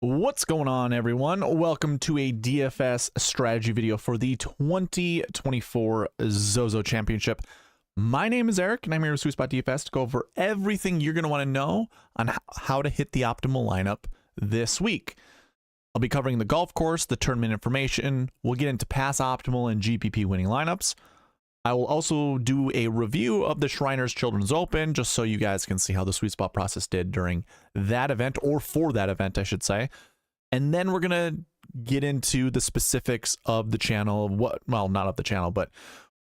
What's going on, everyone? Welcome to a DFS strategy video for the 2024 ZOZO Championship. My name is Eric, and I'm here with SweetSpotDFS to go over everything you're going to want to know on how to hit the optimal lineup this week. I'll be covering the golf course, the tournament information. We'll get into pass optimal and GPP winning lineups. I will also do a review of the Shriners Children's Open, just so you guys can see how the SweetSpot process did during that event, or for that event, I should say. And then we're going to get into the specifics of the channel, well, not of the channel, but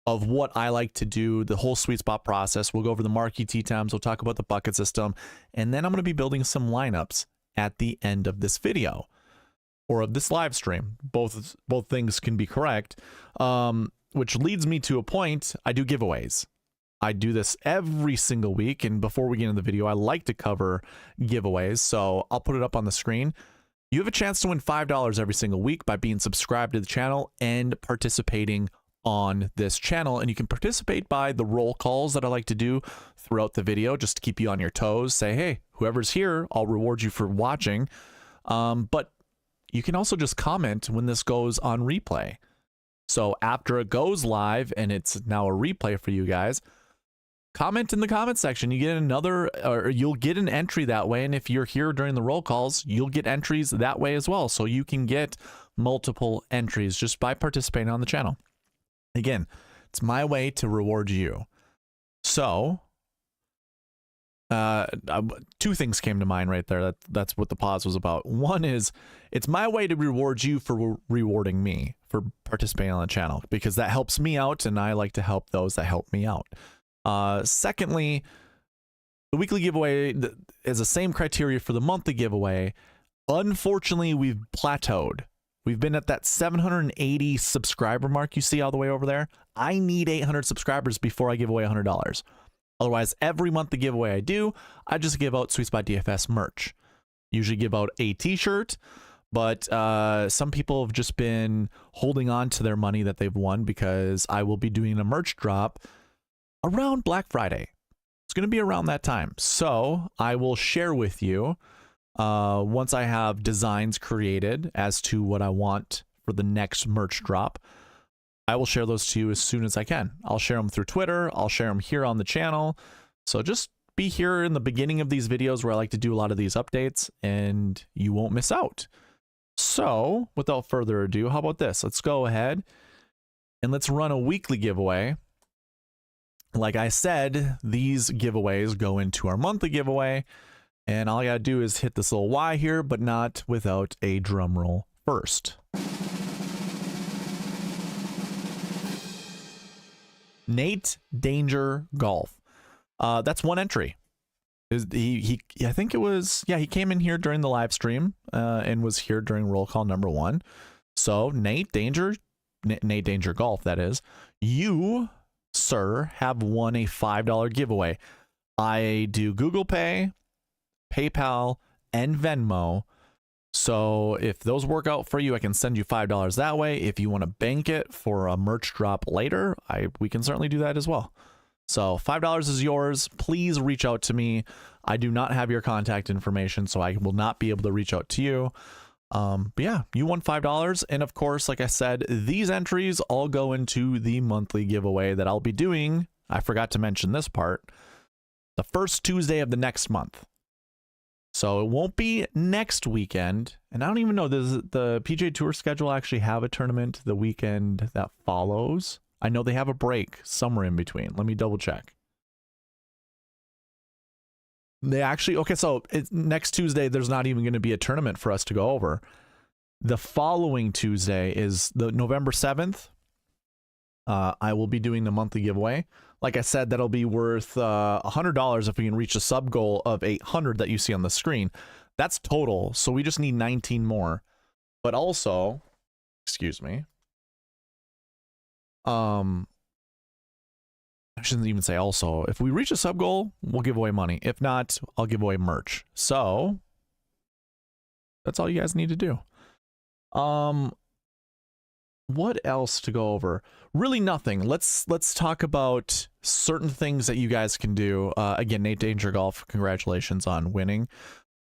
of what I like to do, the whole SweetSpot process. We'll go over the Marquee Tee Times, we'll talk about the bucket system, and then I'm going to be building some lineups at the end of this video, or of this live stream. Both things can be correct. Which leads me to a point. I do giveaways. I do this every single week, and before we get into the video, I like to cover giveaways, so I'll put it up on the screen. You have a chance to win $5 every single week by being subscribed to the channel and participating on this channel, and you can participate by the roll calls that I like to do throughout the video, just to keep you on your toes. Say, hey, whoever's here, I'll reward you for watching, but you can also just comment when this goes on replay. So after it goes live and it's now a replay for you guys, comment in the comment section. You get or you'll get an entry that way. And if you're here during the roll calls, you'll get entries that way as well. So you can get multiple entries just by participating on the channel. Again, it's my way to reward you. So two things came to mind right there. That's what the pause was about. One is, it's my way to reward you for rewarding me for participating on the channel, because that helps me out, and I like to help those that help me out. Secondly, the weekly giveaway is the same criteria for the monthly giveaway. Unfortunately, we've plateaued. We've been at that 780 subscriber mark you see all the way over there. I need 800 subscribers before I give away $100. Otherwise, every month the giveaway I just give out SweetSpotDFS merch. Usually give out a t-shirt, but some people have just been holding on to their money that they've won, because I will be doing a merch drop around Black Friday. It's going to be around that time. So I will share with you once I have designs created as to what I want for the next merch drop. I will share those to you as soon as I can. I'll share them through Twitter. I'll share them here on the channel. So just be here in the beginning of these videos where I like to do a lot of these updates, and you won't miss out. So without further ado, how about this? Let's go ahead and let's run a weekly giveaway. Like I said, these giveaways go into our monthly giveaway, and all I gotta do is hit this little Y here, but not without a drum roll first. Nate Danger Golf. That's one entry. I think it was, yeah, he came in here during the live stream and was here during roll call number 1. So Nate Danger Golf, that is. You, sir, have won a $5 giveaway. I do Google Pay, PayPal, and Venmo. So if those work out for you, I can send you $5 that way. If you want to bank it for a merch drop later, we can certainly do that as well. So $5 is yours. Please reach out to me. I do not have your contact information, so I will not be able to reach out to you. But yeah, you won $5. And of course, like I said, these entries all go into the monthly giveaway that I'll be doing. I forgot to mention this part. The first Tuesday of the next month. So it won't be next weekend, and I don't even know, does the PGA Tour schedule actually have a tournament the weekend that follows? I know they have a break somewhere in between. Let me double check. They actually, okay, so next Tuesday, there's not even going to be a tournament for us to go over. The following Tuesday is the November 7th. I will be doing the monthly giveaway. Like I said, that'll be worth $100 if we can reach a sub goal of 800 that you see on the screen. That's total, so we just need 19 more. But also, excuse me, I shouldn't even say also. If we reach a sub goal, we'll give away money. If not, I'll give away merch. So that's all you guys need to do. What else to go over? Really nothing. Let's talk about certain things that you guys can do. Again, Nate Danger Golf, congratulations on winning.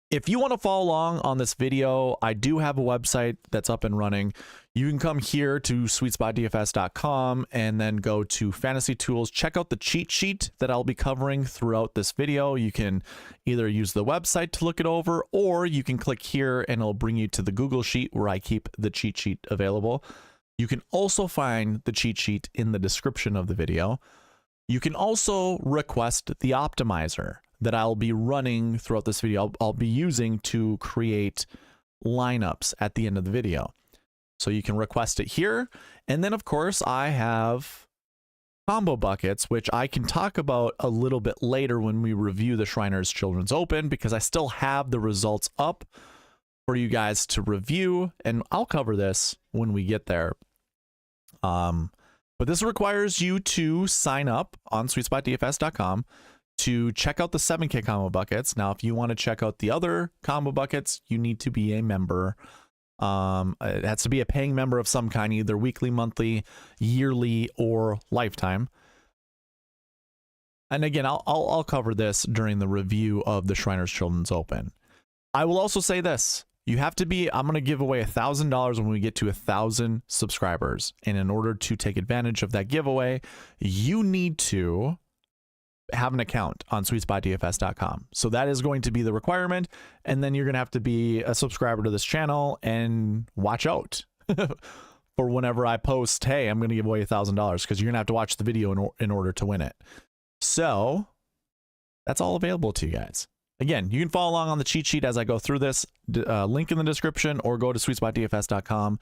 If you want to follow along on this video, I do have a website that's up and running. You can come here to SweetSpotDFS.com and then go to Fantasy Tools. Check out the cheat sheet that I'll be covering throughout this video. You can either use the website to look it over, or you can click here and it'll bring you to the Google Sheet where I keep the cheat sheet available. You can also find the cheat sheet in the description of the video. You can also request the optimizer that I'll be running throughout this video. I'll be using to create lineups at the end of the video. So you can request it here. And then of course I have combo buckets, which I can talk about a little bit later when we review the Shriners Children's Open, because I still have the results up for you guys to review, and I'll cover this when we get there. But this requires you to sign up on SweetSpotDFS.com to check out the 7K combo buckets. Now, if you want to check out the other combo buckets, you need to be a member. It has to be a paying member of some kind, either weekly, monthly, yearly, or lifetime. And again, I'll cover this during the review of the Shriners Children's Open. I will also say this. You have to be, I'm going to give away $1,000 when we get to 1,000 subscribers. And in order to take advantage of that giveaway, you need to have an account on SweetSpotDFS.com. So that is going to be the requirement. And then you're going to have to be a subscriber to this channel and watch out for whenever I post, hey, I'm going to give away $1,000, because you're going to have to watch the video in order to win it. So that's all available to you guys. Again, you can follow along on the cheat sheet as I go through this, link in the description, or go to SweetSpotDFS.com,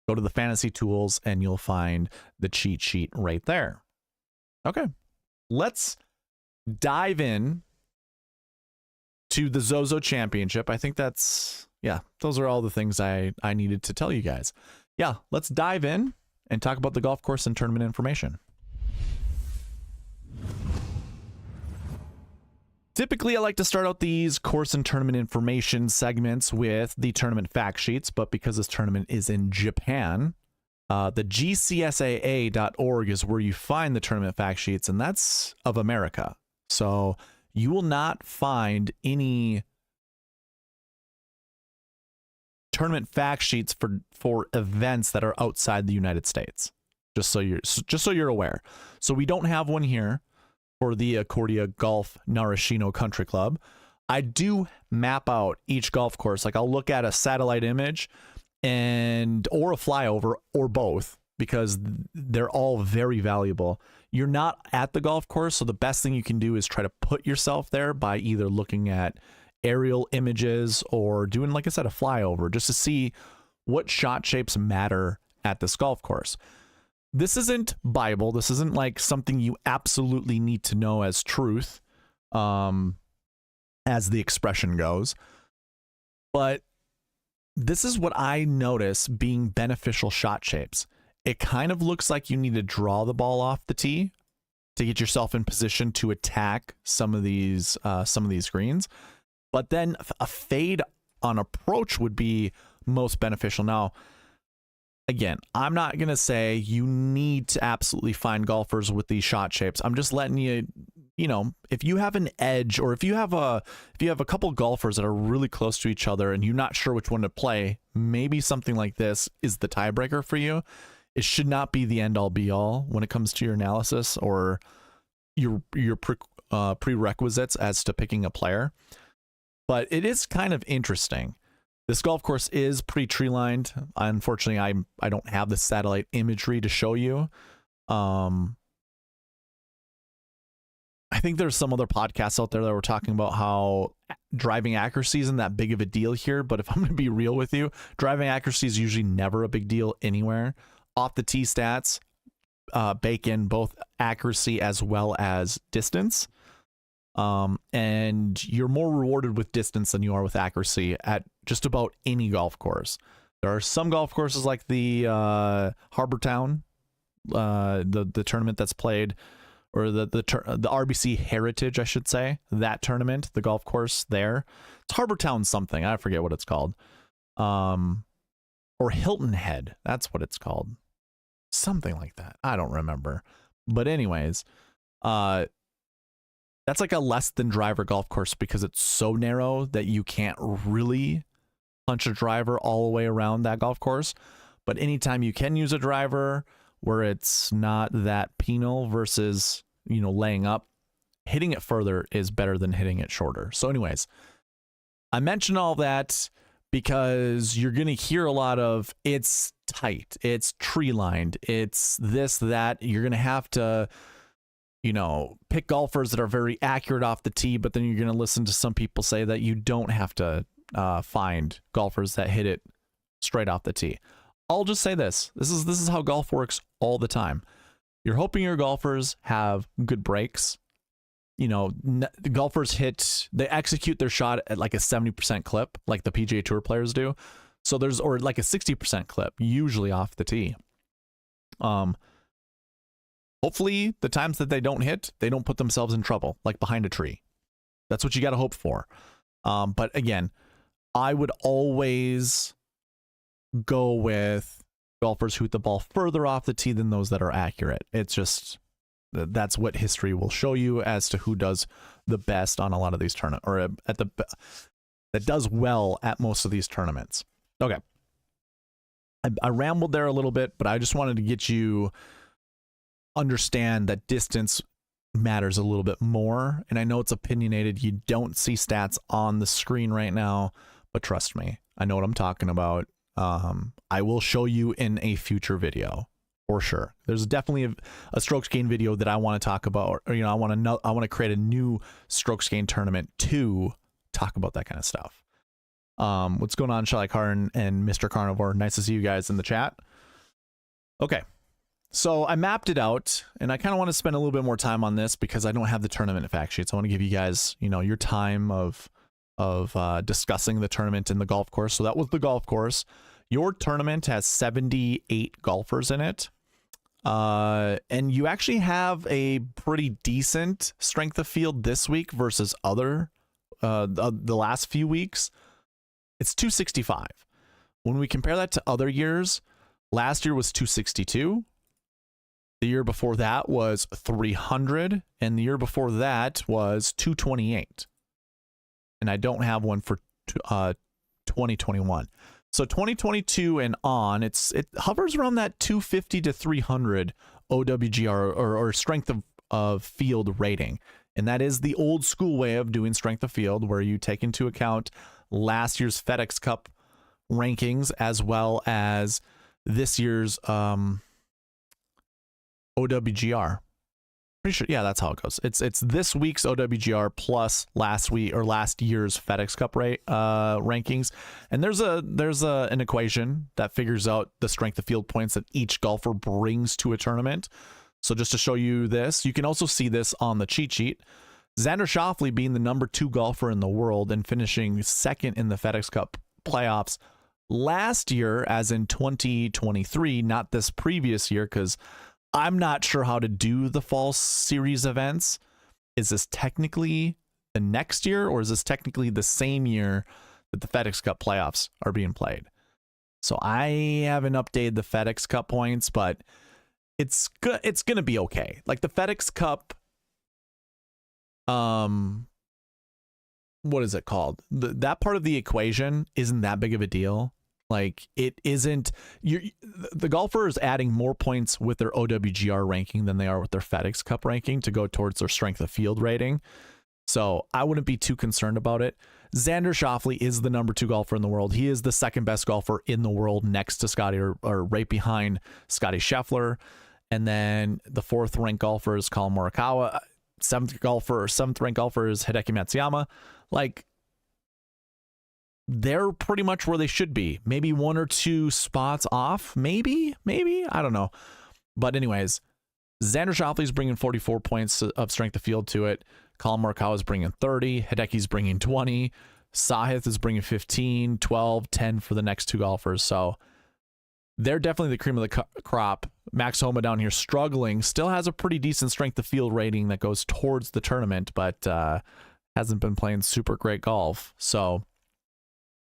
go to the Fantasy Tools, and you'll find the cheat sheet right there. Okay, let's dive in to the ZOZO Championship. I think that's, yeah, those are all the things I needed to tell you guys. Yeah, let's dive in and talk about the golf course and tournament information. Typically, I like to start out these course and tournament information segments with the tournament fact sheets, but because this tournament is in Japan, the gcsaa.org is where you find the tournament fact sheets, and that's of America. So you will not find any tournament fact sheets for events that are outside the United States. Just so you're aware. So we don't have one here for the Accordia Golf Narashino Country Club. I do map out each golf course. Like, I'll look at a satellite image or a flyover, or both, because they're all very valuable. You're not at the golf course, so the best thing you can do is try to put yourself there by either looking at aerial images or doing, like I said, a flyover, just to see what shot shapes matter at this golf course. This isn't Bible. This isn't like something you absolutely need to know as truth, as the expression goes. But this is what I notice being beneficial shot shapes. It kind of looks like you need to draw the ball off the tee to get yourself in position to attack some of these greens. But then a fade on approach would be most beneficial. Now, again, I'm not going to say you need to absolutely find golfers with these shot shapes. I'm just letting you, if you have an edge, or if you have a couple golfers that are really close to each other and you're not sure which one to play, maybe something like this is the tiebreaker for you. It should not be the end all be all when it comes to your analysis or your prerequisites as to picking a player. But it is kind of interesting. This golf course is pretty tree lined. Unfortunately, I don't have the satellite imagery to show you. I think there's some other podcasts out there that were talking about how driving accuracy isn't that big of a deal here. But if I'm going to be real with you, driving accuracy is usually never a big deal anywhere. Off the tee stats bake in both accuracy as well as distance. And you're more rewarded with distance than you are with accuracy at just about any golf course. There are some golf courses like the Harbor Town, the tournament that's played, or the RBC Heritage, I should say, that tournament, the golf course there. It's Harbor Town something. I forget what it's called. Or Hilton Head. That's what it's called. Something like that. I don't remember. But anyways, That's like a less than driver golf course because it's so narrow that you can't really punch a driver all the way around that golf course. But anytime you can use a driver where it's not that penal versus, you know, laying up, hitting it further is better than hitting it shorter. So anyways, I mentioned all that because you're going to hear a lot of it's tight, it's tree lined, it's this, that. You're going to have to, you know, pick golfers that are very accurate off the tee, but then you're going to listen to some people say that you don't have to find golfers that hit it straight off the tee. I'll just say this is how golf works all the time. You're hoping your golfers have good breaks. You know, the golfers they execute their shot at like a 70% clip, like the PGA Tour players do. So or like a 60% clip, usually off the tee. Hopefully the times that they don't hit, they don't put themselves in trouble, like behind a tree. That's what you got to hope for. But again, I would always go with golfers who hit the ball further off the tee than those that are accurate. It's just, that's what history will show you as to who does the best on a lot of these tournaments, or that does well at most of these tournaments. Okay. I rambled there a little bit, but I just wanted to get you understand that distance matters a little bit more. And I know it's opinionated. You don't see stats on the screen right now, but trust me, I know what I'm talking about. I will show you in a future video for sure. There's definitely a strokes gain video that I want to talk about, or, you know, I want to create a new strokes gain tournament to talk about that kind of stuff. What's going on, Shelly Carn and Mr. Carnivore? Nice to see you guys in the chat. Okay. So I mapped it out, and I kind of want to spend a little bit more time on this because I don't have the tournament fact sheets. I want to give you guys, you know, your time of discussing the tournament in the golf course. So that was the golf course. Your tournament has 78 golfers in it. And you actually have a pretty decent strength of field this week versus the last few weeks. It's 265. When we compare that to other years, last year was 262. The year before that was 300, and the year before that was 228. And I don't have one for 2021. So 2022 and on, it hovers around that 250 to 300 OWGR or strength of field rating. And that is the old school way of doing strength of field, where you take into account last year's FedEx Cup rankings as well as this year's OWGR. Pretty sure, yeah, that's how it goes. It's this week's OWGR plus last year's FedEx Cup rankings, and there's an equation that figures out the strength of field points that each golfer brings to a tournament. So just to show you this, you can also see this on the cheat sheet. Xander Schauffele being the #2 golfer in the world and finishing second in the FedEx Cup playoffs last year, as in 2023, not this previous year, because I'm not sure how to do the fall series events. Is this technically the next year, or is this technically the same year that the FedEx Cup playoffs are being played? So I haven't updated the FedEx Cup points, but it's going to be okay. Like the FedEx Cup, what is it called? That part of the equation isn't that big of a deal. Like it isn't, the golfer is adding more points with their OWGR ranking than they are with their FedEx Cup ranking to go towards their strength of field rating. So I wouldn't be too concerned about it. Xander Schauffele is the #2 golfer in the world. He is the second best golfer in the world next to Scotty, or right behind Scotty Scheffler. And then the 4th ranked golfer is Collin Morikawa. 7th ranked golfer is Hideki Matsuyama. Like, they're pretty much where they should be. Maybe 1 or 2 spots off. Maybe. I don't know. But anyways, Xander Schauffele is bringing 44 points of strength of field to it. Collin Morikawa is bringing 30. Hideki's bringing 20. Sahith is bringing 15, 12, 10 for the next 2 golfers. So they're definitely the cream of the crop. Max Homa down here struggling. Still has a pretty decent strength of field rating that goes towards the tournament, but hasn't been playing super great golf. So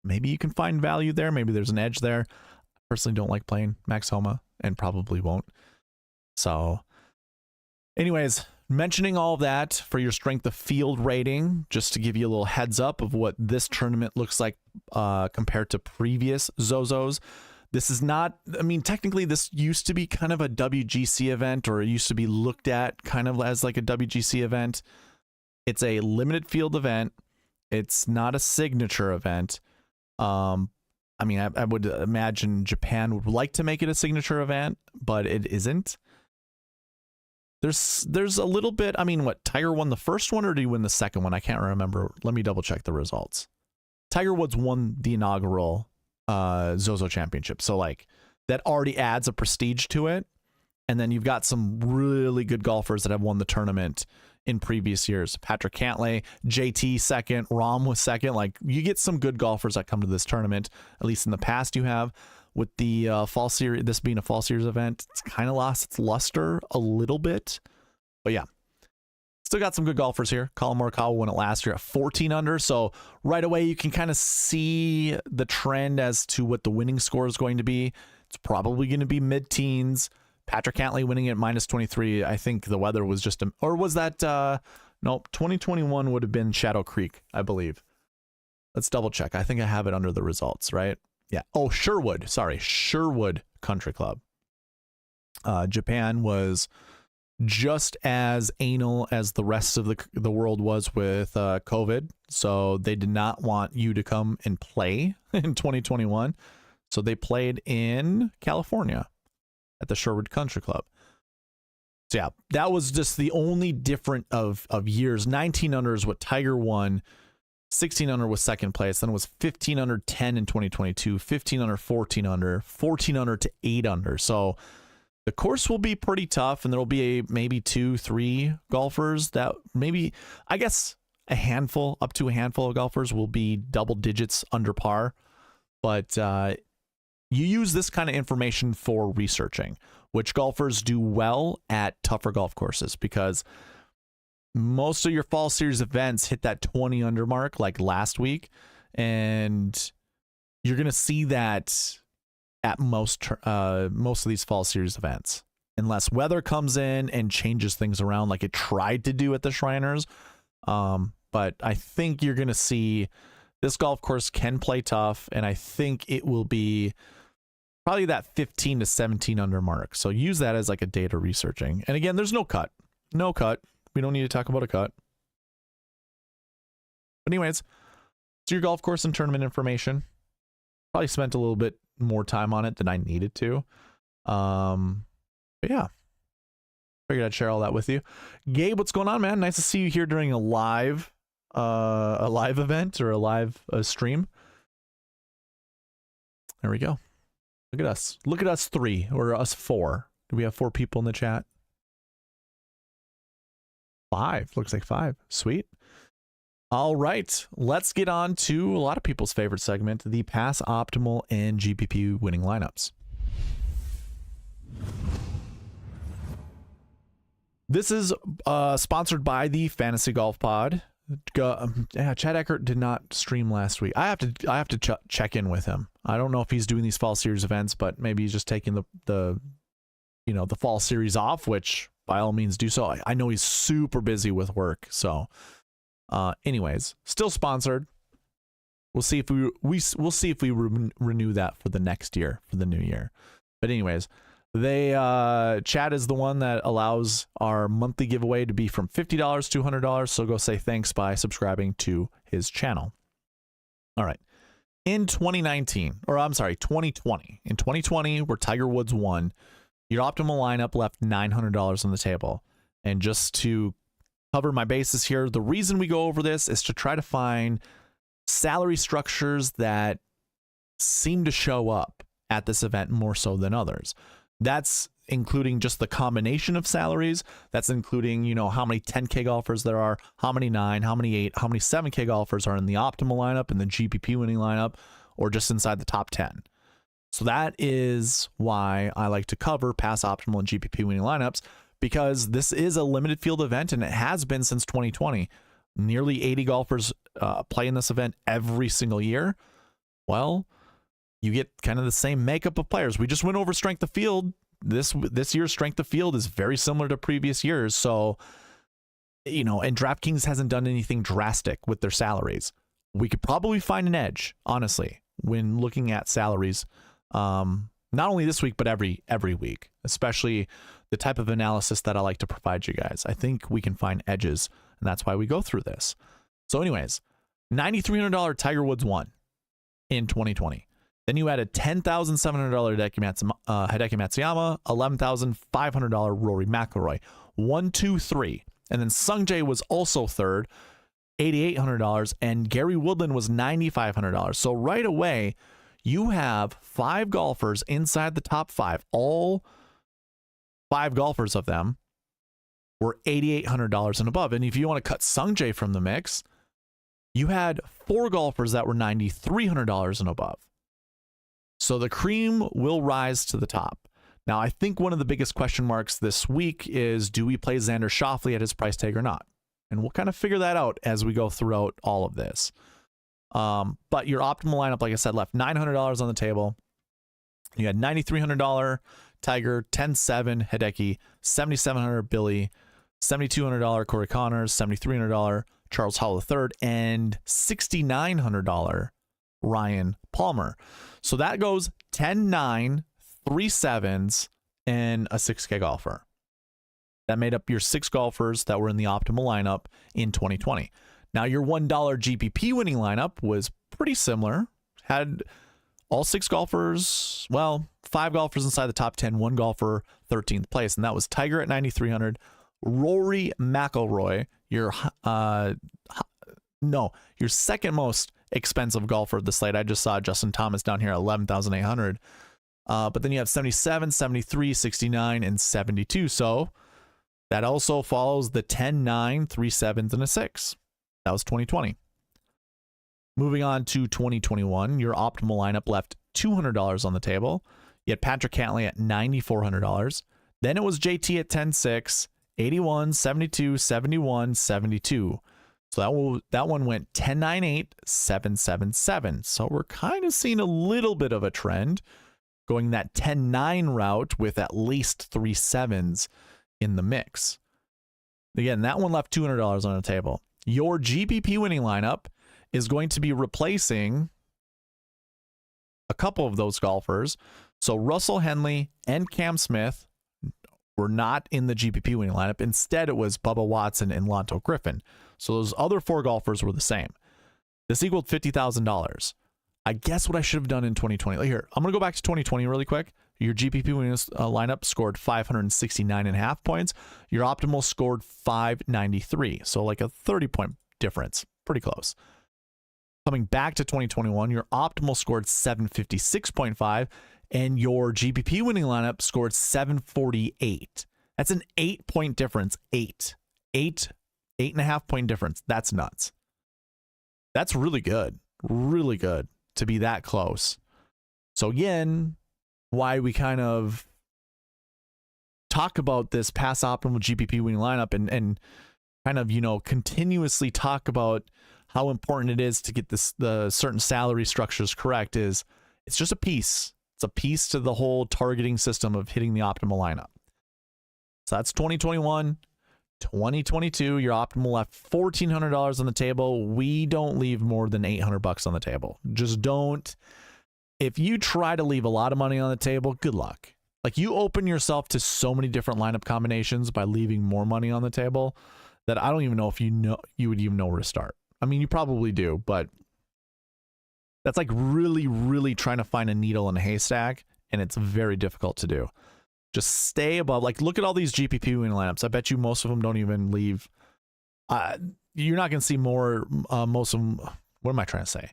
maybe you can find value there. Maybe there's an edge there. I personally don't like playing Max Homa and probably won't. So anyways, mentioning all of that for your strength of field rating, just to give you a little heads up of what this tournament looks like compared to previous ZOZOs. This is not, I mean, technically this used to be kind of a WGC event, or it used to be looked at kind of as like a WGC event. It's a limited field event. It's not a signature event. I mean, I would imagine Japan would like to make it a signature event, but it isn't. There's a little bit, I mean, what, Tiger won the first one or did he win the second one? I can't remember. Let me double check the results. Tiger Woods won the inaugural ZOZO Championship. So like that already adds a prestige to it. And then you've got some really good golfers that have won the tournament in previous years. Patrick Cantlay, JT second, Rahm was second. Like you get some good golfers that come to this tournament, at least in the past you have. With the fall series, this being a fall series event, it's kind of lost its luster a little bit. But yeah, still got some good golfers here. Colin Morikawa won it last year at 14 under. So right away, you can kind of see the trend as to what the winning score is going to be. It's probably going to be mid-teens. Patrick Cantlay winning at -23. I think the weather was just, or was that, nope, 2021 would have been Shadow Creek, I believe. Let's double check. I think I have it under the results, right? Yeah. Oh, Sherwood. Sorry. Sherwood Country Club. Japan was just as anal as the rest of the world was with COVID. So they did not want you to come and play in 2021. So they played in California at the Sherwood Country Club. So yeah, that was just the only different of years. 19 under is what Tiger won. 16 under was second place. Then it was 15 under 10 in 2022, 15 under 14 under, 14 under to 8 under. So the course will be pretty tough, and there will be maybe 2-3 golfers that maybe, I guess, a handful, up to a handful of golfers will be double digits under par. But you use this kind of information for researching which golfers do well at tougher golf courses, because most of your fall series events hit that 20 under mark like last week, and you're going to see that at most of these fall series events, unless weather comes in and changes things around like it tried to do at the Shriners. But I think you're going to see this golf course can play tough, and I think it will be probably that 15 to 17 under mark. So use that as like a data researching. And again, there's no cut. No cut. We don't need to talk about a cut. But anyways, it's your golf course and tournament information. Probably spent a little bit more time on it than I needed to. But yeah, figured I'd share all that with you. Gabe, what's going on, man? Nice to see you here during a live event or a live stream. There we go. Look at us. Look at us 3 or us 4. Do we have 4 people in the chat? 5. Looks like 5. Sweet. All right. Let's get on to a lot of people's favorite segment, the Pass Optimal and GPP winning lineups. This is sponsored by the Fantasy Golf Pod. Chad Eckert did not stream last week. I have to check in with him. I don't know if he's doing these fall series events, but maybe he's just taking the fall series off, which by all means do so. I know he's super busy with work. So anyways, still sponsored. We'll see if we'll see if we renew that for the next year, for the new year. But anyways, Chad is the one that allows our monthly giveaway to be from $50 to $100. So go say thanks by subscribing to his channel. All right. In 2020, in 2020, where Tiger Woods won, your optimal lineup left $900 on the table. And just to cover my bases here, the reason we go over this is to try to find salary structures that seem to show up at this event more so than others. That's including just the combination of salaries. That's including, how many 10K golfers there are, how many 9, how many 8, how many 7K golfers are in the optimal lineup, in the GPP winning lineup, or just inside the top 10. So that is why I like to cover Pass Optimal and GPP winning lineups, because this is a limited field event, and it has been since 2020. Nearly 80 golfers play in this event every single year. Well, you get kind of the same makeup of players. We just went over strength of field. This year's strength of field is very similar to previous years. So you know, and DraftKings hasn't done anything drastic with their salaries. We could probably find an edge, honestly, when looking at salaries, not only this week, but every week, especially the type of analysis that I like to provide you guys. I think we can find edges, and that's why we go through this. So anyways, $9,300 Tiger Woods won in 2020. Then you had a $10,700 Hideki Matsuyama, $11,500 Rory McIlroy, 1, 2, 3. And then Sungjae was also third, $8,800, and Gary Woodland was $9,500. So right away, you have 5 golfers inside the top 5. All 5 golfers of them were $8,800 and above. And if you want to cut Sungjae from the mix, you had 4 golfers that were $9,300 and above. So the cream will rise to the top. Now, I think one of the biggest question marks this week is, do we play Xander Schauffele at his price tag or not? And we'll kind of figure that out as we go throughout all of this. But your optimal lineup, like I said, left $900 on the table. You had $9,300 Tiger, $10,700 Hideki, $7,700 Billy, $7,200 Corey Connors, $7,300 Charles Howell III, and $6,900 Ryan Palmer. So that goes 10-9, 3 sevens, and a 6K golfer. That made up your 6 golfers that were in the optimal lineup in 2020. Now, your $1 GPP winning lineup was pretty similar. Had all 6 golfers, well, 5 golfers inside the top 10, 1 golfer 13th place, and that was Tiger at 9,300, Rory McIlroy, your second most expensive golfer of the slate. I just saw Justin Thomas down here at 11,800. But then you have 77, 73, 69, and 72. So that also follows the 10, 9, 3 sevens, and a 6. That was 2020. Moving on to 2021, your optimal lineup left $200 on the table. You had Patrick Cantlay at $9,400. Then it was JT at 10-6, 81, 72, 71, 72. So that one went 10-9-8, 7-7-7. So we're kind of seeing a little bit of a trend going that 10-9 route with at least 3 sevens in the mix. Again, that one left $200 on the table. Your GPP winning lineup is going to be replacing a couple of those golfers. So Russell Henley and Cam Smith were not in the GPP winning lineup. Instead, it was Bubba Watson and Lonto Griffin. So those other 4 golfers were the same. This equaled $50,000. I guess what I should have done in 2020. Here, I'm going to go back to 2020 really quick. Your GPP winning lineup scored 569.5 points. Your optimal scored 593. So like a 30-point difference. Pretty close. Coming back to 2021, your optimal scored 756.5, and your GPP winning lineup scored 748. That's an 8-point difference. 8.5 point difference. That's nuts. That's really good. Really good to be that close. So again, why we kind of talk about this pass optimal GPP winning lineup and kind of, you know, continuously talk about how important it is to get the certain salary structures correct is it's just a piece. It's a piece to the whole targeting system of hitting the optimal lineup. So that's 2021. 2022, your optimal left $1,400 on the table. We don't leave more than $800 on the table. Just don't. If you try to leave a lot of money on the table, good luck. Like, you open yourself to so many different lineup combinations by leaving more money on the table that I don't even know if you would even know where to start. I mean, you probably do, but that's like really, really trying to find a needle in a haystack, and it's very difficult to do. Just stay above. Like, look at all these GPP winning lineups. I bet you most of them don't even leave. You're not going to see more. Most of them. What am I trying to say?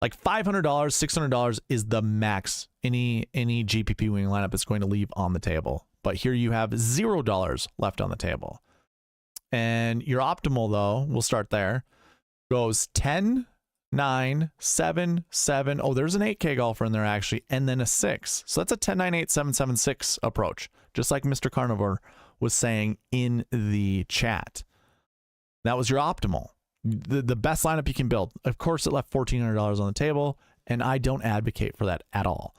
Like $500, $600 is the max any GPP winning lineup is going to leave on the table. But here you have $0 left on the table. And your optimal, though, we'll start there, goes 10, 9, 7, 7. Oh, there's an 8K golfer in there, actually, and then a 6. So that's a 10, 9, 8, 7, 7, 6 approach, just like Mr. Carnivore was saying in the chat. That was your optimal. The best lineup you can build. Of course, it left $1,400 on the table, and I don't advocate for that at all.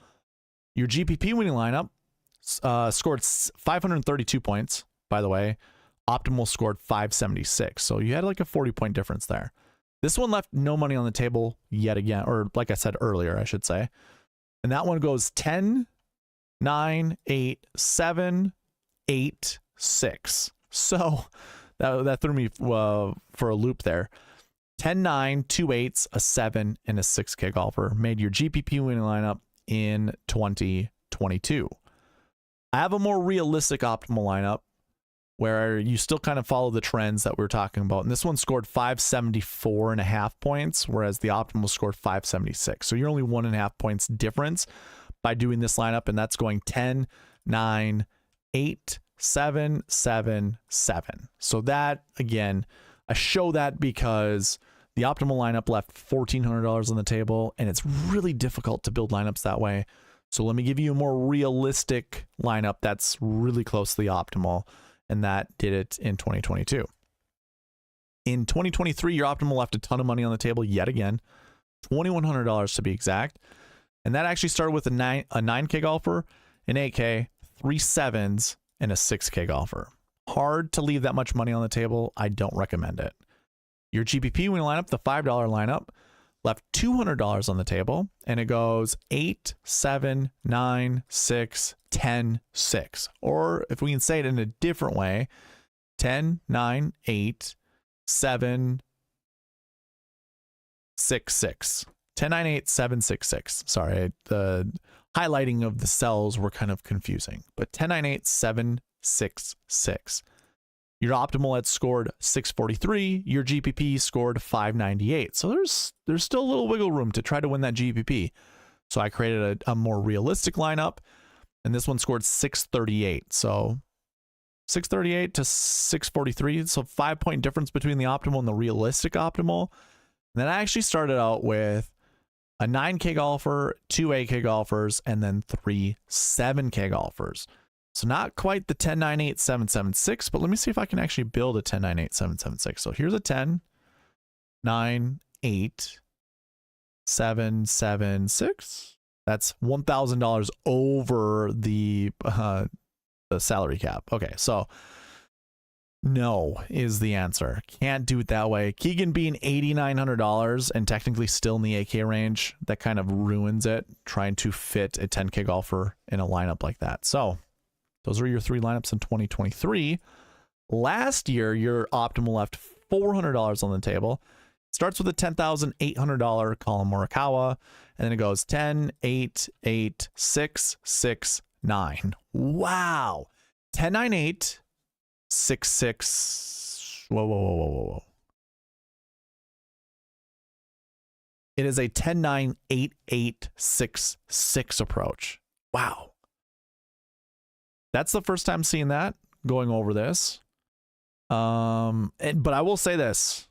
Your GPP winning lineup scored 532 points, by the way. optimal scored 576. So you had like a 40-point difference there. This one left no money on the table yet again, or like I said earlier, I should say. And that one goes 10, 9, 8, 7, 8, 6. So that threw me for a loop there. 10, 9, 2 8s, a 7, and a 6K golfer made your GPP winning lineup in 2022. I have a more realistic optimal lineup where you still kind of follow the trends that we were talking about. And this one scored 574.5 points, whereas the optimal scored 576. So you're only 1.5 points difference by doing this lineup, and that's going 10, 9, 8, 7, 7, 7. So that, again, I show that because the optimal lineup left $1,400 on the table, and it's really difficult to build lineups that way. So let me give you a more realistic lineup that's really close to the optimal, and that did it in 2022. In 2023, your optimal left a ton of money on the table yet again, $2,100 to be exact. And that actually started with a 9K golfer, an 8K, 3 7s, and a 6K golfer. Hard to leave that much money on the table. I don't recommend it. Your GPP winning lineup, the $5 lineup, left $200 on the table, and it goes 8, 7, 9, 6, 10, 6. Or if we can say it in a different way, 10, 9, 8, 7, 6, 6. 10, 9, 8, 7, 6, 6. Sorry, the highlighting of the cells were kind of confusing. But 10, 9, 8, 7, 6, 6. Your optimal had scored 643. Your GPP scored 598. So there's still a little wiggle room to try to win that GPP. So I created a more realistic lineup, and this one scored 638. So 638 to 643. So 5-point difference between the optimal and the realistic optimal. And then I actually started out with a 9K golfer, 2 8K golfers, and then 3 7K golfers. So not quite the 10, 9, 8, 7, 7, 6, but let me see if I can actually build a 10, 9, 8, 7, 7, 6. So here's a 10, 9, 8, 7, 7, 6. That's $1,000 over the salary cap. Okay, so no is the answer. Can't do it that way. Keegan being $8,900 and technically still in the AK range, that kind of ruins it, trying to fit a 10K golfer in a lineup like that. So those are your 3 lineups in 2023. Last year, your optimal left $400 on the table. Starts with a $10,800 Colin Morikawa, and then it goes 10, 8, 8, 6, 6, 9. Wow. 10, 9, 8, 6, 6. Whoa. It is a 10, 9, 8, 8, 6, 6 approach. Wow. That's the first time seeing that, going over this. But I will say this.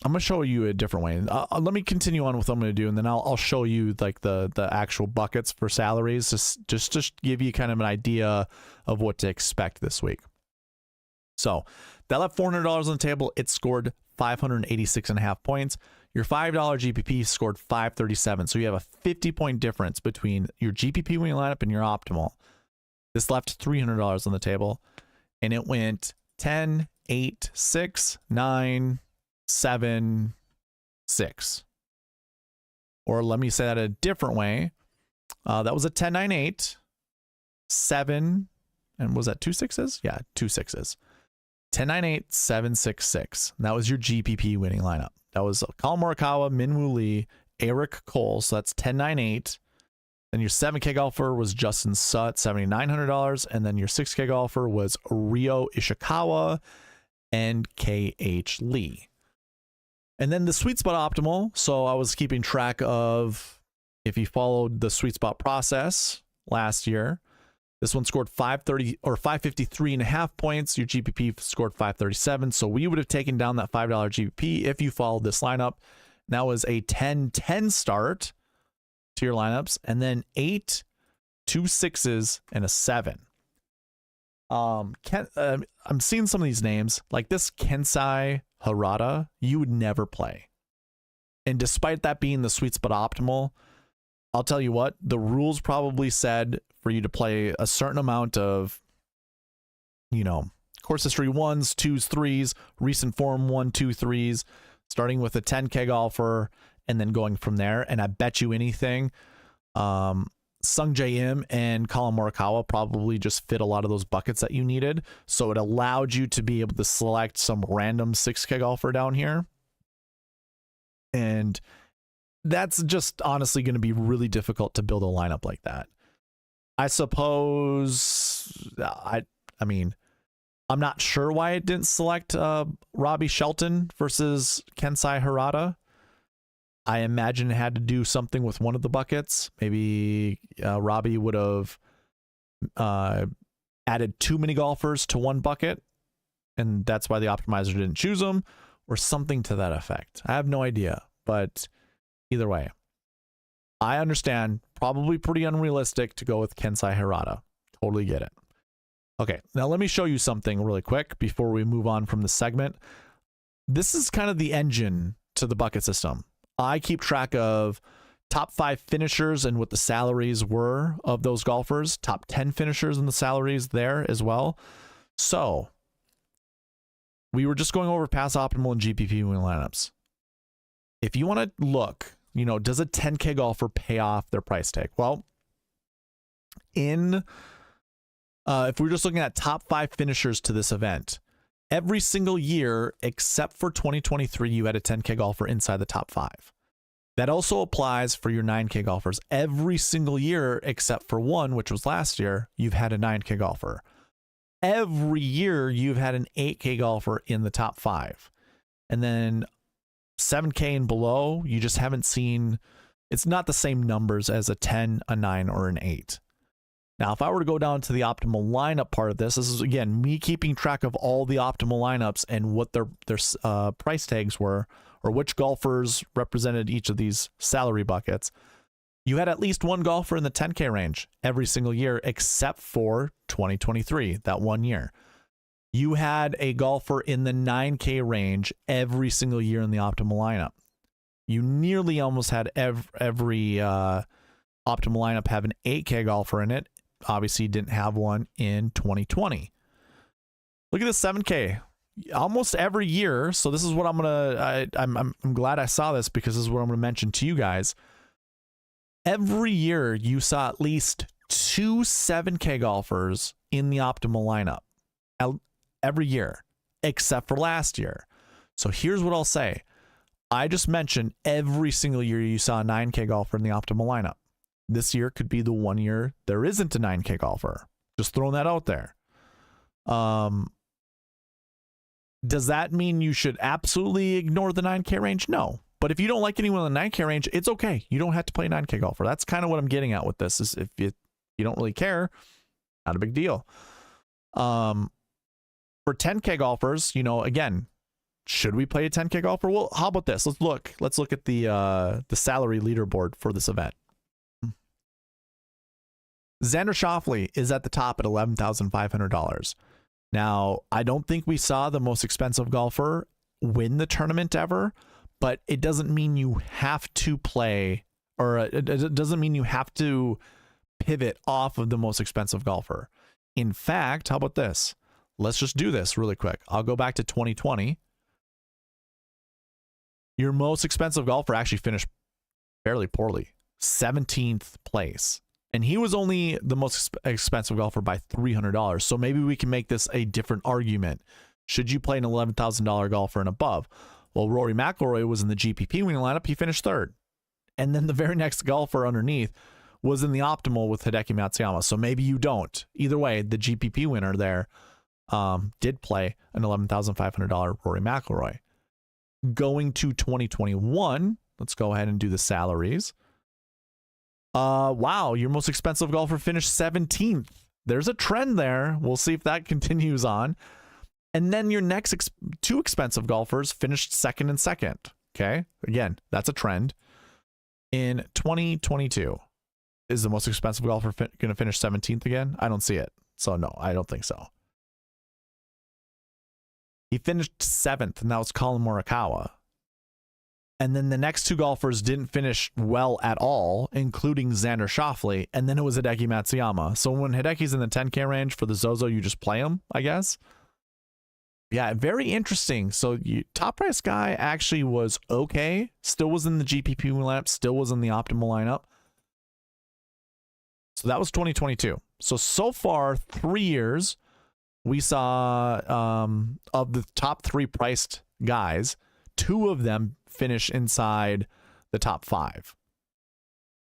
I'm going to show you a different way. Let me continue on with what I'm going to do, and then I'll show you like the actual buckets for salaries, just to give you kind of an idea of what to expect this week. So that left $400 on the table. It scored 586.5 points. Your $5 GPP scored 537. So you have a 50-point difference between your GPP winning lineup and your optimal. This left $300 on the table, and it went 10, 8, 6, 9, 7, 6. Or let me say that a different way. That was a 10, 9, 8, 7, and was that 2 6s? Yeah, 2 6s. 10, 9, 8, 7, 6, 6. And that was your GPP winning lineup. That was Colin Morikawa, Minwoo Lee, Eric Cole. So that's 10, 9, 8. Then your 7K golfer was Justin Sutt, $7,900. And then your 6K golfer was Ryo Ishikawa and KH Lee. And then the SweetSpot optimal. So I was keeping track of, if you followed the SweetSpot process last year, this one scored 553.5 points. Your GPP scored 537. So we would have taken down that $5 GPP if you followed this lineup. That was a 10-10 start to your lineups, and then 8, 2 6s, and a 7. I'm seeing some of these names, like this Kensai Harada, you would never play. And despite that being the SweetSpot optimal, I'll tell you what, the rules probably said for you to play a certain amount of, you know, course history 1s, 2s, 3s, recent form 1, 2, 3s, starting with a 10K golfer and then going from there. And I bet you anything, Sung J M and Collin Morikawa probably just fit a lot of those buckets that you needed. So it allowed you to be able to select some random 6K golfer down here. And that's just honestly going to be really difficult to build a lineup like that. I suppose, I mean, I'm not sure why it didn't select Robbie Shelton versus Kensai Hirata. I imagine it had to do something with one of the buckets. Maybe Robbie would have added too many golfers to one bucket, and that's why the optimizer didn't choose them, or something to that effect. I have no idea, but either way, I understand. Probably pretty unrealistic to go with Kensai Hirata. Totally get it. Okay, now let me show you something really quick before we move on from the segment. This is kind of the engine to the bucket system. I keep track of top 5 finishers and what the salaries were of those golfers, top 10 finishers and the salaries there as well. So we were just going over past optimal and GPP win lineups. If you want to look, you know, does a 10K golfer pay off their price tag? Well, if we're just looking at top 5 finishers to this event, every single year except for 2023, you had a 10K golfer inside the top 5. That also applies for your 9K golfers. Every single year except for one, which was last year, you've had a 9K golfer. Every year you've had an 8K golfer in the top 5. And then 7K and below, you just haven't seen, it's not the same numbers as a 10, a 9, or an 8. Now, if I were to go down to the optimal lineup part of this is, again, me keeping track of all the optimal lineups and what their price tags were, or which golfers represented each of these salary buckets. You had at least one golfer in the 10K range every single year, except for 2023, that one year. You had a golfer in the 9K range every single year in the optimal lineup. You nearly almost had every optimal lineup have an 8K golfer in it. Obviously didn't have one in 2020. Look at this 7K. Almost every year. So this is what I'm glad I saw this, because this is what I'm gonna mention to you guys. Every year you saw at least 2 7K golfers in the optimal lineup. Every year, except for last year. So here's what I'll say. I just mentioned every single year you saw a 9K golfer in the optimal lineup. This year could be the one year there isn't a 9K golfer. Just throwing that out there. Does that mean you should absolutely ignore the 9K range? No. But if you don't like anyone in the 9K range, it's okay. You don't have to play 9K golfer. That's kind of what I'm getting at with this, is if you don't really care, not a big deal. For 10K golfers, you know, again, should we play a 10K golfer? Well, how about this? Let's look at the salary leaderboard for this event. Xander Schauffele is at the top at $11,500. Now, I don't think we saw the most expensive golfer win the tournament ever, but it doesn't mean you have to play, or it doesn't mean you have to pivot off of the most expensive golfer. In fact, how about this? Let's just do this really quick. I'll go back to 2020. Your most expensive golfer actually finished fairly poorly, 17th place. And he was only the most expensive golfer by $300. So maybe we can make this a different argument. Should you play an $11,000 golfer and above? Well, Rory McIlroy was in the GPP winning lineup. He finished 3rd. And then the very next golfer underneath was in the optimal with Hideki Matsuyama. So maybe you don't. Either way, the GPP winner there did play an $11,500 Rory McIlroy. Going to 2021, let's go ahead and do the salaries. Wow, your most expensive golfer finished 17th. There's a trend there. We'll see if that continues on. And then your next 2 expensive golfers finished 2nd and 2nd. Okay, again, that's a trend. In 2022, is the most expensive golfer going to finish 17th again? I don't see it. So no, I don't think so. He finished 7th, and that was Collin Morikawa. And then the next two golfers didn't finish well at all, including Xander Schauffele. And then it was Hideki Matsuyama. So when Hideki's in the 10K range for the ZOZO, you just play him, I guess. Yeah, very interesting. So top price guy actually was okay. Still was in the GPP lineup. Still was in the optimal lineup. So that was 2022. So far, 3 years, we saw of the top 3 priced guys, 2 of them finish inside the top 5,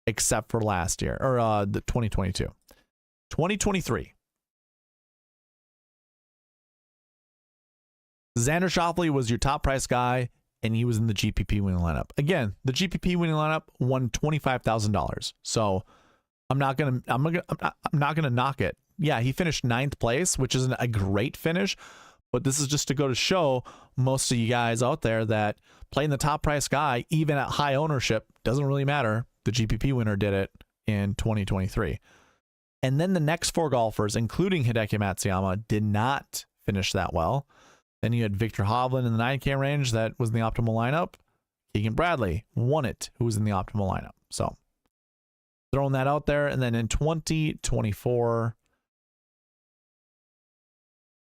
except for last year, or the 2022. 2023. Xander Schauffele was your top price guy, and he was in the GPP winning lineup. Again, the GPP winning lineup won $25,000. So I'm not gonna knock it. Yeah, he finished 9th place, which isn't a great finish, but this is just to go to show most of you guys out there that playing the top price guy, even at high ownership, doesn't really matter. The GPP winner did it in 2023. And then the next 4 golfers, including Hideki Matsuyama, did not finish that well. Then you had Victor Hovland in the 9K range that was in the optimal lineup. Keegan Bradley won it, who was in the optimal lineup. So throwing that out there. And then in 2024,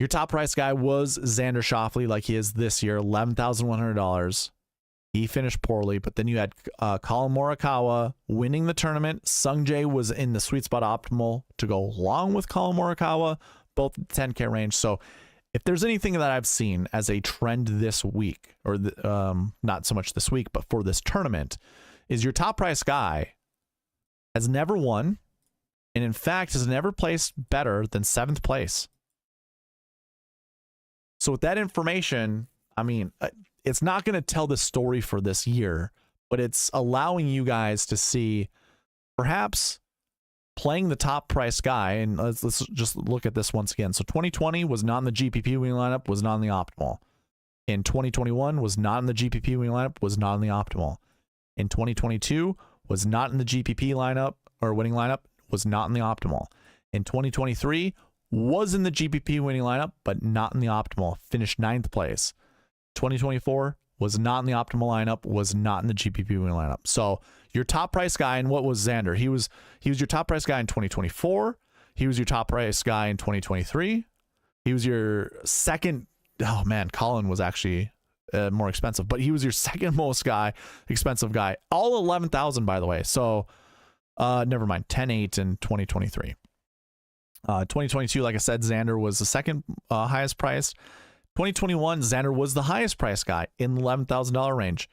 your top price guy was Xander Schauffele, like he is this year, $11,100. He finished poorly, but then you had Colin Morikawa winning the tournament. Sung Jae was in the sweet spot optimal to go along with Colin Morikawa, both 10K range. So if there's anything that I've seen as a trend this week, or not so much this week, but for this tournament, is your top price guy has never won, and in fact has never placed better than 7th place. So with that information, I mean, it's not going to tell the story for this year, but it's allowing you guys to see perhaps playing the top price guy. And let's just look at this once again. So 2020 was not in the GPP winning lineup, was not in the optimal. In 2021 was not in the GPP winning lineup, was not in the optimal. In 2022 was not in the GPP lineup or winning lineup, was not in the optimal. In 2023 was in the GPP winning lineup, but not in the optimal. Finished 9th place. 2024 was not in the optimal lineup, was not in the GPP winning lineup. So your top price guy, and what was Xander? He was your top price guy in 2024. He was your top price guy in 2023. He was your second. Oh man, Colin was actually more expensive, but he was your second most expensive guy. All 11,000, by the way. So never mind, 10.8 in 2023. 2022, like I said, Xander was the second highest priced. 2021, Xander was the highest priced guy in the $11,000 range.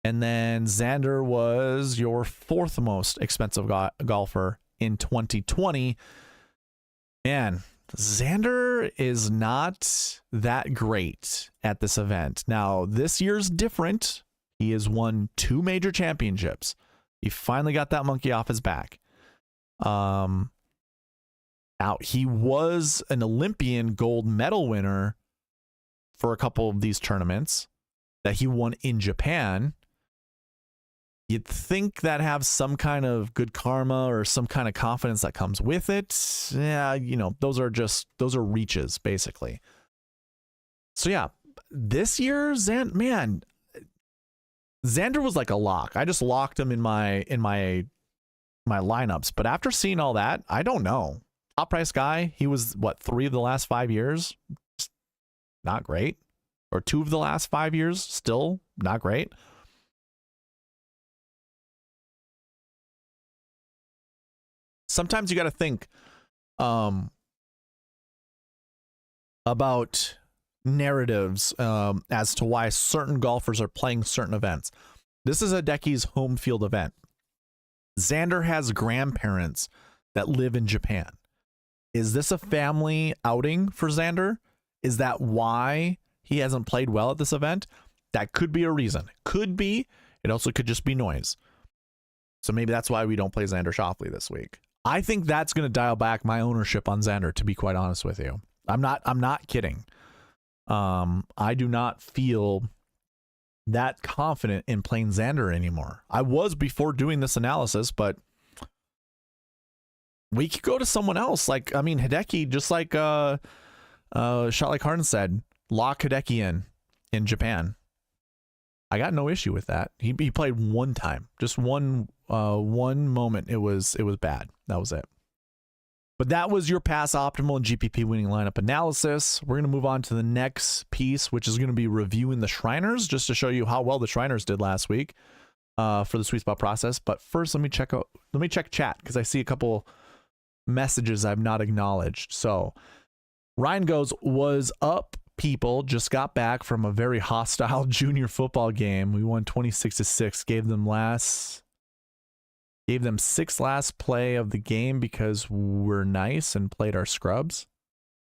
And then Xander was your 4th most expensive golfer in 2020. Man, Xander is not that great at this event. Now, this year's different. He has won 2 major championships. He finally got that monkey off his back. Now, he was an Olympian gold medal winner for a couple of these tournaments that he won in Japan. You'd think that have some kind of good karma or some kind of confidence that comes with it. Yeah, you know, those are reaches basically. So yeah, this year, Xander was like a lock. I just locked him in my lineups. But after seeing all that, I don't know. Top price guy, he was what, 3 of the last 5 years? Not great. Or 2 of the last 5 years, still not great. Sometimes you got to think about narratives as to why certain golfers are playing certain events. This is Hideki's home field event. Xander has grandparents that live in Japan. Is this a family outing for Xander? Is that why he hasn't played well at this event? That could be a reason. Could be. It also could just be noise. So maybe that's why we don't play Xander Schauffele this week. I think that's going to dial back my ownership on Xander, to be quite honest with you. I'm not kidding. I do not feel that confident in playing Xander anymore. I was before doing this analysis, but we could go to someone else. Like, I mean, Hideki, just like Shot Like Harden said, lock Hideki in Japan. I got no issue with that. He played one time, just one moment. It was bad. That was it. But that was your pass optimal and GPP winning lineup analysis. We're going to move on to the next piece, which is going to be reviewing the Shriners, just to show you how well the Shriners did last week for the Sweet Spot process. But first, let me check chat, because I see a couple messages I've not acknowledged. So Ryan goes, "Was up, people. Just got back from a very hostile junior football game. We won 26-6. Gave them 6 last play of the game because we're nice and played our scrubs."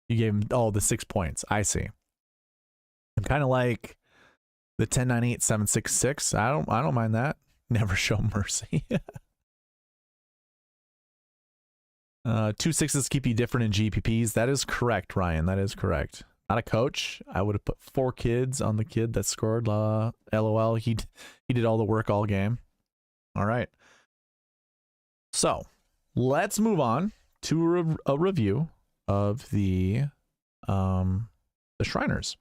You gave them the 6 points. I see. I'm kind of like the 10-9-8-7-6-6. I don't mind that. Never show mercy. 2 6s keep you different in GPPs. That is correct, Ryan. That is correct. Not a coach. I would have put 4 kids on the kid that scored. LOL. He did all the work all game. All right. So let's move on to a review of the Shriners.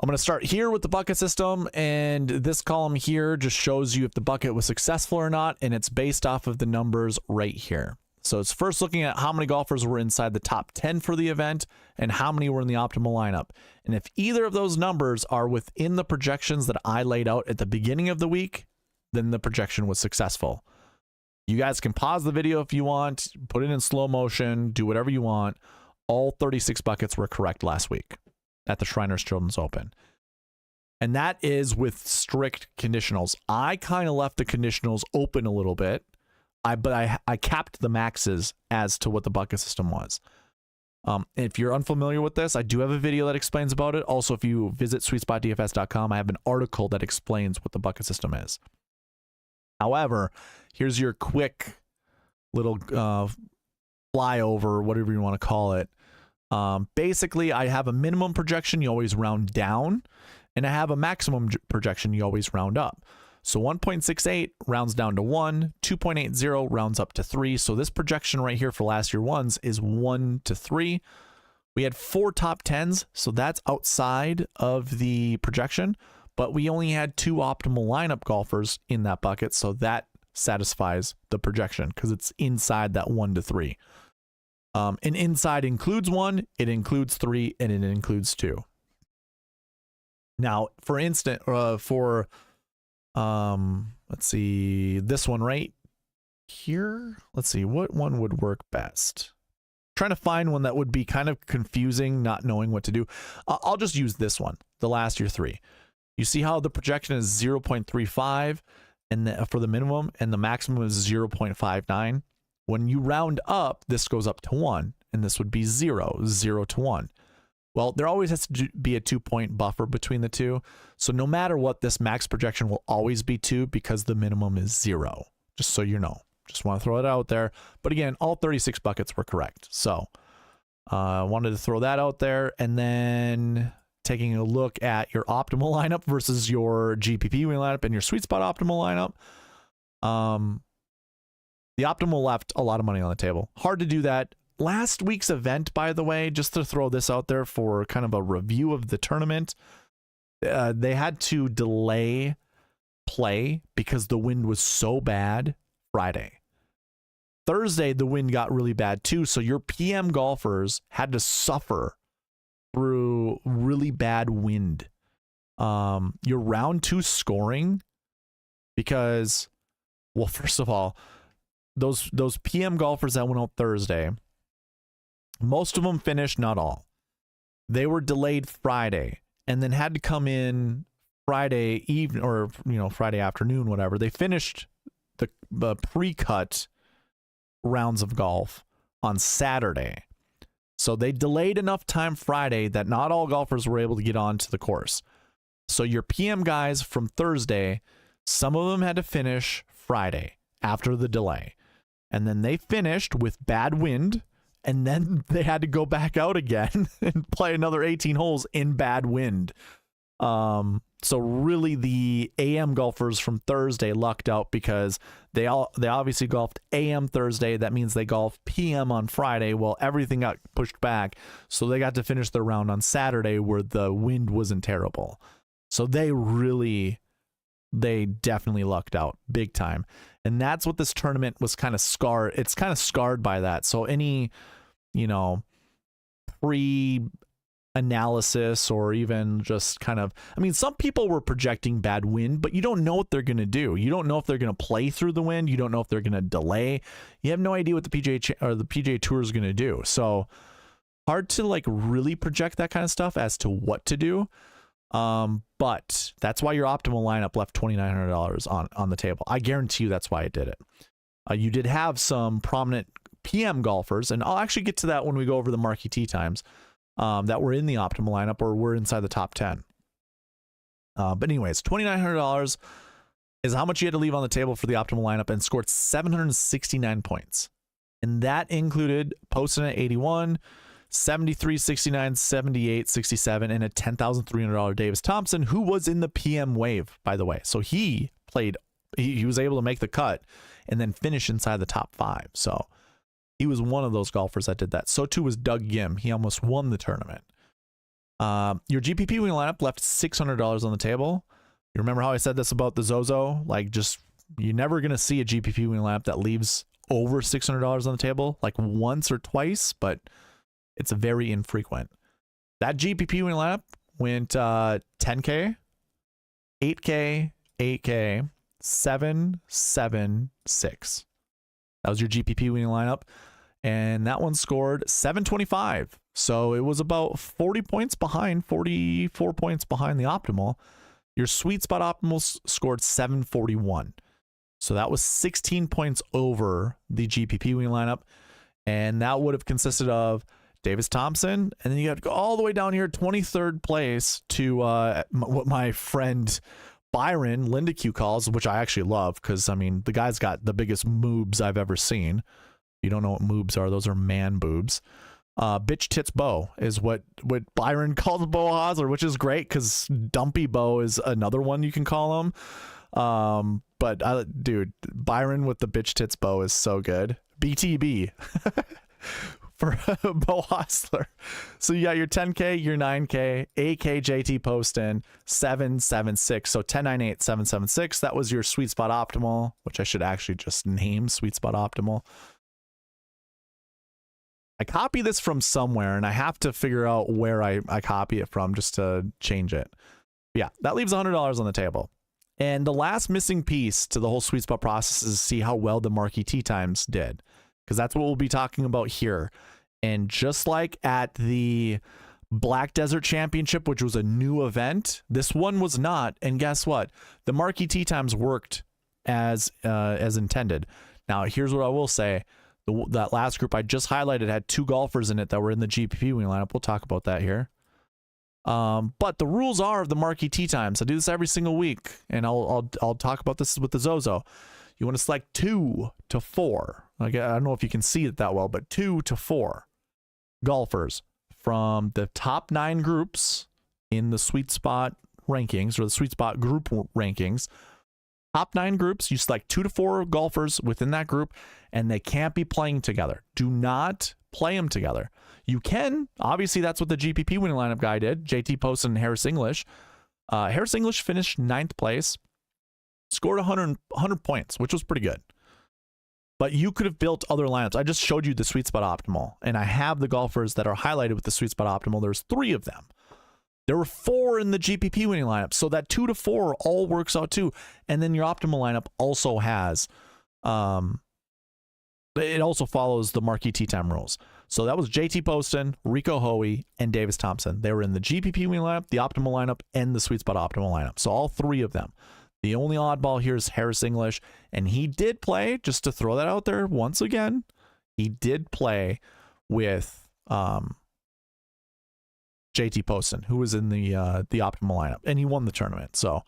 I'm going to start here with the bucket system, and this column here just shows you if the bucket was successful or not, and it's based off of the numbers right here. So it's first looking at how many golfers were inside the top 10 for the event and how many were in the optimal lineup. And if either of those numbers are within the projections that I laid out at the beginning of the week, then the projection was successful. You guys can pause the video if you want, put it in slow motion, do whatever you want. All 36 buckets were correct last week at the Shriners Children's Open. And that is with strict conditionals. I kind of left the conditionals open a little bit, but I capped the maxes as to what the bucket system was. If you're unfamiliar with this, I do have a video that explains about it. Also, if you visit SweetSpotDFS.com, I have an article that explains what the bucket system is. However, here's your quick little flyover, whatever you want to call it. Basically, I have a minimum projection, you always round down, and I have a maximum projection, you always round up. So 1.68 rounds down to 1, 2.80 rounds up to 3. So this projection right here for last year ones is 1 to 3. We had 4 top 10s, so that's outside of the projection, but we only had 2 optimal lineup golfers in that bucket, so that satisfies the projection because it's inside that 1 to 3. And inside includes 1, it includes 3, and it includes 2. Now, for instance, let's see, this one right here. Let's see, what one would work best? Trying to find one that would be kind of confusing, not knowing what to do. I'll just use this one, the last year 3. You see how the projection is 0.35 and for the minimum, and the maximum is 0.59. When you round up, this goes up to 1, and this would be 0 to 1. Well, there always has to be a 2-point buffer between the two. So no matter what, this max projection will always be 2 because the minimum is 0. Just so you know. Just want to throw it out there. But again, all 36 buckets were correct. So I wanted to throw that out there. And then taking a look at your optimal lineup versus your GPP lineup and your Sweet Spot optimal lineup. The optimal left a lot of money on the table. Hard to do that. Last week's event, by the way, just to throw this out there for kind of a review of the tournament, they had to delay play because the wind was so bad Friday. Thursday, the wind got really bad too, so your PM golfers had to suffer through really bad wind. Your round 2 scoring, because, well, first of all, those PM golfers that went out Thursday, most of them finished, not all. They were delayed Friday and then had to come in Friday evening or, Friday afternoon, whatever. They finished the pre-cut rounds of golf on Saturday. So they delayed enough time Friday that not all golfers were able to get onto the course. So your PM guys from Thursday, some of them had to finish Friday after the delay. And then they finished with bad wind, and then they had to go back out again and play another 18 holes in bad wind. So really the AM golfers from Thursday lucked out because they obviously golfed AM Thursday. That means they golfed PM on Friday. Well, everything got pushed back. So they got to finish their round on Saturday where the wind wasn't terrible. So they definitely lucked out big time. And that's what this tournament was kind of scarred. It's kind of scarred by that. So any, pre-analysis or even just kind of, some people were projecting bad wind, but you don't know what they're going to do. You don't know if they're going to play through the wind. You don't know if they're going to delay. You have no idea what the PGA Tour is going to do. So hard to like really project that kind of stuff as to what to do. But that's why your optimal lineup left $2,900 on the table. I guarantee you that's why it did it. You did have some prominent PM golfers, and I'll actually get to that when we go over the Marquee Tee Times, that were in the optimal lineup or were inside the top 10. But anyways, $2,900 is how much you had to leave on the table for the optimal lineup, and scored 769 points. And that included Poston at 81, 73, 69, 78, 67, and a $10,300 Davis Thompson, who was in the PM wave, by the way. So he was able to make the cut and then finish inside the top 5. So he was one of those golfers that did that. So too was Doug Gim. He almost won the tournament. Your GPP winning lineup left $600 on the table. You remember how I said this about the ZOZO? Like, you're never going to see a GPP winning lineup that leaves over $600 on the table, like once or twice, but it's very infrequent. That GPP winning lineup went 10K, 8K, 8K, 7, 7, 6. That was your GPP winning lineup. And that one scored 725. So it was about 44 points behind the optimal. Your SweetSpot optimal scored 741. So that was 16 points over the GPP winning lineup. And that would have consisted of Davis Thompson, and then you got to go all the way down here, 23rd place, to what my friend Byron Linda Q calls, which I actually love, because the guy's got the biggest moobs I've ever seen. If you don't know what moobs are, those are man boobs. Bitch tits Bo is what Byron calls Bo Hosler, which is great because Dumpy Bo is another one you can call him. But dude, Byron with the bitch tits Bo is so good. BTB. For Bo Hosler. So you got your 10K, your 9K, 8K JT Poston, 776. So 1098, 776. That was your SweetSpot optimal, which I should actually just name SweetSpot optimal. I copy this from somewhere, and I have to figure out where I copy it from just to change it. Yeah, that leaves $100 on the table. And the last missing piece to the whole SweetSpot process is to see how well the Marquee Tee Times did, because that's what we'll be talking about here. And just like at the Black Desert Championship, which was a new event, this one was not. And guess what? The Marquee Tee Times worked as intended. Now, here's what I will say. That last group I just highlighted had 2 golfers in it that were in the GPP winning lineup. We'll talk about that here. But the rules are of the Marquee Tee Times. I do this every single week, and I'll talk about this with the ZOZO. You want to select 2 to 4. Like, I don't know if you can see it that well, but 2 to 4 golfers from the top 9 groups in the SweetSpot rankings, or the SweetSpot group rankings. Top 9 groups, you select 2 to 4 golfers within that group, and they can't be playing together. Do not play them together. You can, obviously that's what the GPP winning lineup guy did, JT Poston and Harris English. Harris English finished 9th place, scored 100 points, which was pretty good. But you could have built other lineups. I just showed you the SweetSpot optimal, and I have the golfers that are highlighted with the SweetSpot optimal. There's 3 of them. There were 4 in the GPP winning lineup, so that 2 to 4 all works out too. And then your optimal lineup also has, it also follows the Marquee Tee Time rules. So that was JT Poston, Rico Hoey, and Davis Thompson. They were in the GPP winning lineup, the optimal lineup, and the SweetSpot optimal lineup. So all 3 of them. The only oddball here is Harris English, and he did play, just to throw that out there once again, he did play with JT Poston, who was in the optimal lineup, and he won the tournament. So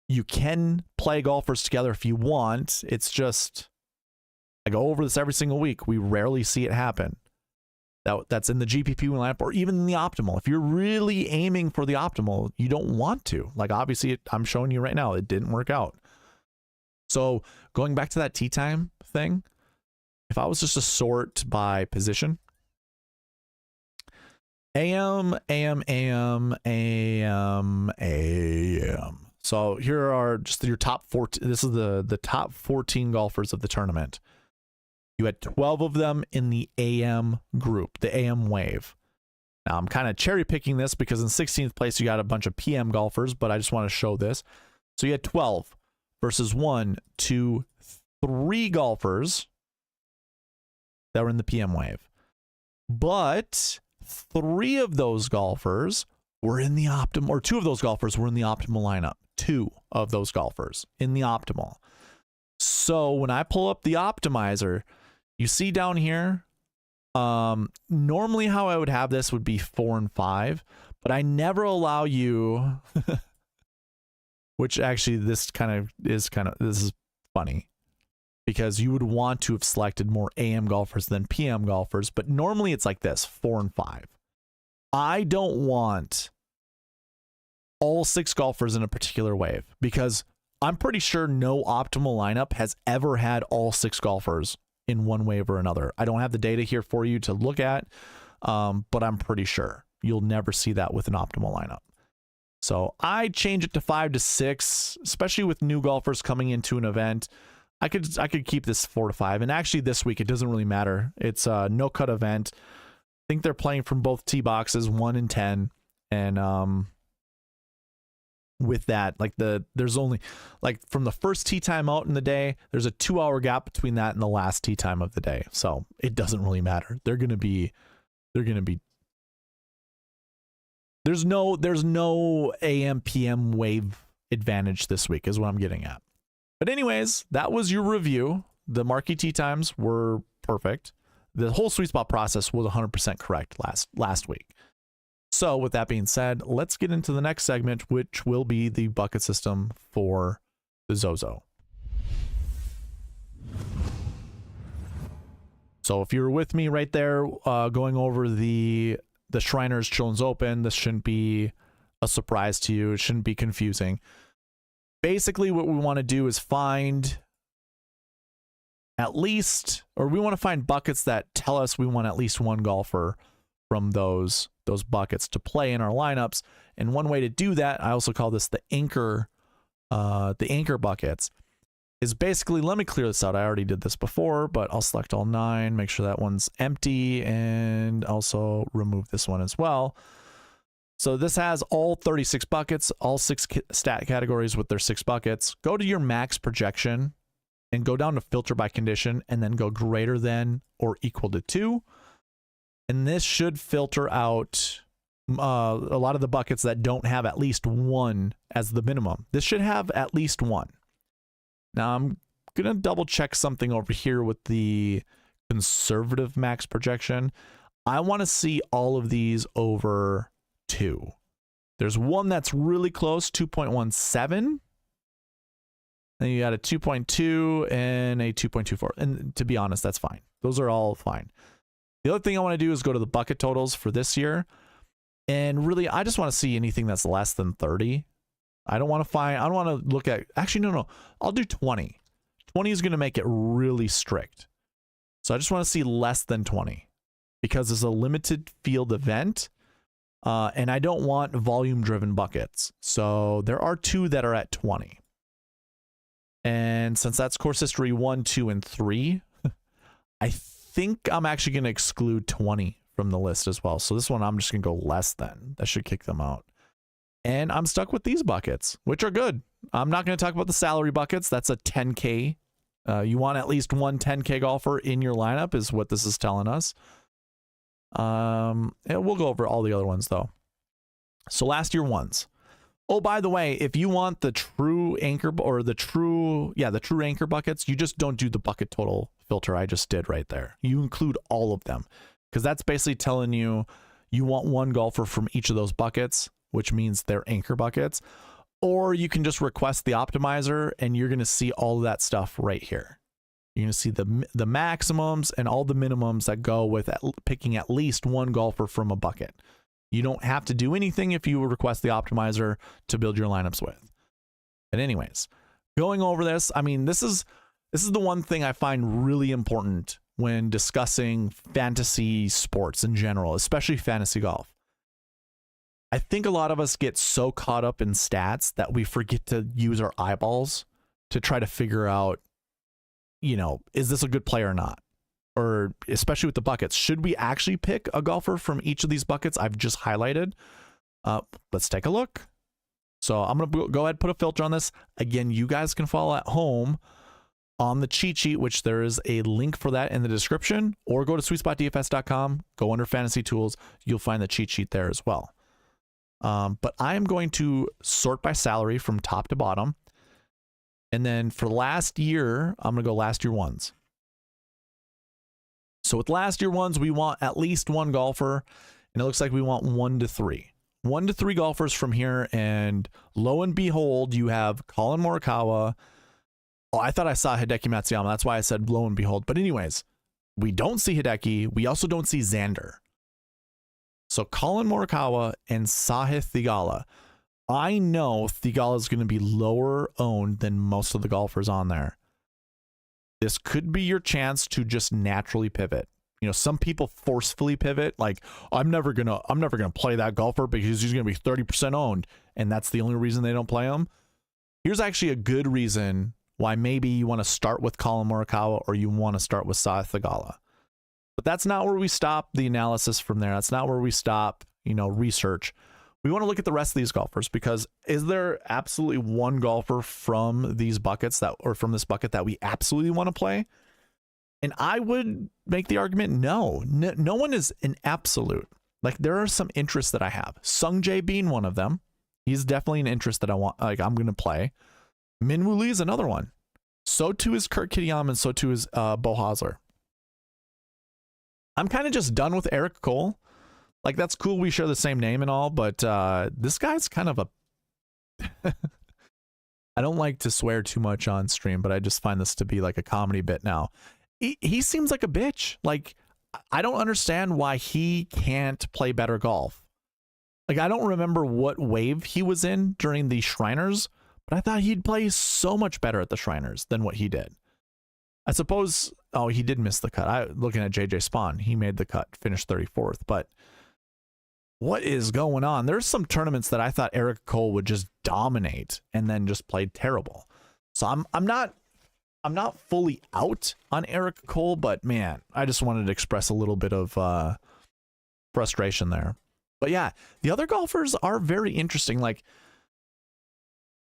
you can play golfers together if you want. It's just, I go over this every single week. We rarely see it happen. that's in the GPP lineup or even in the optimal. If you're really aiming for the optimal, you don't want to. Like, obviously, I'm showing you right now, it didn't work out. So going back to that tee time thing, if I was just to sort by position, AM. So here are just your top 14. This is the top 14 golfers of the tournament. You had 12 of them in the AM group, the AM wave. Now I'm kind of cherry picking this because in 16th place you got a bunch of PM golfers, but I just want to show this. So you had 12 versus 1, 2, 3 golfers that were in the PM wave. But 3 of those golfers were in the optimal, or 2 of those golfers were in the optimal lineup. 2 of those golfers in the optimal. So when I pull up the optimizer, you see down here, normally how I would have this would be 4 and 5, but I never allow you, which actually this is funny, because you would want to have selected more AM golfers than PM golfers, but normally it's like this, 4 and 5. I don't want all 6 golfers in a particular wave, because I'm pretty sure no optimal lineup has ever had all 6 golfers in one wave or another. I don't have the data here for you to look at, but I'm pretty sure you'll never see that with an optimal lineup. So I change it to 5 to 6, especially with new golfers coming into an event. I could keep this 4 to 5, and actually this week it doesn't really matter. It's a no cut event. I think they're playing from both tee boxes, 1 and 10, and with that, like there's only, like, from the first tee time out in the day, there's a 2-hour gap between that and the last tee time of the day. So it doesn't really matter. There's no AM PM wave advantage this week is what I'm getting at. But anyways, that was your review. The Marquee Tee Times were perfect. The whole SweetSpot process was 100% correct last week. So with that being said, let's get into the next segment, which will be the bucket system for the ZOZO. So if you're with me right there, going over the Shriners Children's Open, this shouldn't be a surprise to you. It shouldn't be confusing. Basically, what we want to do is find at least, or we want to find buckets that tell us we want at least one golfer from those buckets to play in our lineups. And one way to do that, I also call this the anchor buckets, is basically, let me clear this out. I already did this before, but I'll select all 9, make sure that one's empty, and also remove this one as well. So this has all 36 buckets, all 6 stat categories with their 6 buckets. Go to your max projection and go down to filter by condition, and then go greater than or equal to 2. And this should filter out a lot of the buckets that don't have at least 1 as the minimum. This should have at least 1. Now I'm going to double check something over here with the conservative max projection. I want to see all of these over 2. There's one that's really close, 2.17. Then you got a 2.2 and a 2.24. And to be honest, that's fine. Those are all fine. The other thing I want to do is go to the bucket totals for this year. And really, I just want to see anything that's less than 30. I don't want to look at, actually, no. I'll do 20. 20 is going to make it really strict. So I just want to see less than 20 because it's a limited field event. And I don't want volume driven buckets. So there are 2 that are at 20. And since that's course history 1, 2, and 3, I think I'm actually going to exclude 20 from the list as well. So this one, I'm just going to go less than. That should kick them out. And I'm stuck with these buckets, which are good. I'm not going to talk about the salary buckets. That's a 10K. You want at least one 10K golfer in your lineup is what this is telling us. And we'll go over all the other ones, though. So last year ones. Oh, by the way, if you want the true anchor or the true anchor buckets, you just don't do the bucket total filter I just did right there. You include all of them because that's basically telling you you want one golfer from each of those buckets, which means they're anchor buckets. Or you can just request the optimizer and you're going to see all of that stuff right here. You're going to see the maximums and all the minimums that go with picking at least one golfer from a bucket. You don't have to do anything if you request the optimizer to build your lineups with. But anyways, going over this, I mean, this is the one thing I find really important when discussing fantasy sports in general, especially fantasy golf. I think a lot of us get so caught up in stats that we forget to use our eyeballs to try to figure out, you know, is this a good play or not? Or especially with the buckets, should we actually pick a golfer from each of these buckets I've just highlighted? Let's take a look. So I'm going to go ahead and put a filter on this. Again, you guys can follow at home on the cheat sheet, which there is a link for that in the description, or go to SweetSpotDFS.com, go under fantasy tools. You'll find the cheat sheet there as well. But I am going to sort by salary from top to bottom. And then for last year, I'm going to go last year ones. So with last year ones, we want at least one golfer, and it looks like we want 1 to 3. 1 to 3 golfers from here, and lo and behold, you have Collin Morikawa. Oh, I thought I saw Hideki Matsuyama. That's why I said lo and behold. But anyways, we don't see Hideki. We also don't see Xander. So Collin Morikawa and Sahith Theegala. I know Theegala is going to be lower owned than most of the golfers on there. This could be your chance to just naturally pivot. You know, some people forcefully pivot, like, I'm never gonna play that golfer because he's gonna be 30% owned, and that's the only reason they don't play him. Here's actually a good reason why maybe you want to start with Collin Morikawa or you want to start with Sahith Theegala. But that's not where we stop the analysis from there. That's not where we stop, you know, research. We want to look at the rest of these golfers, because is there absolutely one golfer from these buckets from this bucket that we absolutely want to play? And I would make the argument, no one is an absolute. Like, there are some interests that I have. Sung Jae being one of them. He's definitely an interest that I want, like, I'm going to play. Minwoo Lee is another one. So too is Kurt Kitayama, and so too is Beau Hossler. I'm kind of just done with Eric Cole. Like, that's cool, we share the same name and all, but this guy's kind of a... I don't like to swear too much on stream, but I just find this to be like a comedy bit now. He seems like a bitch. Like, I don't understand why he can't play better golf. Like, I don't remember what wave he was in during the Shriners, but I thought he'd play so much better at the Shriners than what he did. I suppose, oh, he did miss the cut. Looking at JJ Spawn, he made the cut, finished 34th, but what is going on? There's some tournaments that I thought Eric Cole would just dominate and then just played terrible. So I'm not fully out on Eric Cole, but man, I just wanted to express a little bit of frustration there. But yeah, the other golfers are very interesting. Like,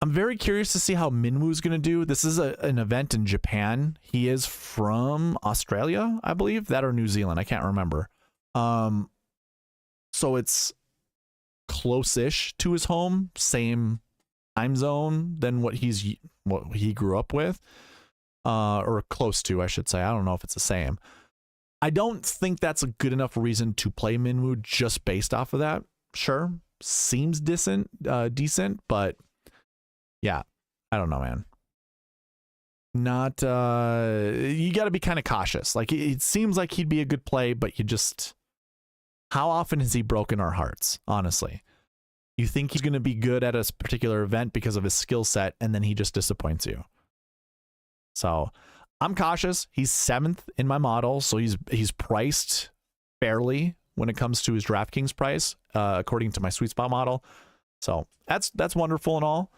I'm very curious to see how Minwoo's going to do. This is an event in Japan. He is from Australia, I believe, that or New Zealand. I can't remember. So it's close-ish to his home, same time zone than what he grew up with. Or close to, I should say. I don't know if it's the same. I don't think that's a good enough reason to play Minwoo just based off of that. Sure, seems decent, but yeah, I don't know, man. Not, you got to be kind of cautious. Like, it seems like he'd be a good play, but you just, how often has he broken our hearts, honestly? You think he's going to be good at a particular event because of his skill set, and then he just disappoints you. So I'm cautious. He's 7th in my model, so he's priced fairly when it comes to his DraftKings price, according to my SweetSpot model. So that's wonderful and all.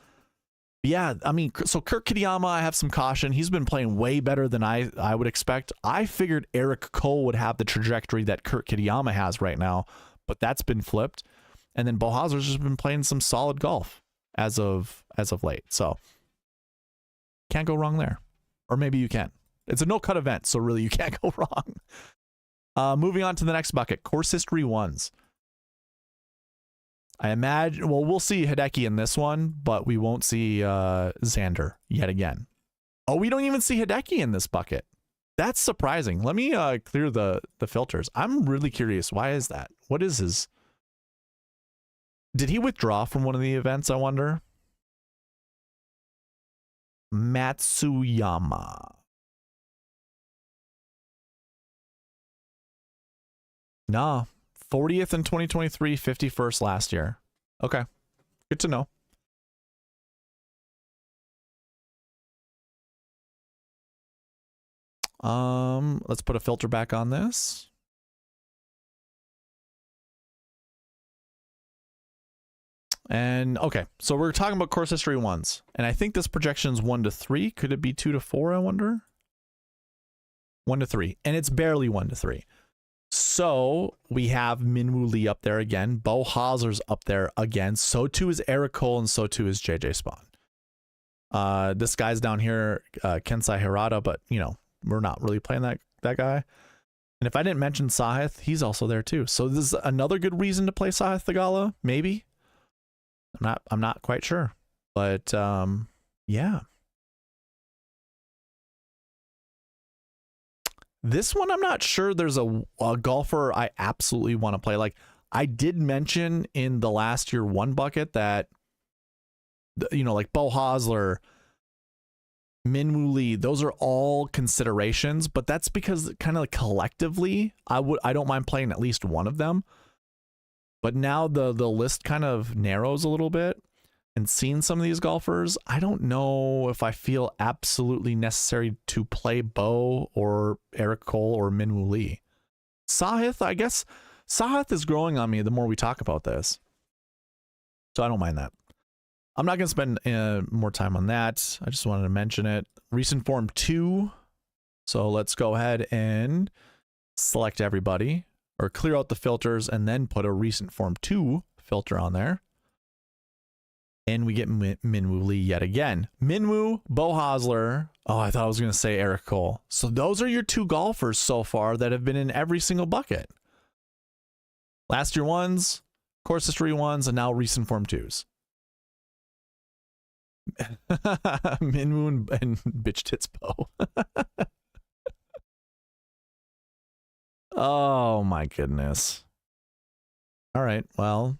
But yeah, I mean, so Kurt Kitayama, I have some caution. He's been playing way better than I would expect. I figured Eric Cole would have the trajectory that Kurt Kitayama has right now, but that's been flipped. And then Beau Hossler's just been playing some solid golf as of late. So can't go wrong there. Or maybe you can. It's a no-cut event, so really you can't go wrong. Moving on to the next bucket, course history ones. I imagine, well, we'll see Hideki in this one, but we won't see Xander yet again. Oh, we don't even see Hideki in this bucket. That's surprising. Let me clear the filters. I'm really curious. Why is that? What is his... Did he withdraw from one of the events, I wonder? Matsuyama. Nah, 40th in 2023, 51st last year. Okay, good to know. Let's put a filter back on this. And okay, so we're talking about course history ones, and I think this projection is 1 to 3. Could it be 2 to 4? I wonder. 1 to 3, and it's barely 1 to 3. So we have Minwoo Lee up there again. Bo Hosler's up there again. So too is Eric Cole, and so too is JJ Spawn. This guy's down here, Kensai Hirata, but you know we're not really playing that guy. And if I didn't mention Sahith, he's also there too. So this is another good reason to play Sahith Theegala, maybe. I'm not quite sure, but yeah. This one I'm not sure there's a golfer I absolutely want to play. Like I did mention in the last year one bucket that, you know, like Bo Hosler, Minwoo Lee, those are all considerations, but that's because kind of like collectively I don't mind playing at least one of them. But now the list kind of narrows a little bit, and seeing some of these golfers, I don't know if I feel absolutely necessary to play Bo or Eric Cole or Minwoo Lee. Sahith, I guess Sahith is growing on me the more we talk about this, so I don't mind that. I'm not going to spend more time on that. I just wanted to mention it. Recent form 2. So let's go ahead and select everybody, or clear out the filters and then put a recent form 2 filter on there. And we get Minwoo Lee yet again. Minwoo, Bo Hosler. Oh, I thought I was going to say Eric Cole. So those are your 2 golfers so far that have been in every single bucket. Last year ones, course history ones, and now recent form 2s. Minwoo and bitch tits Bo. Oh my goodness. All right, well,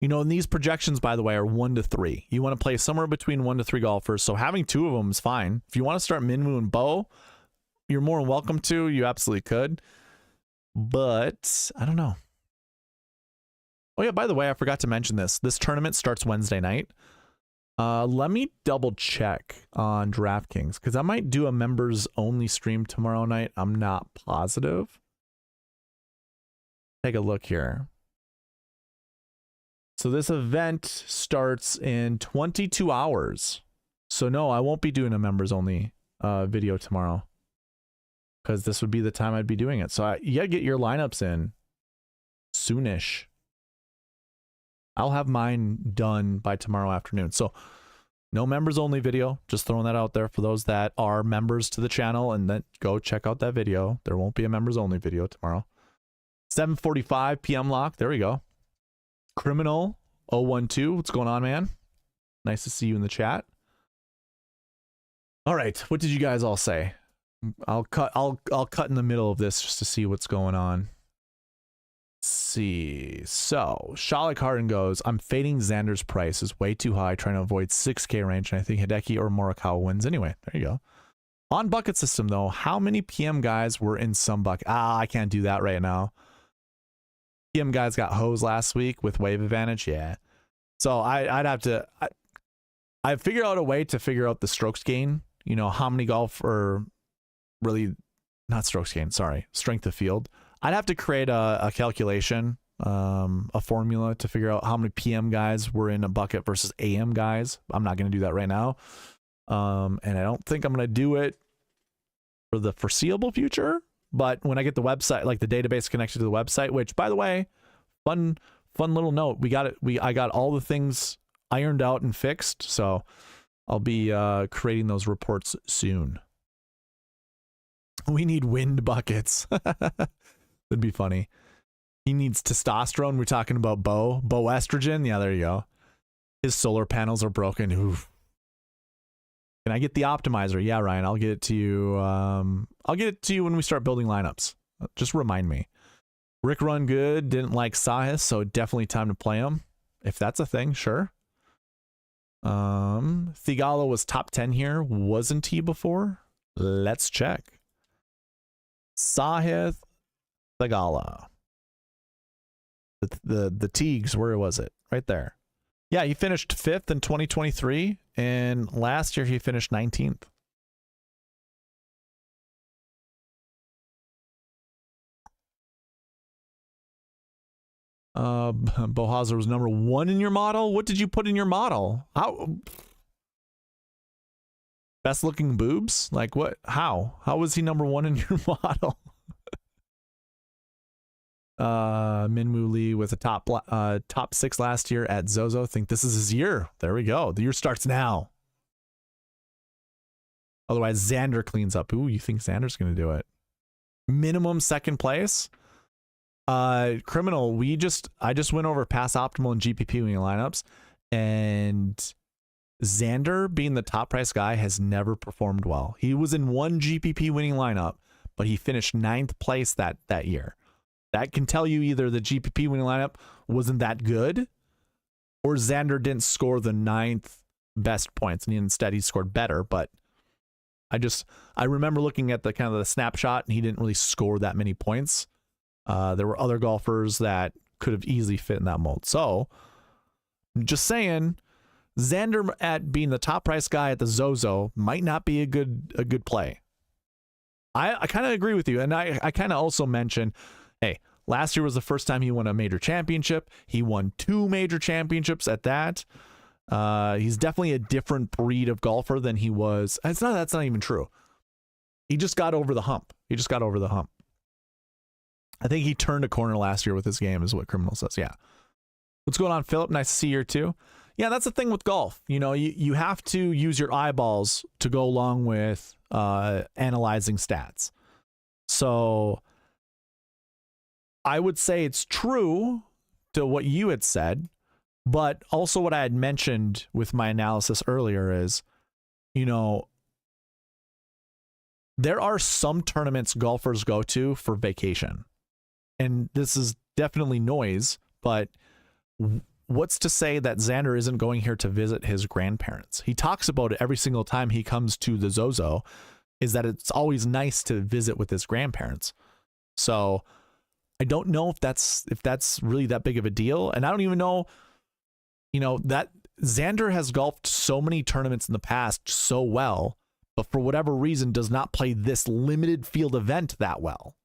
you know, and these projections, by the way, are 1 to 3. You want to play somewhere between 1 to 3 golfers, so having 2 of them is fine. If you want to start Minwoo and Bo, you're more than welcome to. You absolutely could, but I don't know. Oh yeah, by the way, I forgot to mention this. This tournament starts Wednesday night. Let me double check on DraftKings, because I might do a members only stream tomorrow night. I'm not positive. Take a look here. So this event starts in 22 hours. So no, I won't be doing a members only video tomorrow, because this would be the time I'd be doing it. So you gotta get your lineups in soonish. I'll have mine done by tomorrow afternoon. So no members only video, just throwing that out there for those that are members to the channel, and then go check out that video. There won't be a members only video tomorrow. 7:45 p.m. lock. There we go. Criminal 012. What's going on, man? Nice to see you in the chat. All right. What did you guys all say? I'll cut in the middle of this just to see what's going on. See, so Shalik Harden goes, I'm fading Xander's price is way too high, trying to avoid 6K range, and I think Hideki or Morikawa wins anyway. There you go. On bucket system though, how many PM guys were in some bucket? I can't do that right now. PM guys got hosed last week with wave advantage. Yeah, so I'd have to I figured out a way to figure out the strokes gain, you know, how many golf, or really not strokes gain, sorry, strength of field. I'd have to create a calculation, a formula to figure out how many PM guys were in a bucket versus AM guys. I'm not going to do that right now. And I don't think I'm going to do it for the foreseeable future. But when I get the website, like the database connected to the website, which, by the way, fun little note, I got all the things ironed out and fixed. So I'll be creating those reports soon. We need wind buckets. That'd be funny. He needs testosterone. We're talking about Bo estrogen. Yeah, there you go. His solar panels are broken. Oof. Can I get the optimizer? Yeah, Ryan, I'll get it to you. I'll get it to you when we start building lineups. Just remind me. Rick Run Good didn't like Sahis, so definitely time to play him. If that's a thing, sure. Theegala was top 10 here. Wasn't he before? Let's check. Sahith Thagala. The Teagues, where was it? Right there. Yeah, he finished 5th in 2023, and last year he finished 19th. Bohazar was number 1 in your model. What did you put in your model? How? Best looking boobs? Like what? How was he number 1 in your model? Minwoo Lee with a top 6 last year at ZOZO. Think this is his year. There we go. The year starts now. Otherwise, Xander cleans up. Ooh, you think Xander's going to do it? Minimum 2nd place. Criminal. I just went over past optimal and GPP winning lineups, and Xander, being the top price guy, has never performed well. He was in 1 GPP winning lineup, but he finished 9th place that year. That can tell you either the GPP winning lineup wasn't that good, or Xander didn't score the 9th best points, and instead he scored better. But I remember looking at the kind of the snapshot, and he didn't really score that many points. There were other golfers that could have easily fit in that mold. So, just saying, Xander at being the top price guy at the ZOZO might not be a good play. I kind of agree with you, and I kind of also mentioned, hey, last year was the first time he won a major championship. He won 2 major championships at that. He's definitely a different breed of golfer than he was. That's not even true. He just got over the hump. I think he turned a corner last year with his game, is what Criminal says. Yeah. What's going on, Philip? Nice to see you here too. Yeah, that's the thing with golf. You know, you have to use your eyeballs to go along with analyzing stats. So I would say it's true to what you had said, but also what I had mentioned with my analysis earlier is, you know, there are some tournaments golfers go to for vacation. And this is definitely noise, but what's to say that Xander isn't going here to visit his grandparents? He talks about it every single time he comes to the ZOZO, is that it's always nice to visit with his grandparents. So I don't know if that's really that big of a deal. And I don't even know, you know, that Xander has golfed so many tournaments in the past so well, but for whatever reason does not play this limited field event that well.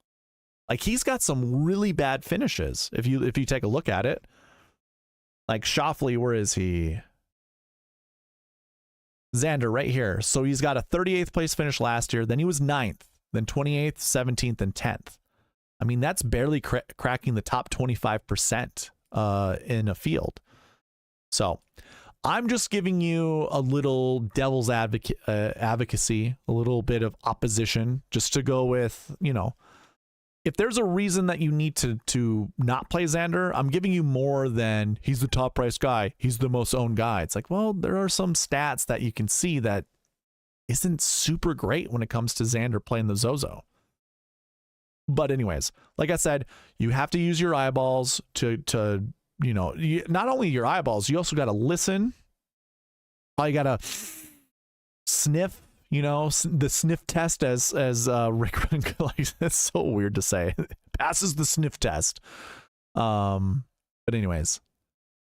Like, he's got some really bad finishes if you take a look at it. Like Schauffele, where is he? Xander right here. So he's got a 38th place finish last year. Then he was 9th, then 28th, 17th, and 10th. I mean, that's barely cracking the top 25% in a field. So I'm just giving you a little devil's advocacy, a little bit of opposition, just to go with, you know, if there's a reason that you need to not play Xander, I'm giving you more than he's the top price guy, he's the most owned guy. It's like, well, there are some stats that you can see that isn't super great when it comes to Xander playing the ZOZO. But anyways, like I said, you have to use your eyeballs to you know, not only your eyeballs, you also got to listen. You got to sniff. You know, the sniff test, as Rick, like, that's so weird to say. Passes the sniff test. But anyways,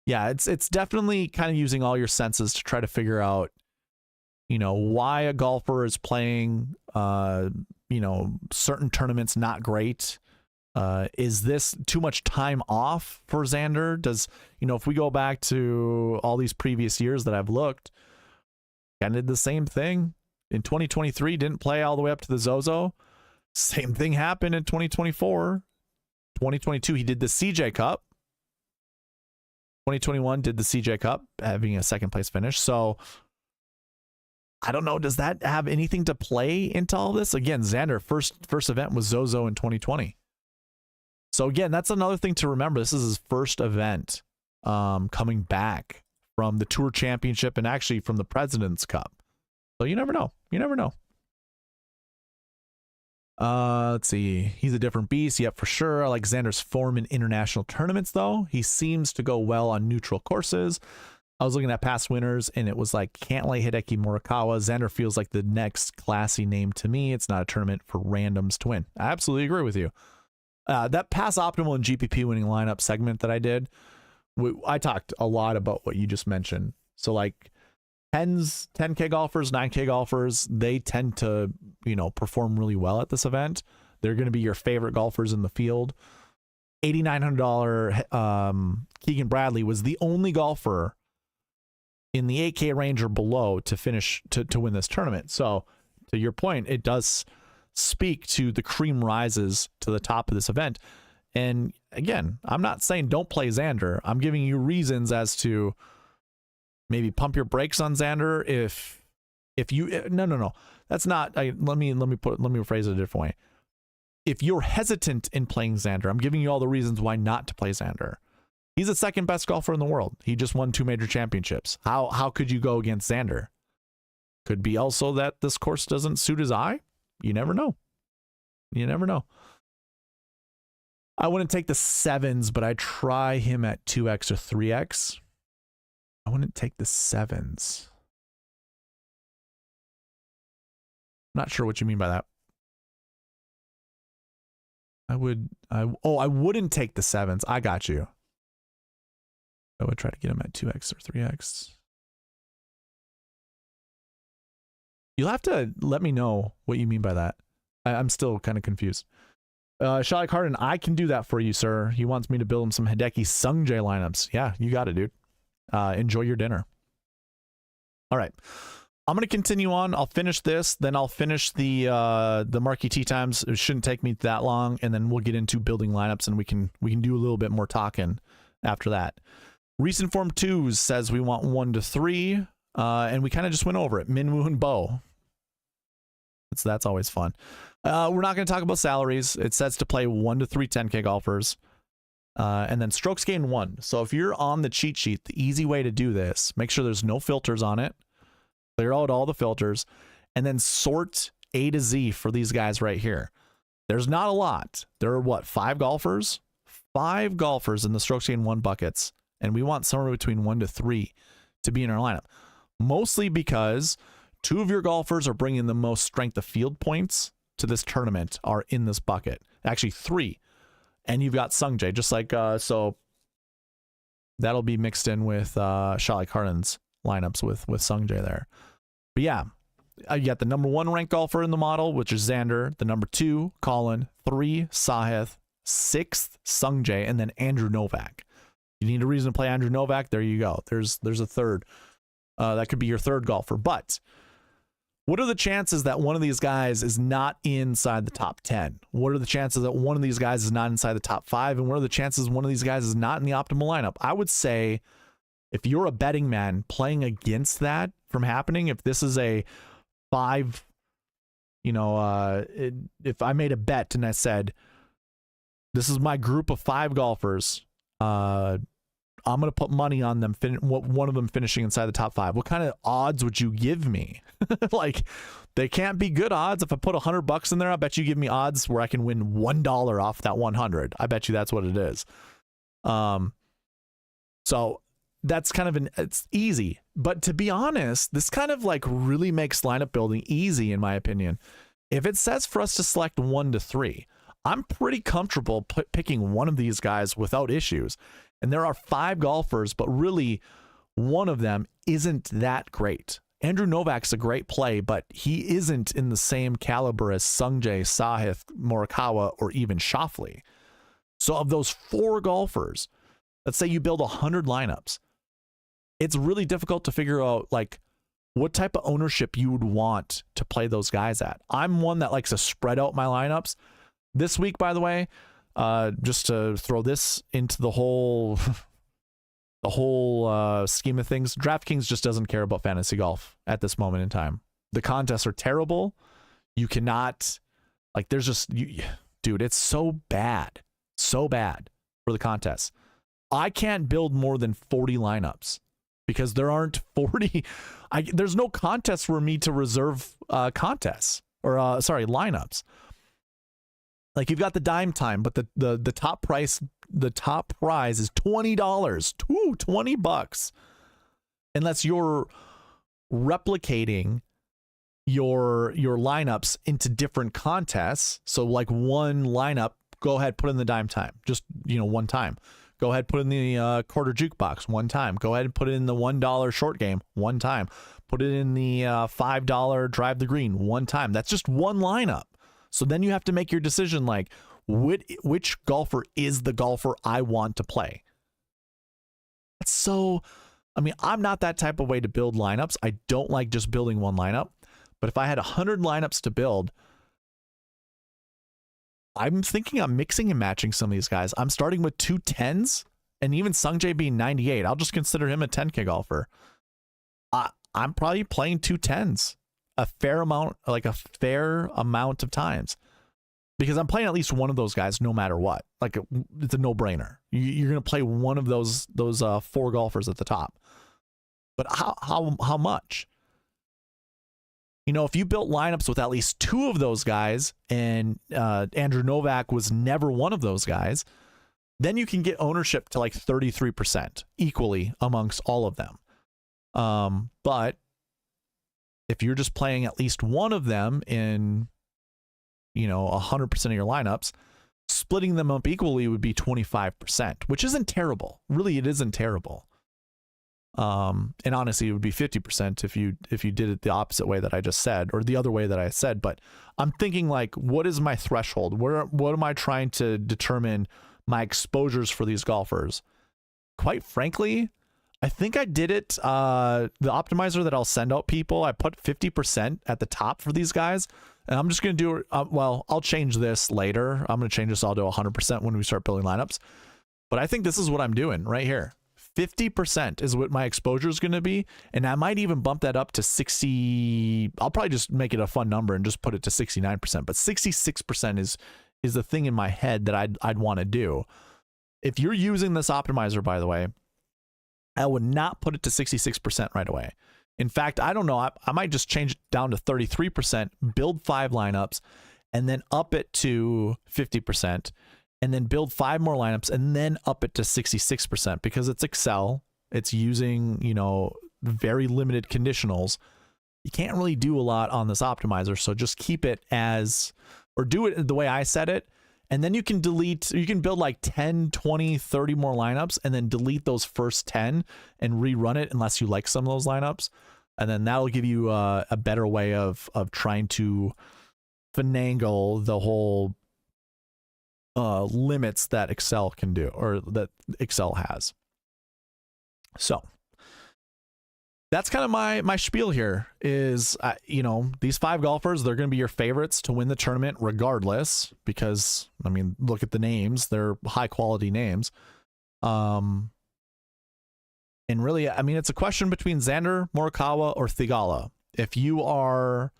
yeah, it's definitely kind of using all your senses to try to figure out, you know, why a golfer is playing, you know, certain tournaments not great. Is this too much time off for Xander? Does, you know, if we go back to all these previous years that I've looked, kind of did the same thing. In 2023, didn't play all the way up to the ZOZO. Same thing happened in 2024. 2022, he did the CJ Cup. 2021 did the CJ Cup, having a 2nd place finish. So I don't know, does that have anything to play into all this? Again, Xander, first event was ZOZO in 2020. So again, that's another thing to remember. This is his first event coming back from the Tour Championship and actually from the President's Cup. So you never know. You never know. Let's see. He's a different beast. Yep, for sure. I like Xander's form in international tournaments, though. He seems to go well on neutral courses. I was looking at past winners, and it was like Cantlay, Hideki, Morikawa. Xander feels like the next classy name to me. It's not a tournament for randoms to win. I absolutely agree with you. That pass optimal and GPP winning lineup segment that I did, I talked a lot about what you just mentioned. So like 10K golfers, 9K golfers, they tend to, perform really well at this event. They're going to be your favorite golfers in the field. $8,900 Keegan Bradley was the only golfer in the 8K range or below to finish to win this tournament. So to your point, it does speak to the cream rises to the top of this event. And again, I'm not saying don't play Xander. I'm giving you reasons as to maybe pump your brakes on Xander if you no. That's not let me rephrase it a different way. If you're hesitant in playing Xander, I'm giving you all the reasons why not to play Xander. He's the second best golfer in the world. He just won 2 major championships. How could you go against Xander? Could be also that this course doesn't suit his eye. You never know. You never know. I wouldn't take the 7s, but I'd try him at 2x or 3x. I wouldn't take the 7s. Not sure what you mean by that. I wouldn't take the 7s. I got you. I would try to get him at 2x or 3x. You'll have to let me know what you mean by that. I'm still kind of confused. Charlie Carden, I can do that for you, sir. He wants me to build him some Hideki Sungjae lineups. Yeah, you got it, dude. Enjoy your dinner. All right. I'm going to continue on. I'll finish this, then I'll finish the Marquee Tee Times. It shouldn't take me that long, and then we'll get into building lineups, and we can do a little bit more talking after that. Recent Form 2s says we want 1 to 3, and we kind of just went over it. Minwoo and Bo. So that's always fun. We're not going to talk about salaries. It says to play 1 to 3 10K golfers, and then strokes gained 1. So if you're on the cheat sheet, the easy way to do this, make sure there's no filters on it. Clear out all the filters, and then sort A to Z for these guys right here. There's not a lot. There are what, 5 golfers? 5 golfers in the strokes gained 1 buckets, and we want somewhere between 1 to 3 to be in our lineup. Mostly because 2 of your golfers are bringing the most strength of field points to this tournament are in this bucket. Actually 3. And you've got Sungjae, just like, so that'll be mixed in with Charlie Carden's lineups with Sungjae there. But yeah, you got the number 1 ranked golfer in the model, which is Xander, the number 2, Colin, 3, Sahith, 6th, Sungjae, and then Andrew Novak. You need a reason to play Andrew Novak, there you go. There's a third. That could be your third golfer. But what are the chances that one of these guys is not inside the top 10? What are the chances that one of these guys is not inside the top 5? And what are the chances one of these guys is not in the optimal lineup? I would say if you're a betting man playing against that from happening, if this is a 5, if I made a bet and I said, this is my group of 5 golfers, I'm going to put money on them, one of them finishing inside the top 5. What kind of odds would you give me? Like, they can't be good odds. If I put $100 in there, I bet you give me odds where I can win $1 off that 100. I bet you that's what it is. So that's kind of it's easy. But to be honest, this kind of like really makes lineup building easy, in my opinion. If it says for us to select 1 to 3, I'm pretty comfortable picking one of these guys without issues. And there are 5 golfers, but really one of them isn't that great. Andrew Novak's a great play, but he isn't in the same caliber as Sungjae, Sahith, Morikawa, or even Schauffele. So of those 4 golfers, let's say you build 100 lineups, it's really difficult to figure out like what type of ownership you would want to play those guys at. I'm one that likes to spread out my lineups. This week, by the way, just to throw this into the whole scheme of things, DraftKings just doesn't care about fantasy golf at this moment in time. The contests are terrible. You cannot, like, there's just, dude, it's so bad for the contests. I can't build more than 40 lineups because there aren't 40. There's no contest for me to reserve contests or lineups. Like, you've got the dime time, but the top prize is $20. $20. Unless you're replicating your lineups into different contests. So like one lineup go ahead, put in the dime time, just, you know, one time. Go ahead, put in the quarter jukebox one time. Go ahead and put it in the $1 short game one time. Put it in the $5 drive the green one time. That's just one lineup. So then you have to make your decision, like, which golfer is the golfer I want to play? So, I mean, I'm not that type of way to build lineups. I don't like just building one lineup. But if I had 100 lineups to build, I'm thinking I'm mixing and matching some of these guys. I'm starting with 2 10s, and even Sungjae being 98. I'll just consider him a 10K golfer. I'm probably playing 2 10s a fair amount of times, because I'm playing at least one of those guys no matter what. Like, it's a no-brainer. You're going to play one of those 4 golfers at the top. But how much? You know, if you built lineups with at least 2 of those guys, and Andrew Novak was never one of those guys, then you can get ownership to like 33% equally amongst all of them. But if you're just playing at least one of them in, you know, 100% of your lineups, splitting them up equally would be 25%, which isn't terrible. Really, it isn't terrible. And honestly, it would be 50% if you did it the opposite way that I just said, or the other way that I said. But I'm thinking, like, what is my threshold? What am I trying to determine my exposures for these golfers? Quite frankly, I think I did it. The optimizer that I'll send out people, I put 50% at the top for these guys. And I'm just going to do it. Well, I'll change this later. I'm going to change this all to 100% when we start building lineups. But I think this is what I'm doing right here. 50% is what my exposure is going to be. And I might even bump that up to 60. I'll probably just make it a fun number and just put it to 69%. But 66% is the thing in my head that I'd want to do. If you're using this optimizer, by the way, I would not put it to 66% right away. In fact, I don't know. I might just change it down to 33%, build 5 lineups, and then up it to 50%, and then build 5 more lineups, and then up it to 66%, because it's Excel. It's using, you know, very limited conditionals. You can't really do a lot on this optimizer, so just keep it as, or do it the way I said it, and then you can delete, you can build like 10, 20, 30 more lineups, and then delete those first 10 and rerun it unless you like some of those lineups. And then that'll give you a better way of trying to finagle the whole limits that Excel can do, or that Excel has. So that's kind of my spiel here is, you know, these 5 golfers, they're going to be your favorites to win the tournament regardless, because, I mean, look at the names. They're high quality names. And really, I mean, it's a question between Xander, Morikawa, or Theegala. If you are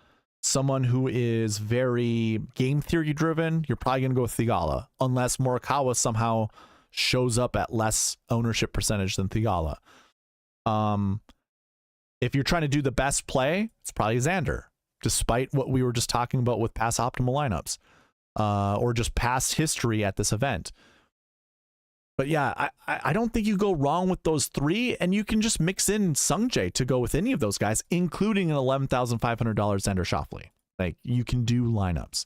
someone who is very game theory driven, you're probably going to go with Theegala, unless Morikawa somehow shows up at less ownership percentage than Theegala. If you're trying to do the best play, it's probably Xander, despite what we were just talking about with past optimal lineups, or just past history at this event. But yeah, I don't think you go wrong with those 3, and you can just mix in Sungjae to go with any of those guys, including an $11,500 Xander Schauffele. Like, you can do lineups.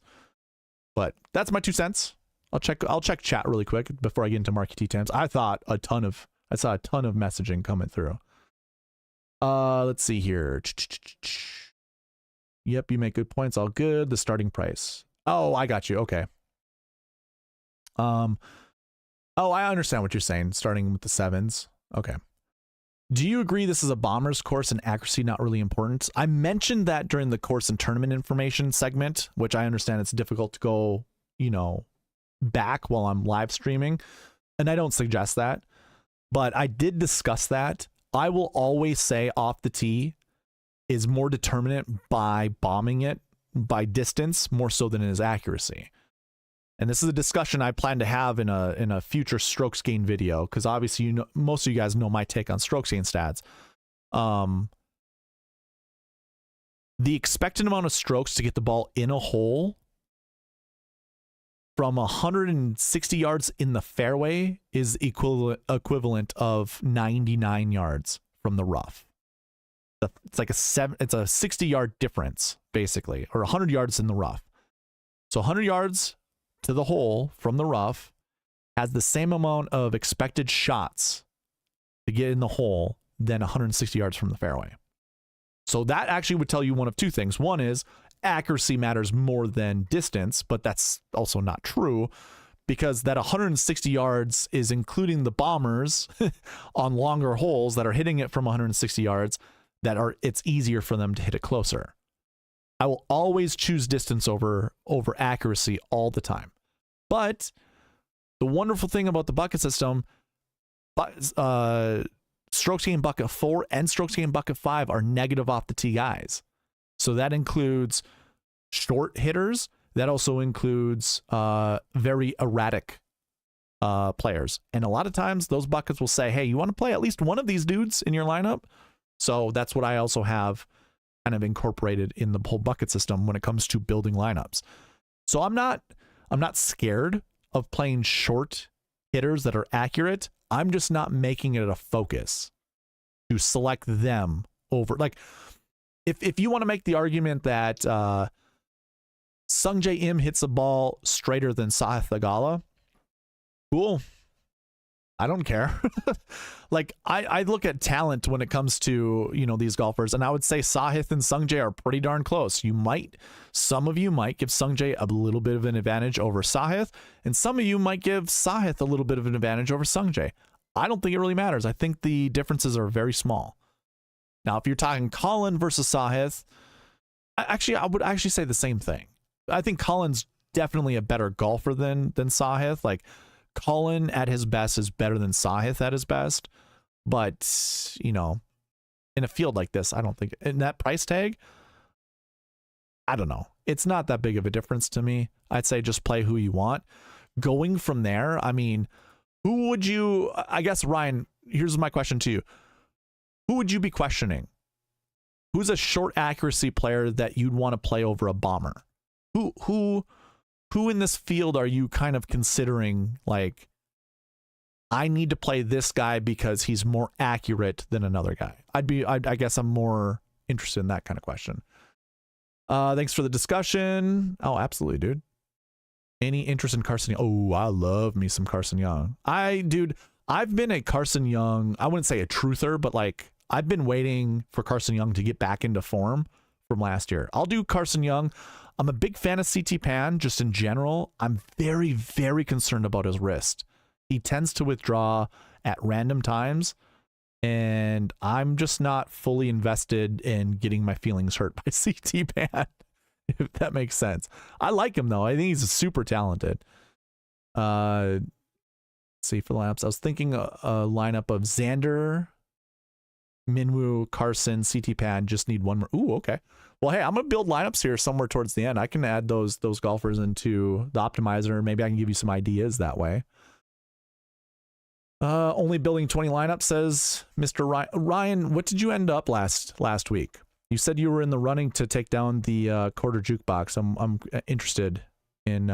But that's my 2 cents. I'll check chat really quick before I get into Marquee Tee Times. I saw a ton of messaging coming through. Let's see here. Yep, you make good points. All good. The starting price. Oh, I got you. Okay. Oh, I understand what you're saying, starting with the 7s. Okay. Do you agree this is a bomber's course and accuracy not really important? I mentioned that during the course and tournament information segment, which I understand it's difficult to go, you know, back while I'm live streaming, and I don't suggest that, but I did discuss that. I will always say off the tee is more determinant by bombing it by distance more so than it is accuracy. And this is a discussion I plan to have in a future strokes gain video, because obviously, you know, most of you guys know my take on strokes gain stats. The expected amount of strokes to get the ball in a hole from 160 yards in the fairway is equivalent of 99 yards from the rough. It's like it's a 60-yard difference basically, or 100 yards in the rough. So 100 yards to the hole from the rough has the same amount of expected shots to get in the hole than 160 yards from the fairway. So that actually would tell you one of two things. One is accuracy matters more than distance, but that's also not true, because that 160 yards is including the bombers on longer holes that are hitting it from 160 yards it's easier for them to hit it closer. I will always choose distance over accuracy all the time. But the wonderful thing about the bucket system, strokes gained bucket 4 and strokes gained bucket 5 are negative off the tee guys. So that includes short hitters. That also includes very erratic players. And a lot of times those buckets will say, hey, you want to play at least one of these dudes in your lineup? So that's what I also have kind of incorporated in the whole bucket system when it comes to building lineups. So I'm not scared of playing short hitters that are accurate. I'm just not making it a focus to select them over, like, if you want to make the argument that Sungjae Im hits a ball straighter than Sahith Theegala, cool. I don't care. Like, I look at talent when it comes to, these golfers, and I would say Sahith and Sungjae are pretty darn close. Some of you might give Sungjae a little bit of an advantage over Sahith, and some of you might give Sahith a little bit of an advantage over Sungjae. I don't think it really matters. I think the differences are very small. Now, if you're talking Colin versus Sahith, I would actually say the same thing. I think Colin's definitely a better golfer than Sahith. Like, Colin at his best is better than Sahith at his best. But, in a field like this, I don't think, in that price tag, I don't know. It's not that big of a difference to me. I'd say just play who you want. Going from there, I mean, who would you, I guess, Ryan, here's my question to you. Who would you be questioning? Who's a short accuracy player that you'd want to play over a bomber? Who in this field are you kind of considering, like, I need to play this guy because he's more accurate than another guy? I guess I'm more interested in that kind of question. Thanks for the discussion. Oh, absolutely, dude. Any interest in Carson Young? Oh, I love me some Carson Young. I've been a Carson Young, I wouldn't say a truther, but like, I've been waiting for Carson Young to get back into form from last year. I'll do Carson Young. I'm a big fan of CT Pan just in general. I'm very, very concerned about his wrist. He tends to withdraw at random times, and I'm just not fully invested in getting my feelings hurt by CT Pan, if that makes sense. I like him, though. I think he's super talented. Let's see, for the lineups, I was thinking a lineup of Xander, Minwoo, Carson, CT Pan. Just need one more. Ooh, okay. Well, hey, I'm gonna build lineups here somewhere towards the end. I can add those golfers into the optimizer. Maybe I can give you some ideas that way. Only building 20 lineups, says Mr. Ryan. Ryan, what did you end up last week? You said you were in the running to take down the quarter jukebox. I'm interested in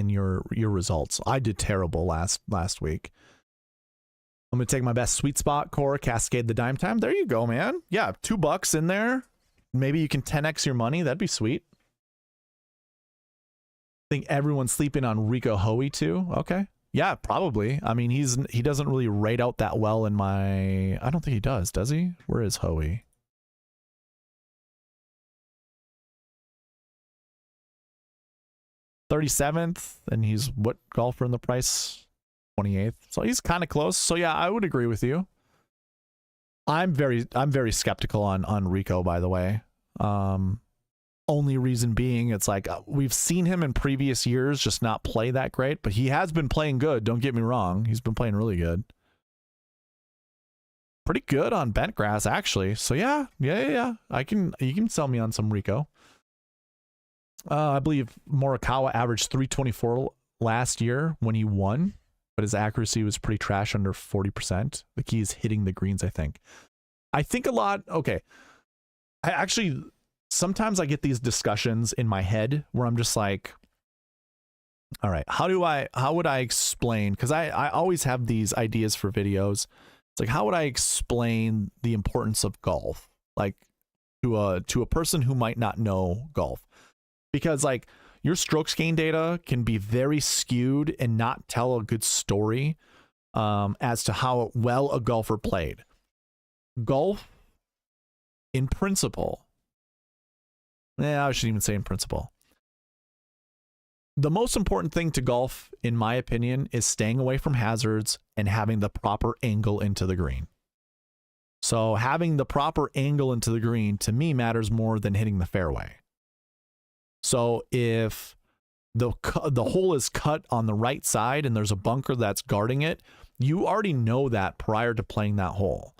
your results. I did terrible last week. I'm going to take my best SweetSpot core, Cascade the Dime Time. There you go, man. Yeah, $2 in there. Maybe you can 10x your money. That'd be sweet. I think everyone's sleeping on Rico Hoey too. Okay. Yeah, probably. I mean, he doesn't really rate out that well in my... I don't think he does he? Where is Hoey? $37th, and he's what golfer in the price? 28th. So he's kind of close. So yeah, I would agree with you. I'm very skeptical on Rico, by the way. Only reason being, it's like we've seen him in previous years just not play that great, but he has been playing good. Don't get me wrong. He's been playing really good. Pretty good on bent grass, actually. So yeah. You can sell me on some Rico. I believe Morikawa averaged 324 last year when he won, but his accuracy was pretty trash, under 40%. The key is hitting the greens, I think. I think a lot, okay. Sometimes I get these discussions in my head where I'm just like, all right, how would I explain? Because I always have these ideas for videos. It's like, how would I explain the importance of golf? Like to a person who might not know golf? because like your strokes gain data can be very skewed and not tell a good story as to how well a golfer played. Golf, in principle, I shouldn't even say in principle. The most important thing to golf, in my opinion, is staying away from hazards and having the proper angle into the green. So having the proper angle into the green, to me, matters more than hitting the fairway. So if the hole is cut on the right side and there's a bunker that's guarding it, you already know that prior to playing that hole.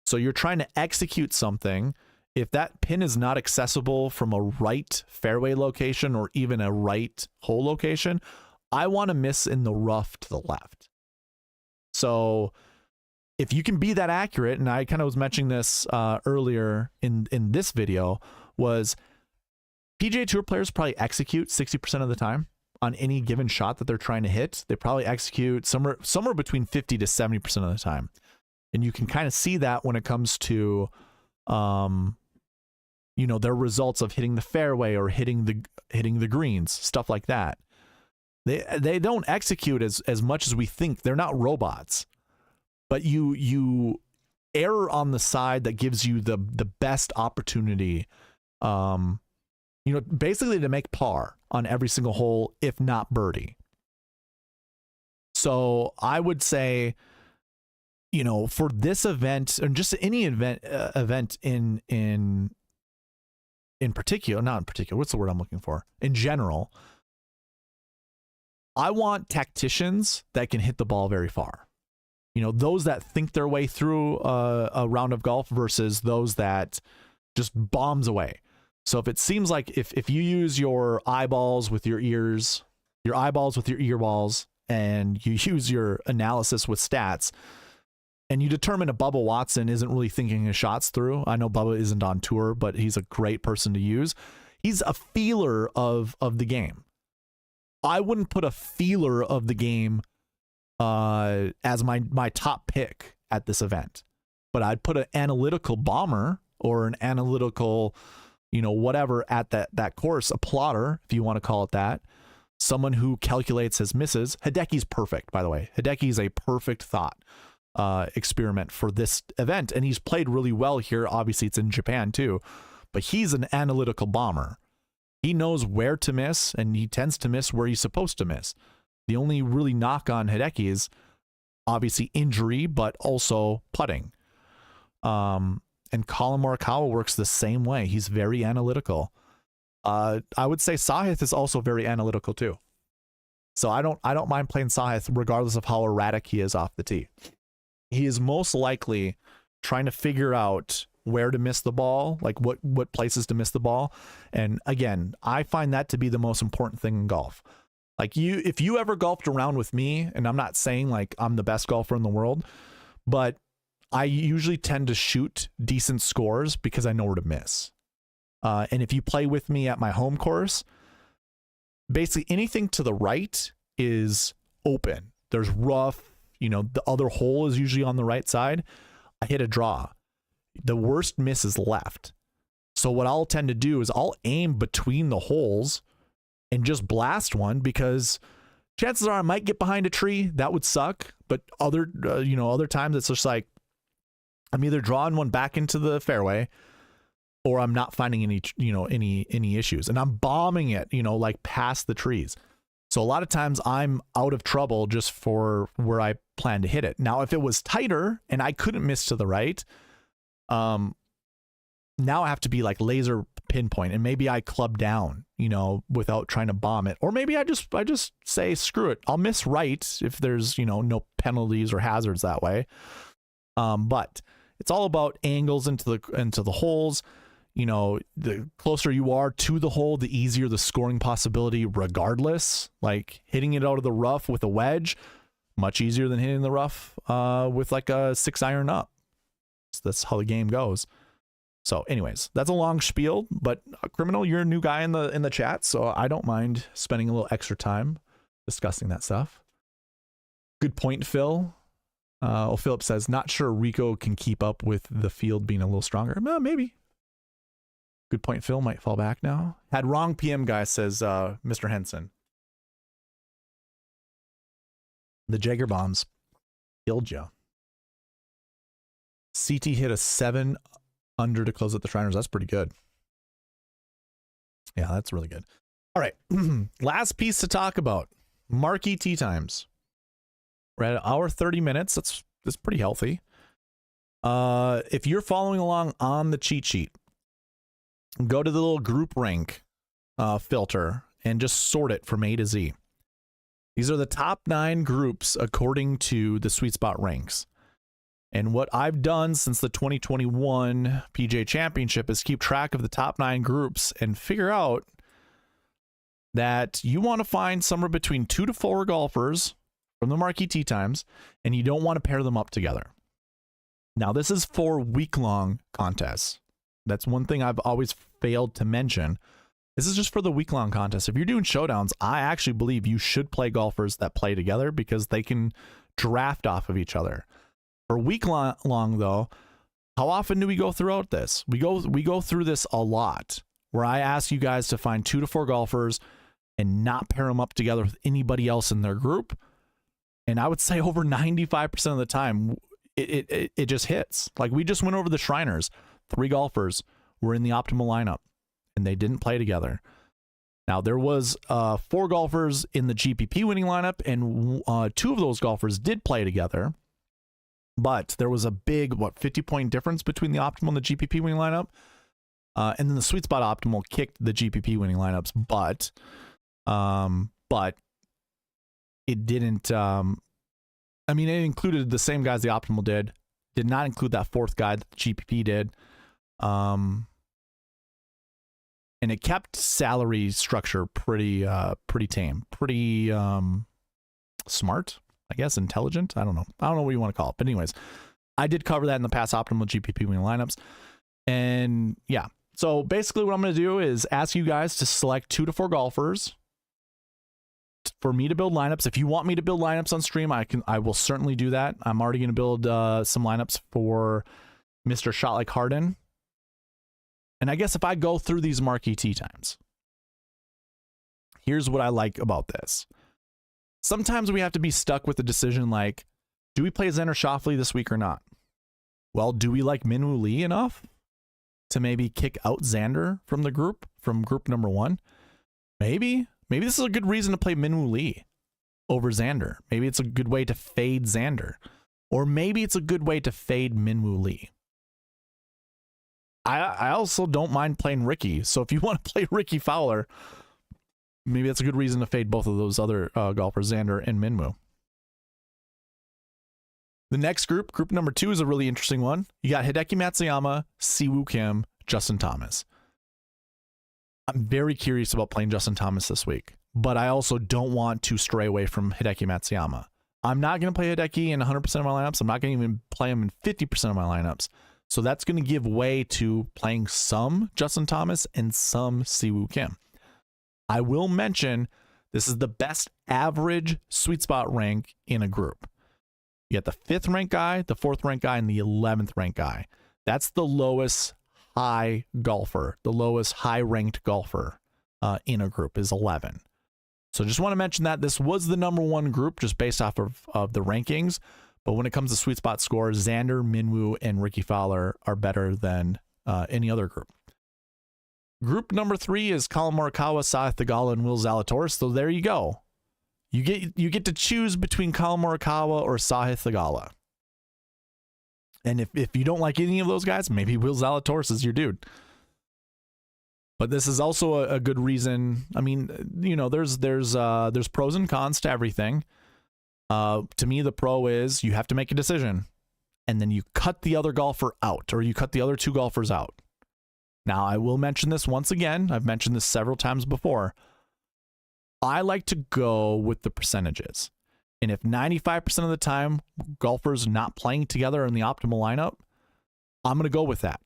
So you're trying to execute something. If that pin is not accessible from a right fairway location or even a right hole location, I want to miss in the rough to the left. So if you can be that accurate, and I kind of was mentioning this earlier in this video, was PGA Tour players probably execute 60% of the time on any given shot that they're trying to hit. They probably execute somewhere between 50 to 70% of the time. And you can kind of see that when it comes to you know, their results of hitting the fairway or hitting the greens, stuff like that. They don't execute as much as we think. They're not robots. But you err on the side that gives you the best opportunity, you know, basically to make par on every single hole, if not birdie. So I would say, you know, for this event, and just any event in particular, not in particular, what's the word I'm looking for? In general, I want tacticians that can hit the ball very far. You know, those that think their way through a round of golf versus those that just bombs away. So if it seems like if you use your eyeballs with your ears, your eyeballs with your earballs, and you use your analysis with stats, and you determine a Bubba Watson isn't really thinking his shots through. I know Bubba isn't on tour, but he's a great person to use. He's a feeler of the game. I wouldn't put a feeler of the game as my top pick at this event, but I'd put an analytical bomber or an analytical, you know, whatever at that course, a plotter, if you want to call it that, someone who calculates his misses. Hideki's perfect, by the way. Hideki's a perfect thought experiment for this event, and he's played really well here. Obviously, it's in Japan too, but he's an analytical bomber. He knows where to miss, and he tends to miss where he's supposed to miss. The only really knock on Hideki is obviously injury, but also putting. And Colin Morikawa works the same way. He's very analytical. I would say Sahith is also very analytical too. So I don't mind playing Sahith regardless of how erratic he is off the tee. He is most likely trying to figure out where to miss the ball, like what places to miss the ball. And again, I find that to be the most important thing in golf. Like if you ever golfed around with me, and I'm not saying like I'm the best golfer in the world, but I usually tend to shoot decent scores because I know where to miss. And if you play with me at my home course, basically anything to the right is open. There's rough, you know, the other hole is usually on the right side. I hit a draw. The worst miss is left. So what I'll tend to do is I'll aim between the holes and just blast one, because chances are I might get behind a tree. That would suck. But other times it's just like I'm either drawing one back into the fairway, or I'm not finding any issues, and I'm bombing it, like past the trees. So a lot of times I'm out of trouble just for where I plan to hit it. Now, if it was tighter and I couldn't miss to the right, now I have to be like laser pinpoint, and maybe I club down, without trying to bomb it. Or maybe I just say, screw it. I'll miss right if there's, no penalties or hazards that way. But it's all about angles into the holes. The closer you are to the hole, the easier the scoring possibility regardless. Like hitting it out of the rough with a wedge, much easier than hitting the rough with like a 6-iron up. So that's how the game goes. So anyways, that's a long spiel, but Criminal, you're a new guy in the chat, so I don't mind spending a little extra time discussing that stuff. Good point, Phil. Philip says, not sure Rico can keep up with the field being a little stronger. Well, maybe. Good point. Phil might fall back now. Had wrong PM guy, says Mr. Henson. The Jaeger bombs killed you. CT hit a 7 under to close at the Shriners. That's pretty good. Yeah, that's really good. All right. Last piece to talk about. Marquee Tee Times. We're at an hour 30 minutes. That's pretty healthy. If you're following along on the cheat sheet, go to the little group rank filter and just sort it from A to Z. These are the top 9 groups according to the SweetSpot ranks. And what I've done since the 2021 PGA Championship is keep track of the top 9 groups and figure out that you want to find somewhere between 2 to 4 golfers from the Marquee Tee Times, and you don't want to pair them up together. Now, this is for week-long contests. That's one thing I've always failed to mention. This is just for the week-long contest. If you're doing showdowns, I actually believe you should play golfers that play together because they can draft off of each other. For week-long, though, how often do we go throughout this? We go through this a lot, where I ask you guys to find 2 to 4 golfers and not pair them up together with anybody else in their group. And I would say over 95% of the time, it just hits. Like we just went over the Shriners. 3 golfers were in the optimal lineup, and they didn't play together. Now, there was 4 golfers in the GPP winning lineup, and 2 of those golfers did play together. But there was a big, 50-point difference between the optimal and the GPP winning lineup. And then the SweetSpot optimal kicked the GPP winning lineups, but it didn't. I mean, it included the same guys the optimal did not include that 4th guy that the GPP did. And it kept salary structure pretty tame, pretty smart, I guess, intelligent. I don't know what you want to call it. But anyways, I did cover that in the past optimal GPP winning lineups. And yeah, so basically what I'm going to do is ask you guys to select 2 to 4 golfers for me to build lineups. If you want me to build lineups on stream, I will certainly do that. I'm already going to build some lineups for Mr. Shot Like Harden. And I guess if I go through these Marquee Tee Times, here's what I like about this. Sometimes we have to be stuck with a decision like, do we play Xander Schauffele this week or not? Well, do we like Minwoo Lee enough to maybe kick out Xander from the group, from group number 1? Maybe this is a good reason to play Minwoo Lee over Xander. Maybe it's a good way to fade Xander. Or maybe it's a good way to fade Minwoo Lee. I also don't mind playing Ricky. So if you want to play Ricky Fowler, maybe that's a good reason to fade both of those other golfers, Xander and Minwoo. The next group number 2, is a really interesting one. You got Hideki Matsuyama, Siwoo Kim, Justin Thomas. I'm very curious about playing Justin Thomas this week, but I also don't want to stray away from Hideki Matsuyama. I'm not going to play Hideki in 100% of my lineups. I'm not going to even play him in 50% of my lineups. So that's going to give way to playing some Justin Thomas and some Siwoo Kim. I will mention this is the best average SweetSpot rank in a group. You got the 5th ranked guy, the 4th ranked guy, and the 11th ranked guy. That's the lowest high golfer. The lowest high ranked golfer in a group is 11. So just want to mention that this was the number 1 group just based off of the rankings. But when it comes to SweetSpot scores, Xander, Minwoo, and Ricky Fowler are better than any other group. Group number 3 is Collin Morikawa, Sahith Theegala, and Will Zalatoris. So there you go. You get to choose between Collin Morikawa or Sahith Theegala. And if you don't like any of those guys, maybe Will Zalatoris is your dude. But this is also a good reason. I mean, you know, there's pros and cons to everything. To me, the pro is you have to make a decision, and then you cut the other golfer out, or you cut the other 2 golfers out. Now, I will mention this once again. I've mentioned this several times before. I like to go with the percentages. And if 95% of the time golfers not playing together in the optimal lineup, I'm going to go with that.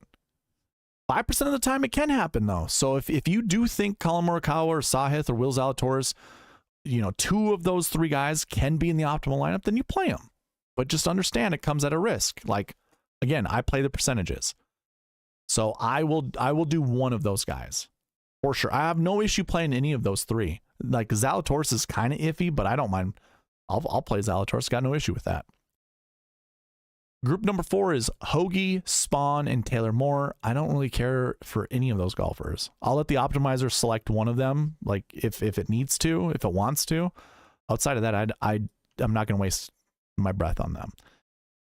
5% of the time it can happen, though. So if you do think Collin Morikawa or Sahith or Will Zalatoris, you know, 2 of those 3 guys can be in the optimal lineup, then you play them. But just understand it comes at a risk. Like, again, I play the percentages. So I will do one of those guys for sure. I have no issue playing any of those three. Like Zalatoris is kind of iffy, but I don't mind. I'll play Zalatoris. Got no issue with that. Group number 4 is Hoagie, Spawn, and Taylor Moore. I don't really care for any of those golfers. I'll let the optimizer select one of them, like if it needs to, if it wants to. Outside of that, I'm not going to waste my breath on them.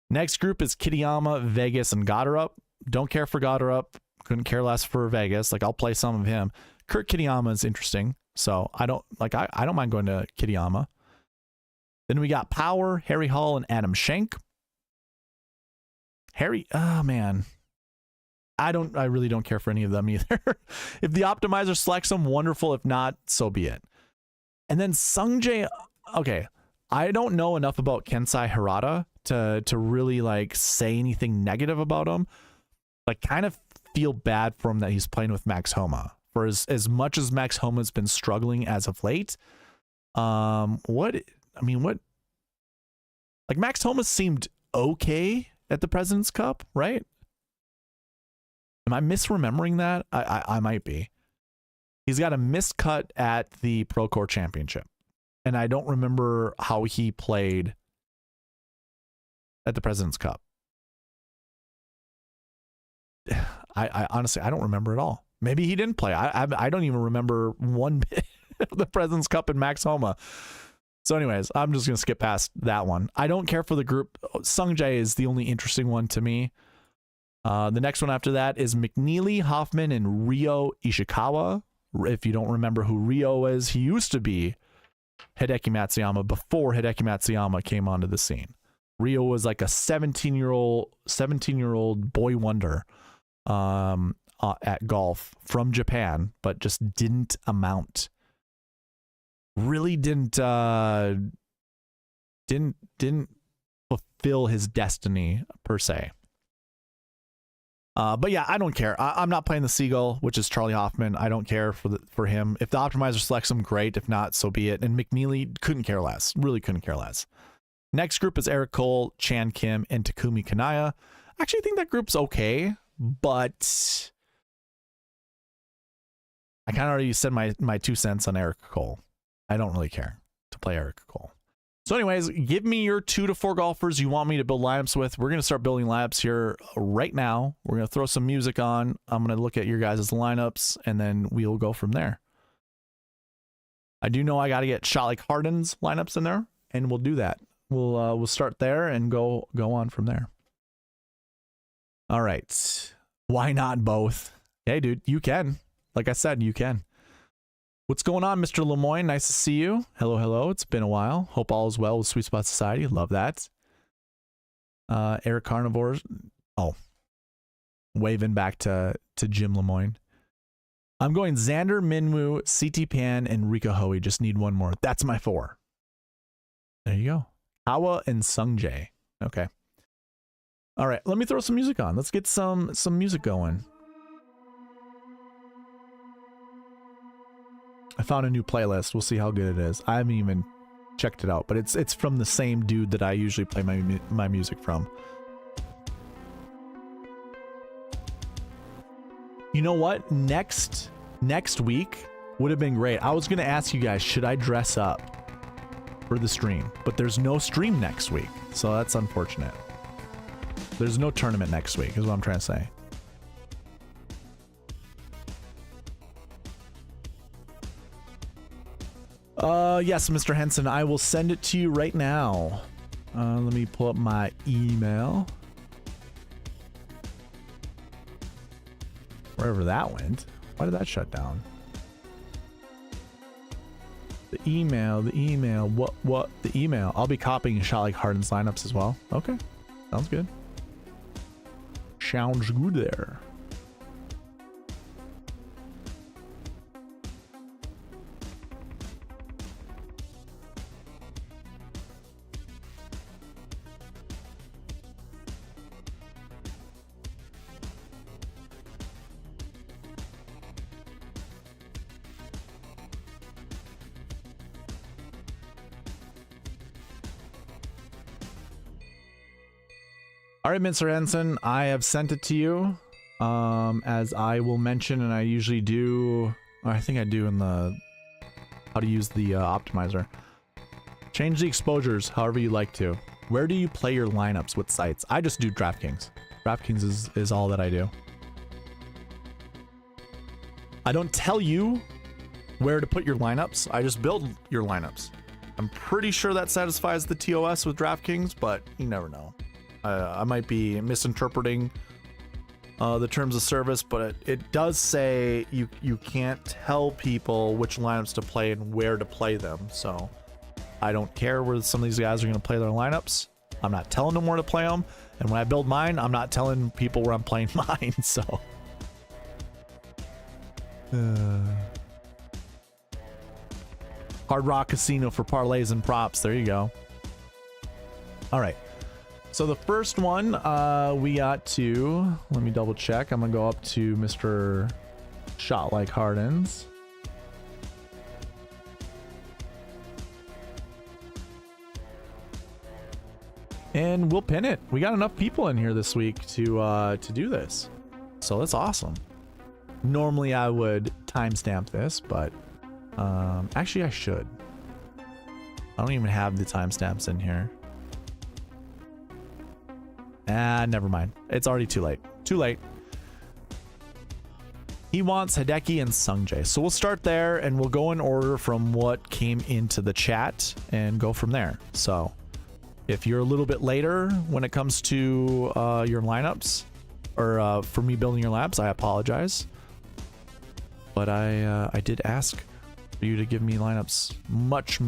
Next group is Kitayama, Vegas, and Goddard. Don't care for Goddard. Couldn't care less for Vegas. Like I'll play some of him. Kurt Kitayama is interesting, so I don't mind going to Kitayama. Then we got Power, Harry Hall, and Adam Schenk. Harry, oh man, I really don't care for any of them either. If the optimizer selects them, wonderful. If not, so be it. And then Sungjae, okay, I don't know enough about Kensai Hirata to really like say anything negative about him. I kind of feel bad for him that he's playing with Max Homa. For as much as Max Homa's been struggling as of late, like Max Homa seemed okay at the President's Cup, right? Am I misremembering that? I might be. He's got a missed cut at the ProCore Championship, and I don't remember how he played at the President's Cup. I honestly, I don't remember at all. Maybe he didn't play. I don't even remember one bit of the President's Cup in Max Homa. So anyways, I'm just going to skip past that one. I don't care for the group. Sungjae is the only interesting one to me. The next one after that is McNeely, Hoffman, and Ryo Ishikawa. If you don't remember who Ryo is, he used to be Hideki Matsuyama before Hideki Matsuyama came onto the scene. Ryo was like a 17-year-old boy wonder at golf from Japan, but just didn't amount. Really didn't fulfill his destiny per se. But yeah, I don't care. I'm not playing the Seagull, which is Charlie Hoffman. I don't care for him. If the optimizer selects him, great. If not, so be it. And McNeely couldn't care less. Really couldn't care less. Next group is Eric Cole, Chan Kim, and Takumi Kanaya. I actually think that group's okay, but I kind of already said my 2 cents on Eric Cole. I don't really care to play Eric Cole. So anyways, give me your 2 to 4 golfers you want me to build lineups with. We're going to start building lineups here right now. We're going to throw some music on. I'm going to look at your guys' lineups, and then we'll go from there. I do know I got to get Shot Like Harden's lineups in there, and we'll do that. We'll start there and go on from there. All right. Why not both? Hey, dude, you can. Like I said, you can. What's going on, Mr. Lemoyne? Nice to see you. Hello, hello. It's been a while. Hope all is well with Sweet Spot Society. Love that. Eric Carnivores. Oh, waving back to Jim Lemoyne. I'm going Xander, Minwoo, CT Pan, and Rika Hoey. Just need one more. That's my 4. There you go. Hawa and Sungjae. Okay. All right. Let me throw some music on. Let's get some music going. I found a new playlist. We'll see how good it is. I haven't even checked it out, but it's from the same dude that I usually play my music from. You know what? Next week would have been great. I was going to ask you guys, should I dress up for the stream? But there's no stream next week, so that's unfortunate. There's no tournament next week, is what I'm trying to say. Yes, Mr. Henson, I will send it to you right now. Let me pull up my email. Wherever that went. Why did that shut down? The email, what? The email. I'll be copying Shot Like Harden's lineups as well. Okay, sounds good. Sounds good there. All right, Mr. Henson, I have sent it to you. as I will mention, and I usually do, or I think I do in the how to use the optimizer. Change the exposures however you like to. Where do you play your lineups with sites? I just do DraftKings. DraftKings is all that I do. I don't tell you where to put your lineups. I just build your lineups. I'm pretty sure that satisfies the TOS with DraftKings, but you never know. I might be misinterpreting the terms of service, but it does say you can't tell people which lineups to play and where to play them. So I don't care where some of these guys are going to play their lineups. I'm not telling them where to play them. And when I build mine, I'm not telling people where I'm playing mine. So Hard Rock Casino for parlays and props. There you go. All right. So the first one we got to, let me double check. I'm going to go up to Mr. Shot Like Hardens. And we'll pin it. We got enough people in here this week to do this. So that's awesome. Normally I would timestamp this, but actually I should. I don't even have the timestamps in here. Never mind. It's already too late. Too late. He wants Hideki and Sungjae. So we'll start there and we'll go in order from what came into the chat and go from there. So if you're a little bit later when it comes to your lineups or for me building your laps, I apologize. But I did ask for you to give me lineups much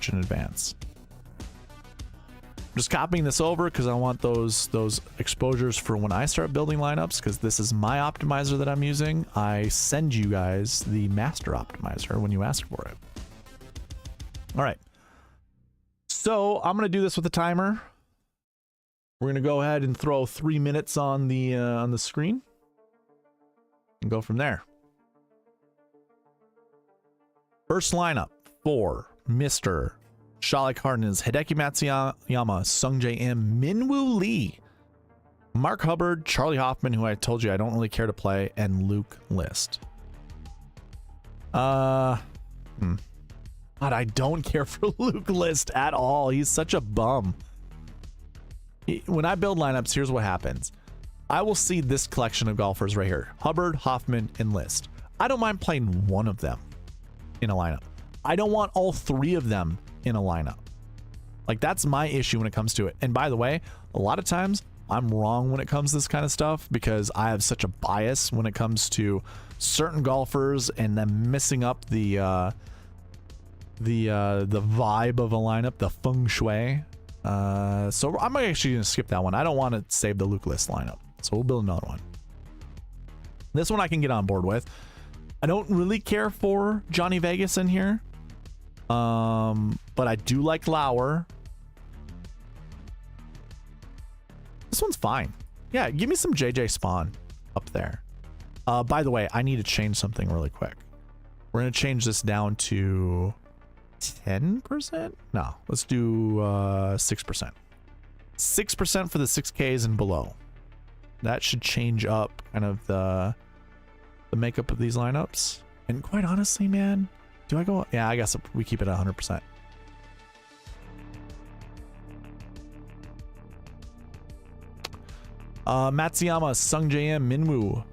in advance. I'm just copying this over because I want those exposures for when I start building lineups, because this is my optimizer that I'm using. I send you guys the master optimizer when you ask for it. All right. So I'm going to do this with a timer. We're going to go ahead and throw 3 minutes on the screen and go from there. First lineup for Mr. Shalik Hardens, Hideki Matsuyama, Sungjae M, Minwoo Lee, Mark Hubbard, Charlie Hoffman, who I told you I don't really care to play, and Luke List. But I don't care for Luke List at all. He's such a bum. When I build lineups, here's what happens. I will see this collection of golfers right here. Hubbard, Hoffman, and List. I don't mind playing one of them in a lineup. I don't want all three of them in a lineup. Like, that's my issue when it comes to it. And by the way, a lot of times I'm wrong when it comes to this kind of stuff because I have such a bias when it comes to certain golfers and them missing up the vibe of a lineup, the feng shui. So I'm actually gonna skip that one. I don't want to save the Luke List lineup, so we'll build another one. This one I can get on board with. I don't really care for Johnny Vegas in here, but I do like Lauer. This one's fine. Yeah, give me some JJ Spawn up there. By the way, I need to change something really quick. We're gonna change this down to 10%? No, let's do 6%. 6% for the 6Ks and below. That should change up kind of the makeup of these lineups. And quite honestly, man, do I go? Yeah, I guess we keep it at 100%. Matsuyama, Sungjae M, Minwoo,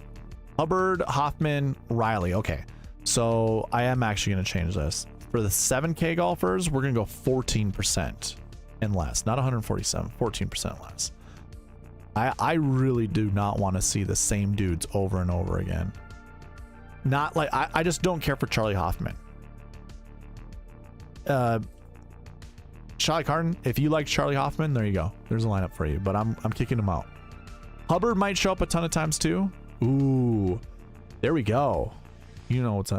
Hubbard, Hoffman, Riley. Okay, so I am actually going to change this. For the 7K golfers, we're going to go 14% and less. Not 147, 14% less. I really do not want to see the same dudes over and over again. Not like, I just don't care for Charlie Hoffman. Charlie Carton, if you like Charlie Hoffman, there you go. There's a lineup for you, but I'm kicking him out. Hubbard might show up a ton of times too. Ooh, there we go. You know what's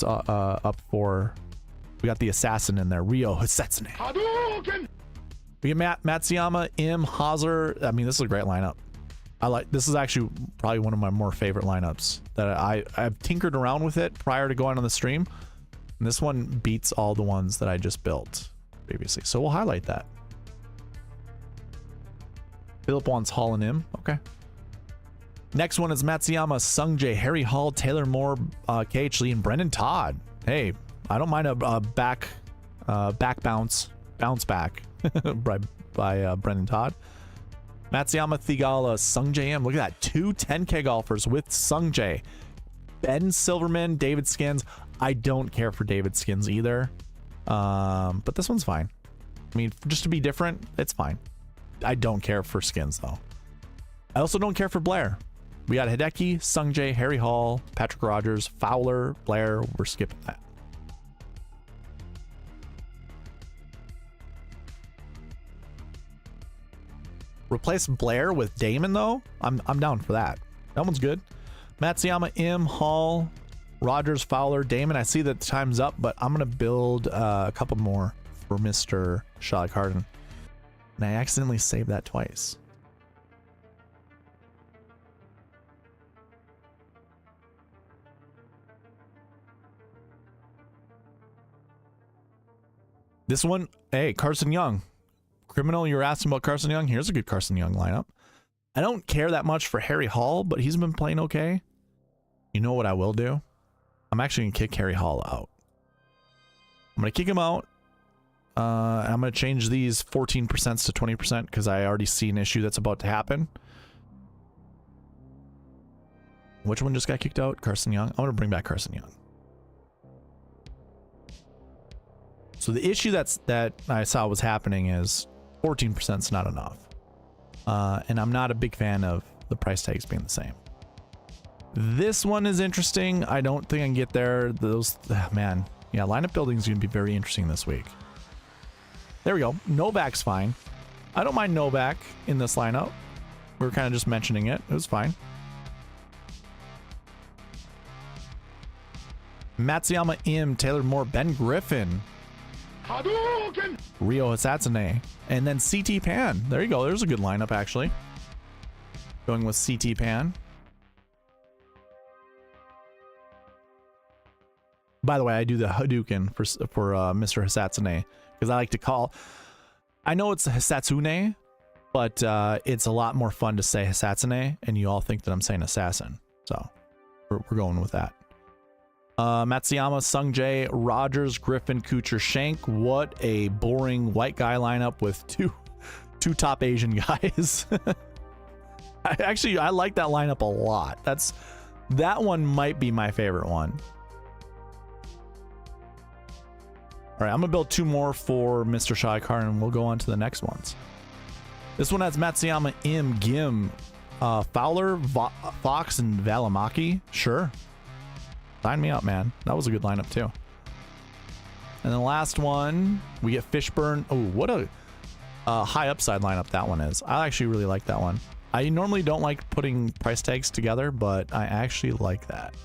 up for. We got the assassin in there, Ryo Hisetsune. We get Matsuyama, M, Hauser. I mean, this is a great lineup. This is actually probably one of my more favorite lineups that I've tinkered around with it prior to going on the stream. And this one beats all the ones that I just built previously. So we'll highlight that. Philip wants Hall and M. Okay. Next one is Matsuyama, Sungjae, Harry Hall, Taylor Moore, KH Lee, and Brendan Todd. Hey, I don't mind a back bounce back by Brendan Todd. Matsuyama, Thigala, Sungjae M. Look at that, 2 10K golfers with Sungjae. Ben Silverman, David Skins. I don't care for David Skins either, but this one's fine. I mean, just to be different, it's fine. I don't care for Skins though. I also don't care for Blair. We got Hideki, Sungjae, Harry Hall, Patrick Rogers, Fowler, Blair. We're skipping that. Replace Blair with Damon though. I'm down for that. That one's good. Matsuyama, M, Hall, Rogers, Fowler, Damon. I see that the time's up, but I'm gonna build a couple more for Mr. Shalik Harden. And I accidentally saved that twice. This one, hey, Carson Young. Criminal, you're asking about Carson Young. Here's a good Carson Young lineup. I don't care that much for Harry Hall, but he's been playing okay. You know what I will do? I'm actually going to kick Harry Hall out. I'm going to kick him out. I'm going to change these 14% to 20% because I already see an issue that's about to happen. Which one just got kicked out? Carson Young. I'm going to bring back Carson Young. So the issue that I saw was happening is 14% is not enough. And I'm not a big fan of the price tags being the same. This one is interesting. I don't think I can get there. Those, man, yeah, lineup building is going to be very interesting this week. There we go. Novak's fine. I don't mind Novak in this lineup. We were kind of just mentioning it. It was fine. Matsuyama, M, Taylor Moore, Ben Griffin, Ryo Hisatsune, and then CT Pan. There you go. There's a good lineup, actually. Going with CT Pan. By the way, I do the Hadouken for Mr. Hisatsune because I like to call. I know it's Hisatsune, but it's a lot more fun to say Hisatsune, and you all think that I'm saying assassin. So we're going with that. Matsuyama, Sungjae, Rogers, Griffin, Kuchar, Shank. What a boring white guy lineup with two top Asian guys. I like that lineup a lot. That one might be my favorite one. All right, I'm gonna build 2 more for Mr. Shaikar, and we'll go on to the next ones. This one has Matsuyama, M, Gim, Fowler, Fox, and Valimaki. Sure. Sign me up, man. That was a good lineup too. And the last one, we get Fishburne. Oh, what a high upside lineup that one is. I actually really like that one. I normally don't like putting price tags together, but I actually like that.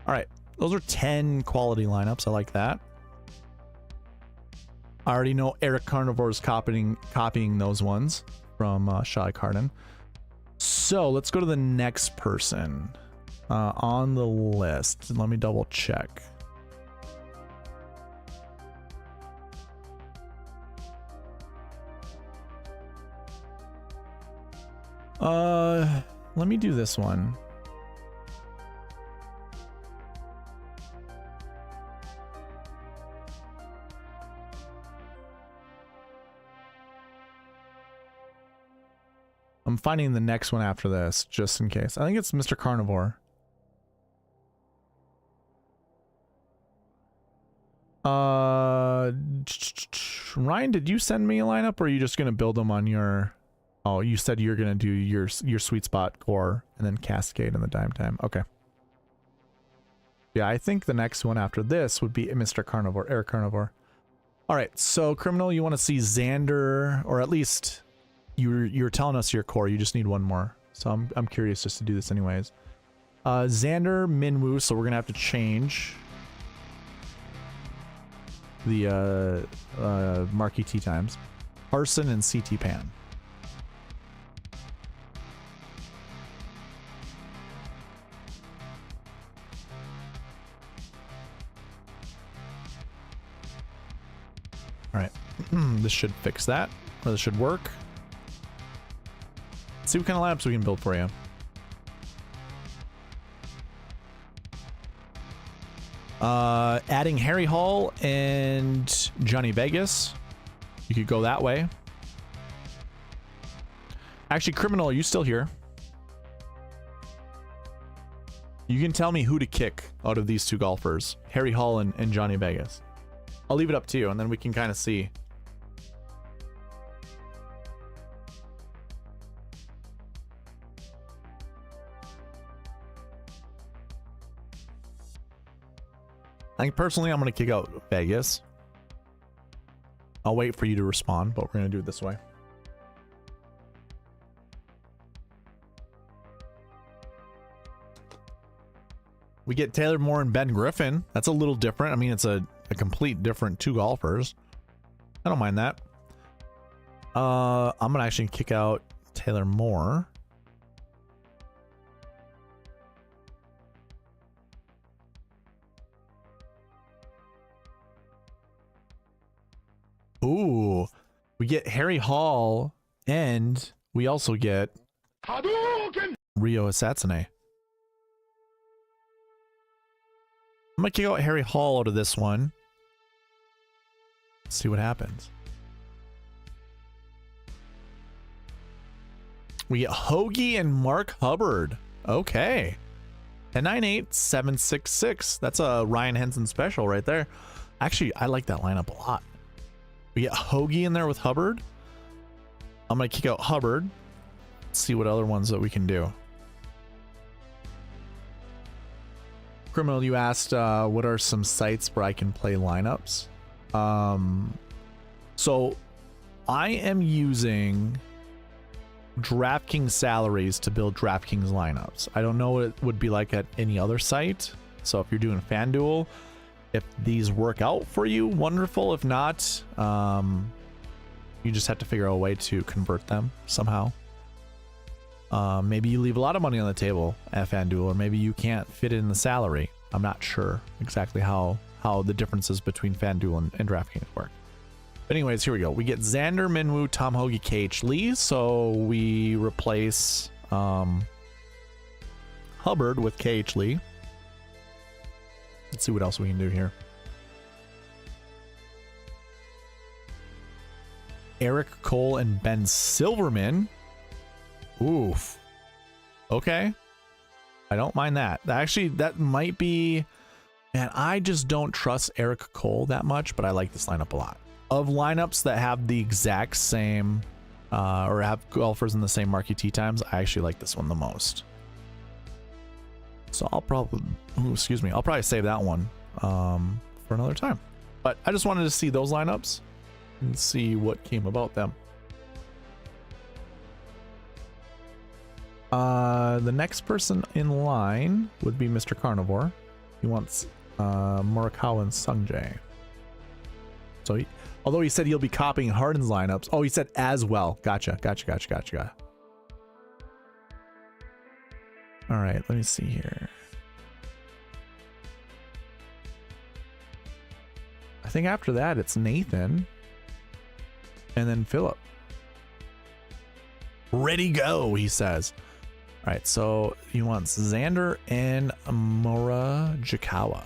All right, those are 10 quality lineups. I like that. I already know Eric Carnivore is copying those ones from Shai Carden. So let's go to the next person on the list. Let me double check. Let me do this one. I'm finding the next one after this, just in case. I think it's Mr. Carnivore. Ryan, did you send me a lineup, or are you just gonna build them on your? Oh, you said you're gonna do your sweet spot core and then cascade in the dime time. Okay. Yeah, I think the next one after this would be Mr. Carnivore, Eric Carnivore. All right, so Criminal, you want to see Xander, or at least you're telling us your core. You just need one more. So I'm curious just to do this anyways. Xander, Minwoo, so we're gonna have to change the Marquee Tee Times. Parson and CT Pan. All right, this should fix that, or this should work. see what kind of lineups we can build for you. Adding Harry Hall and Johnny Vegas. You could go that way. Actually, Criminal, are you still here? You can tell me who to kick out of these two golfers, Harry Hall and Johnny Vegas. I'll leave it up to you, and then we can kind of see. I think personally, I'm going to kick out Vegas. I'll wait for you to respond, but we're going to do it this way. We get Taylor Moore and Ben Griffin. That's a little different. I mean, it's a complete different two golfers. I don't mind that. I'm going to actually kick out Taylor Moore. Ooh, we get Harry Hall, and we also get Rio Satsune. I'm gonna kick out Harry Hall out of this one. Let's see what happens. We get Hoagie and Mark Hubbard. Okay. 1098-766. That's a Ryan Henson special right there. Actually, I like that lineup a lot. We get Hoagie in there with Hubbard. I'm going to kick out Hubbard. See what other ones that we can do. Criminal, you asked what are some sites where I can play lineups. So I am using DraftKings salaries to build DraftKings lineups. I don't know what it would be like at any other site. So if you're doing FanDuel, if these work out for you, wonderful. If not, you just have to figure out a way to convert them somehow. Maybe you leave a lot of money on the table at FanDuel, or maybe you can't fit it in the salary. I'm not sure exactly how the differences between FanDuel and DraftKings work. But anyways, here we go. We get Xander, Minwoo, Tom Hoagie, KH Lee. So we replace Hubbard with KH Lee. Let's see what else we can do here. Eric Cole and Ben Silverman. Oof. Okay. I don't mind that. Actually, that might be... Man, I just don't trust Eric Cole that much, but I like this lineup a lot. Of lineups that have the exact same, or have golfers in the same Marquee Tee Times, I actually like this one the most. So I'll probably, I'll probably save that one for another time. But I just wanted to see those lineups and see what came about them. The next person in line would be Mr. Carnivore. He wants Morikawa and Sungjae. So although he said he'll be copying Harden's lineups. Oh, he said as well. Gotcha. All right, let me see here. I think after that, it's Nathan. And then Philip. Ready, go, he says. All right, so he wants Xander and Morikawa.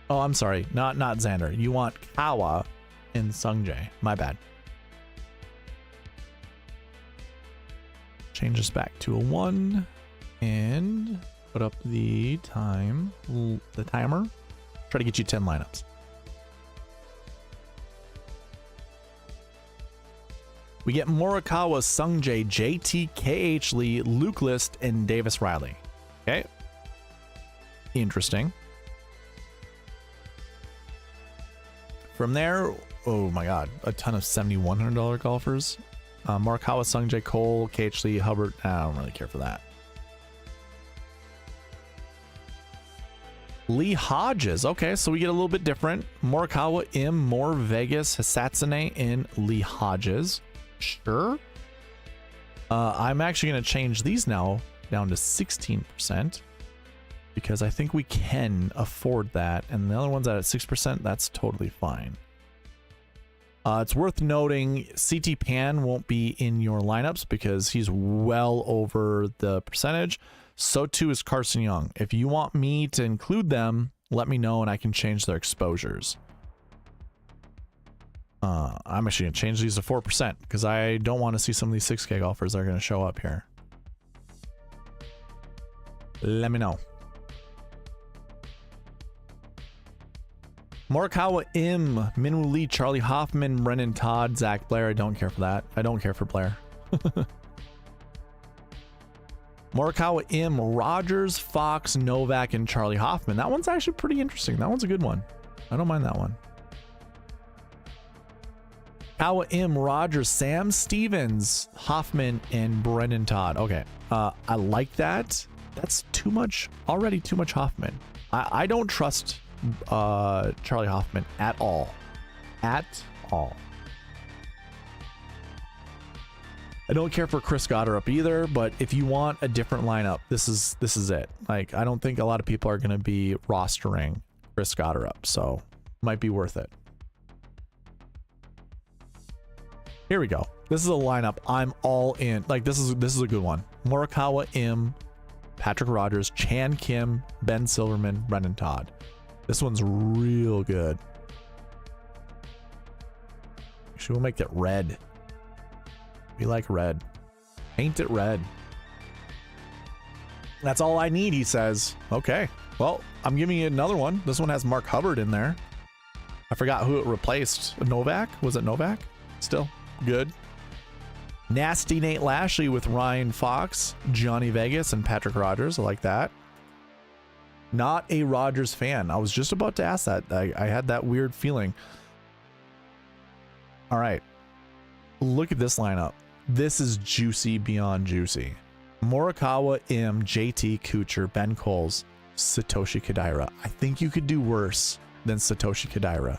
Oh, I'm sorry. Not Xander. You want Kawa and Sungjae. My bad. Change this back to a 1 and put up the timer. Try to get you 10 lineups. We get Morikawa, Sungjae, JT, KH Lee, Luke List, and Davis Riley. Okay. Interesting. From there, oh my god, a ton of $7,100 golfers. Morikawa, Sungjae, Cole, KH Lee, Hubbard. I don't really care for that. Lee Hodges. Okay, so we get a little bit different. Morikawa, M, Moore, Vegas, Hisatsune, and Lee Hodges. Sure. I'm actually going to change these now down to 16% because I think we can afford that. And the other one's at 6%. That's totally fine. It's worth noting CT Pan won't be in your lineups because he's well over the percentage. So too is Carson Young. If you want me to include them, let me know and I can change their exposures. I'm actually going to change these to 4% because I don't want to see some of these 6K golfers that are going to show up here. Let me know. Morikawa Im, Minwoo Lee, Charlie Hoffman, Brennan Todd, Zach Blair. I don't care for that. I don't care for Blair. Morikawa Im, Rogers, Fox, Novak, and Charlie Hoffman. That one's actually pretty interesting. That one's a good one. I don't mind that one. Kawa Im, Rogers, Sam Stevens, Hoffman, and Brennan Todd. Okay. I like that. That's too much. Already too much Hoffman. I don't trust Charlie Hoffman at all. At all. I don't care for Chris Gotterup either, but if you want a different lineup, this is it. Like, I don't think a lot of people are going to be rostering Chris Gotterup, so might be worth it. Here we go. This is a lineup I'm all in. Like, this is a good one. Morikawa Im, Patrick Rogers, Chan Kim, Ben Silverman, Brendan Todd. This one's real good. Actually, we'll make it red. We like red. Paint it red. That's all I need, he says. Okay. Well, I'm giving you another one. This one has Mark Hubbard in there. I forgot who it replaced. Novak? Was it Novak? Still good. Nasty Nate Lashley with Ryan Fox, Johnny Vegas, and Patrick Rogers. I like that. Not a Rogers fan. I was just about to ask that. I had that weird feeling. All right. Look at this lineup. This is juicy beyond juicy. Morikawa, Im, JT, Kuchar, Ben Coles, Satoshi Kodaira. I think you could do worse than Satoshi Kodaira.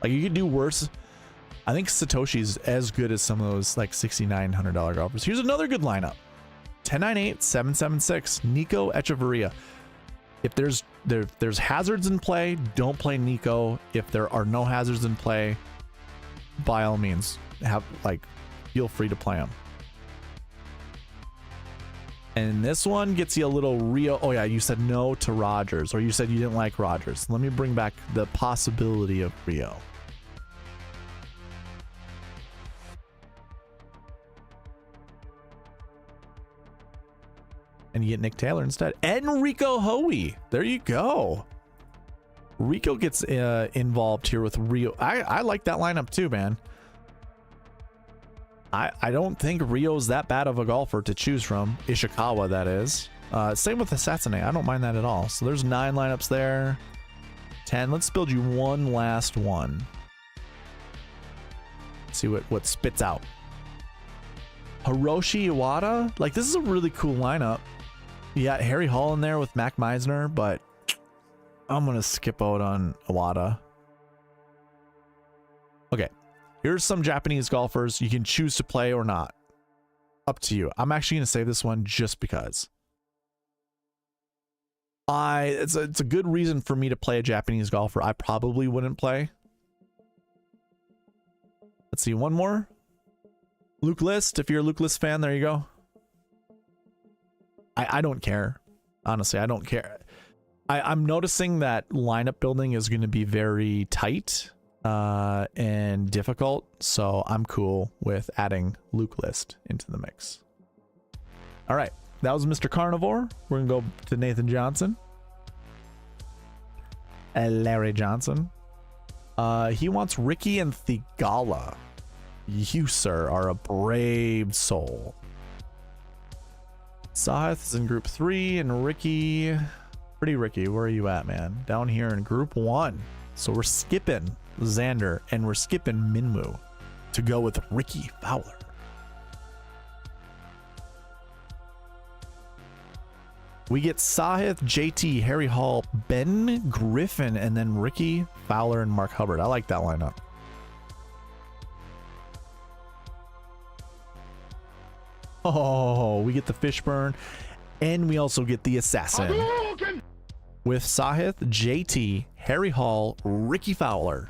Like, you could do worse. I think Satoshi's as good as some of those like $6,900 golfers. Here's another good lineup. 1098, 776, Nico Echeverria. If there's hazards in play, don't play Nico. If there are no hazards in play, by all means, feel free to play him. And this one gets you a little Rio. Oh yeah, you said no to Rogers, or you said you didn't like Rogers. Let me bring back the possibility of Rio. And you get Nick Taylor instead. Enrico Hoey. There you go. Rico gets involved here with Rio. I like that lineup too, man. I don't think Rio's that bad of a golfer to choose from. Ishikawa, that is. Same with Assassine. I don't mind that at all. So there's 9 lineups there. 10. Let's build you one last one. See what spits out. Hiroshi Iwata. Like, this is a really cool lineup. You got Harry Hall in there with Mac Meisner, but I'm going to skip out on Iwata. Okay. Here's some Japanese golfers you can choose to play or not. Up to you. I'm actually going to save this one just because. It's a good reason for me to play a Japanese golfer I probably wouldn't play. Let's see, one more. Luke List. If you're a Luke List fan, there you go. I don't care. Honestly, I don't care. I'm noticing that lineup building is going to be very tight and difficult, so I'm cool with adding Luke List into the mix. All right, that was Mr. Carnivore. We're going to go to Nathan Johnson. Larry Johnson. He wants Ricky and Thigala. You, sir, are a brave soul. Sahith is in group 3, and Ricky... Pretty Ricky, where are you at, man? Down here in group 1. So we're skipping Xander, and we're skipping Minwoo to go with Ricky Fowler. We get Sahith, JT, Harry Hall, Ben Griffin, and then Ricky Fowler and Mark Hubbard. I like that lineup. Oh, we get the Fishburne, and we also get the Assassin. With Sahith, JT, Harry Hall, Ricky Fowler.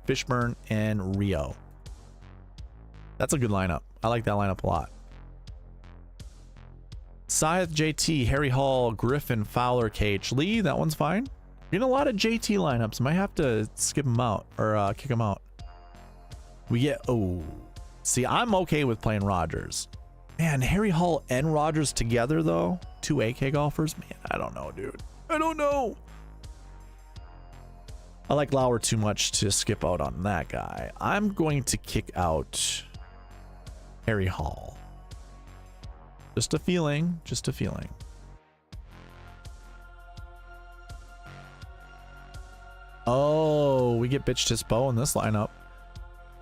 Fishburne, and Rio. That's a good lineup. I like that lineup a lot. Scythe, JT, Harry Hall, Griffin, Fowler, KH Lee. That one's fine. Getting a lot of JT lineups. Might have to skip them out or kick them out. We get, oh, see, I'm okay with playing Rogers. Man, Harry Hall and Rogers together though, 2 AK golfers. Man, I don't know, dude. I don't know. I like Lauer too much to skip out on that guy. I'm going to kick out Harry Hall. Just a feeling, just a feeling. Oh, we get Bitch Tispo in this lineup.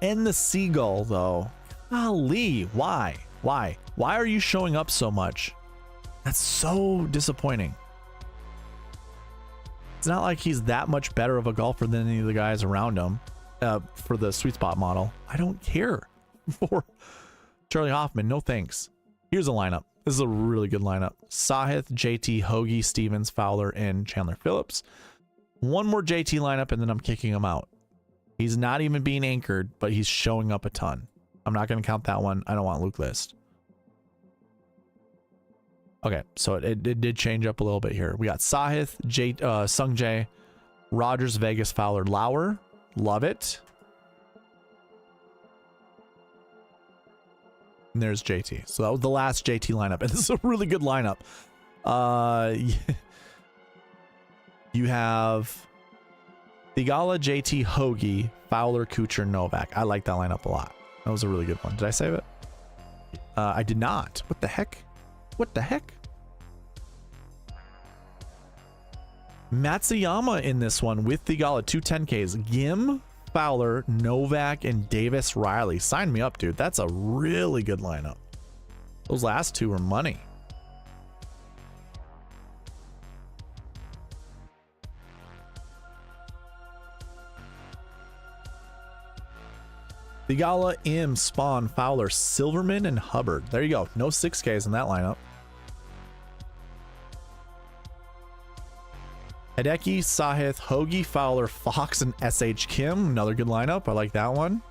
And the Seagull, though. Golly, why? Why? Why are you showing up so much? That's so disappointing. It's not like he's that much better of a golfer than any of the guys around him for the Sweet Spot model. I don't care for Charlie Hoffman. No thanks. Here's a lineup. This is a really good lineup. Sahith, JT, Hoagie, Stevens, Fowler, and Chandler Phillips. One more JT lineup, and then I'm kicking him out. He's not even being anchored, but he's showing up a ton. I'm not going to count that one. I don't want Luke List. Okay, so it did change up a little bit here. We got Sahith, Sung Jae, Rogers, Vegas, Fowler, Lauer. Love it. And there's JT. So that was the last JT lineup. And this is a really good lineup. You have Thigala, JT, Hoagie, Fowler, Kuchar, Novak. I like that lineup a lot. That was a really good one. Did I save it? I did not. What the heck? What the heck? Matsuyama in this one with Thigala, 2 10Ks. Gim, Fowler, Novak, and Davis Riley. Sign me up, dude. That's a really good lineup. Those last two are money. Thigala, Im, Spawn, Fowler, Silverman, and Hubbard. There you go. No 6Ks in that lineup. Hideki, Sahith, Hoagie, Fowler, Fox, and SH Kim. Another good lineup. I like that one.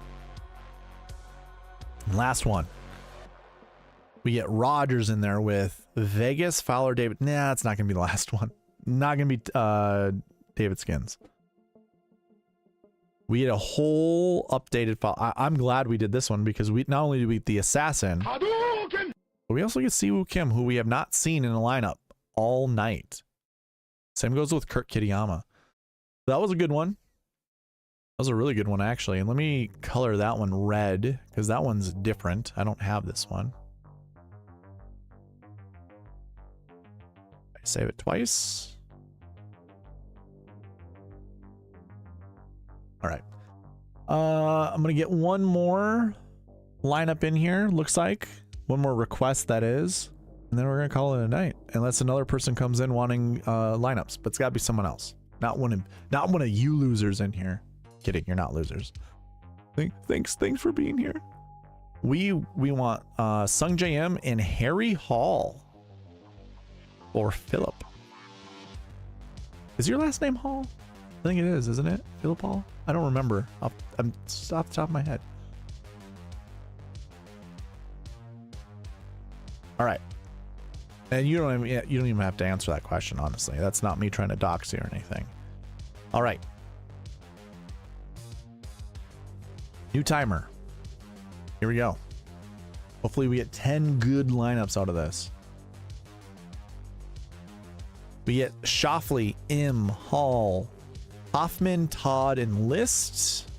And last one. We get Rogers in there with Vegas, Fowler, David. Nah, it's not going to be the last one. Not going to be David Skins. We had a whole updated file. I'm glad we did this one because we not only do we get the Assassin, but we also get Siwoo Kim, who we have not seen in a lineup all night. Same goes with Kurt Kitayama. That was a good one. That was a really good one, actually. And let me color that one red because that one's different. I don't have this one. I save it twice. All right. I'm going to get one more lineup in here, looks like. One more request, that is. And then we're going to call it a night. Unless another person comes in wanting lineups. But it's got to be someone else. Not one of you losers in here. Kidding, you're not losers. Thanks for being here. We want Sung JM and Harry Hall. Or Philip. Is your last name Hall? I think it is, isn't it? Philip Hall? I don't remember. I'm just off the top of my head. All right. And you don't even have to answer that question, honestly. That's not me trying to dox you or anything. All right. New timer. Here we go. Hopefully we get 10 good lineups out of this. We get Shoffley, Im, Hall, Hoffman, Todd, and List.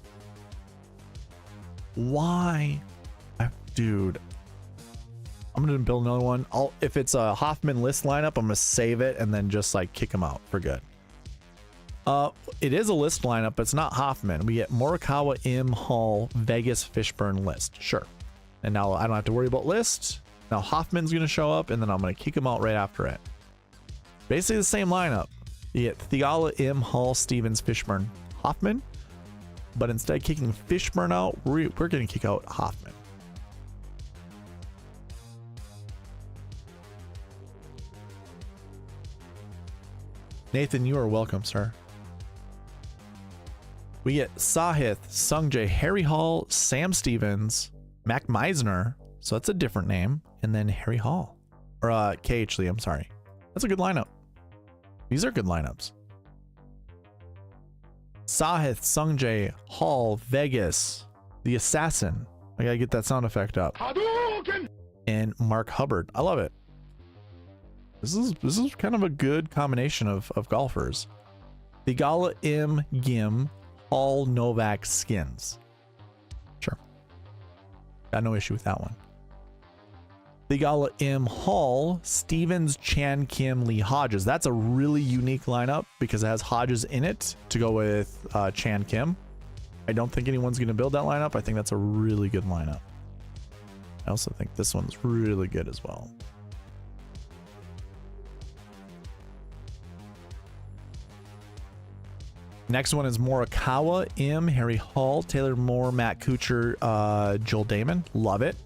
Why? Dude. I'm going to build another one. If it's a Hoffman List lineup, I'm going to save it and then just like kick him out for good. It is a List lineup, but it's not Hoffman. We get Morikawa, Im, Hall, Vegas, Fishburne, List. Sure. And now I don't have to worry about List. Now Hoffman's going to show up and then I'm going to kick him out right after it. Basically the same lineup. You get Thigala, Im, Hall, Stevens, Fishburne, Hoffman. But instead of kicking Fishburne out, we're going to kick out Hoffman. Nathan, you are welcome, sir. We get Sahith, Sungjae, Harry Hall, Sam Stevens, Mac Meisner. So that's a different name. And then Harry Hall. Or KH Lee, I'm sorry. That's a good lineup. These are good lineups. Sahith, Sungjae, Hall, Vegas, the Assassin. I gotta get that sound effect up. And Mark Hubbard. I love it. This is kind of a good combination of golfers. Thigala, M, Gim, Hall, Novak, Skins. Sure. Got no issue with that one. Thigala, M, Hall, Stevens, Chan, Kim, Lee, Hodges. That's a really unique lineup because it has Hodges in it to go with Chan, Kim. I don't think anyone's going to build that lineup. I think that's a really good lineup. I also think this one's really good as well. Next one is Morikawa, M, Harry Hall, Taylor Moore, Matt Kuchar, Joel Damon. Love it.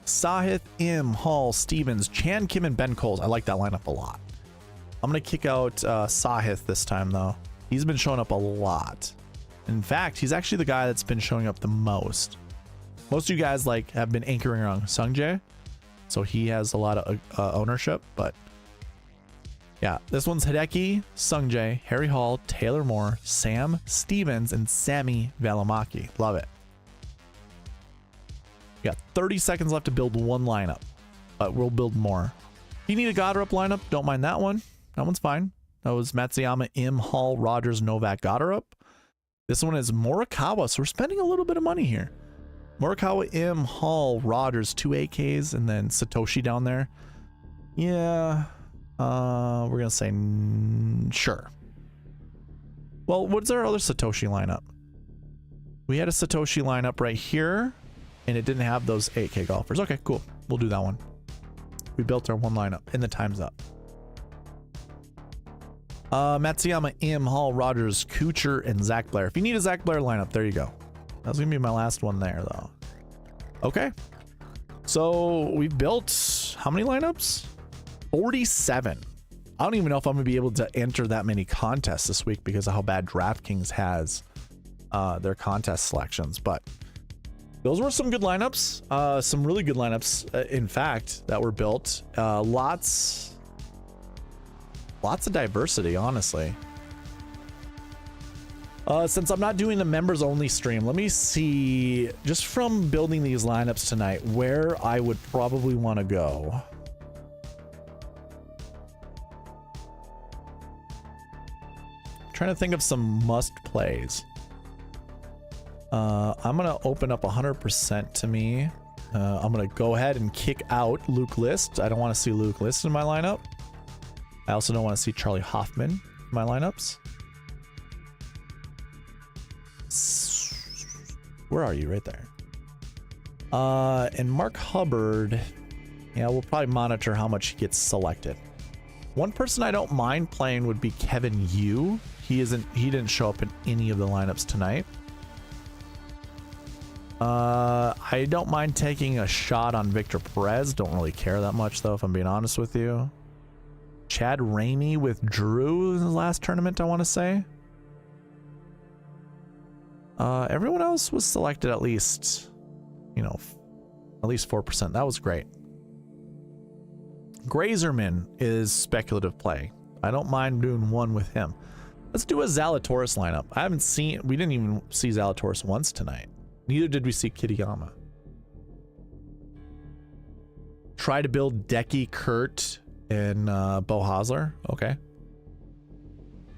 Sahith, M, Hall, Stevens, Chan, Kim, and Ben Coles. I like that lineup a lot. I'm going to kick out Sahith this time, though. He's been showing up a lot. In fact, he's actually the guy that's been showing up the most. Most of you guys like have been anchoring around Sungjae, so he has a lot of ownership, but yeah, this one's Hideki, Sungjae, Harry Hall, Taylor Moore, Sam Stevens, and Sami Valimaki. Love it. We got 30 seconds left to build one lineup, but we'll build more. If you need a Goddard lineup, don't mind that one. That one's fine. That was Matsuyama, M, Hall, Rogers, Novak, Goddard. This one is Morikawa, so we're spending a little bit of money here. Morikawa, M, Hall, Rogers, 2 AKs, and then Satoshi down there. Yeah, we're gonna say sure. Well, what's our other Satoshi lineup? We had a Satoshi lineup right here, and it didn't have those 8K golfers. Okay, cool. We'll do that one. We built our one lineup, and the time's up. Matsuyama, M, Hall, Rogers, Kuchar, and Zach Blair. If you need a Zach Blair lineup, there you go. That's gonna be my last one there, though. Okay. So we built how many lineups? 47. I don't even know if I'm gonna be able to enter that many contests this week because of how bad DraftKings has their contest selections. But those were some good lineups. Some really good lineups, in fact, that were built. Lots of diversity, honestly. Since I'm not doing the members only stream, let me see, just from building these lineups tonight, where I would probably want to go. Trying to think of some must plays. I'm gonna open up 100% to me. I'm gonna go ahead and kick out Luke List. I don't want to see Luke List in my lineup. I also don't want to see Charlie Hoffman in my lineups. Where are you? Right there. And Mark Hubbard, yeah, we'll probably monitor how much he gets selected. One person I don't mind playing would be Kevin Yu. He didn't show up in any of the lineups tonight. I don't mind taking a shot on Victor Perez. Don't really care that much, though, if I'm being honest with you. Chad Ramey withdrew in the last tournament, I want to say. Everyone else was selected at least, you know, at least 4%. That was great. Grazerman is speculative play. I don't mind doing one with him. Let's do a Zalatoris lineup. We didn't even see Zalatoris once tonight. Neither did we see Kitayama. Try to build Decky, Kurt, and Bo Hosler. Okay.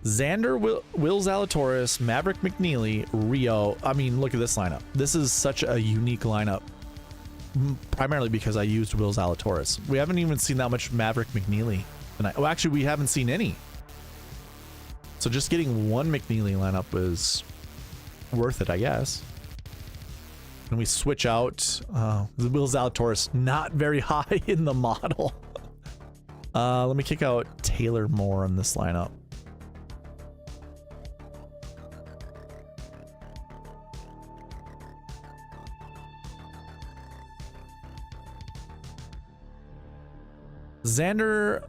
Xander, Will Zalatoris, Maverick McNeely, Rio. I mean, look at this lineup. This is such a unique lineup. Primarily because I used Will Zalatoris. We haven't even seen that much Maverick McNeely tonight. Well, actually, we haven't seen any. So just getting one McNeely lineup is worth it, I guess. And we switch out Will Zalatoris, not very high in the model. Let me kick out Taylor Moore in this lineup. Xander,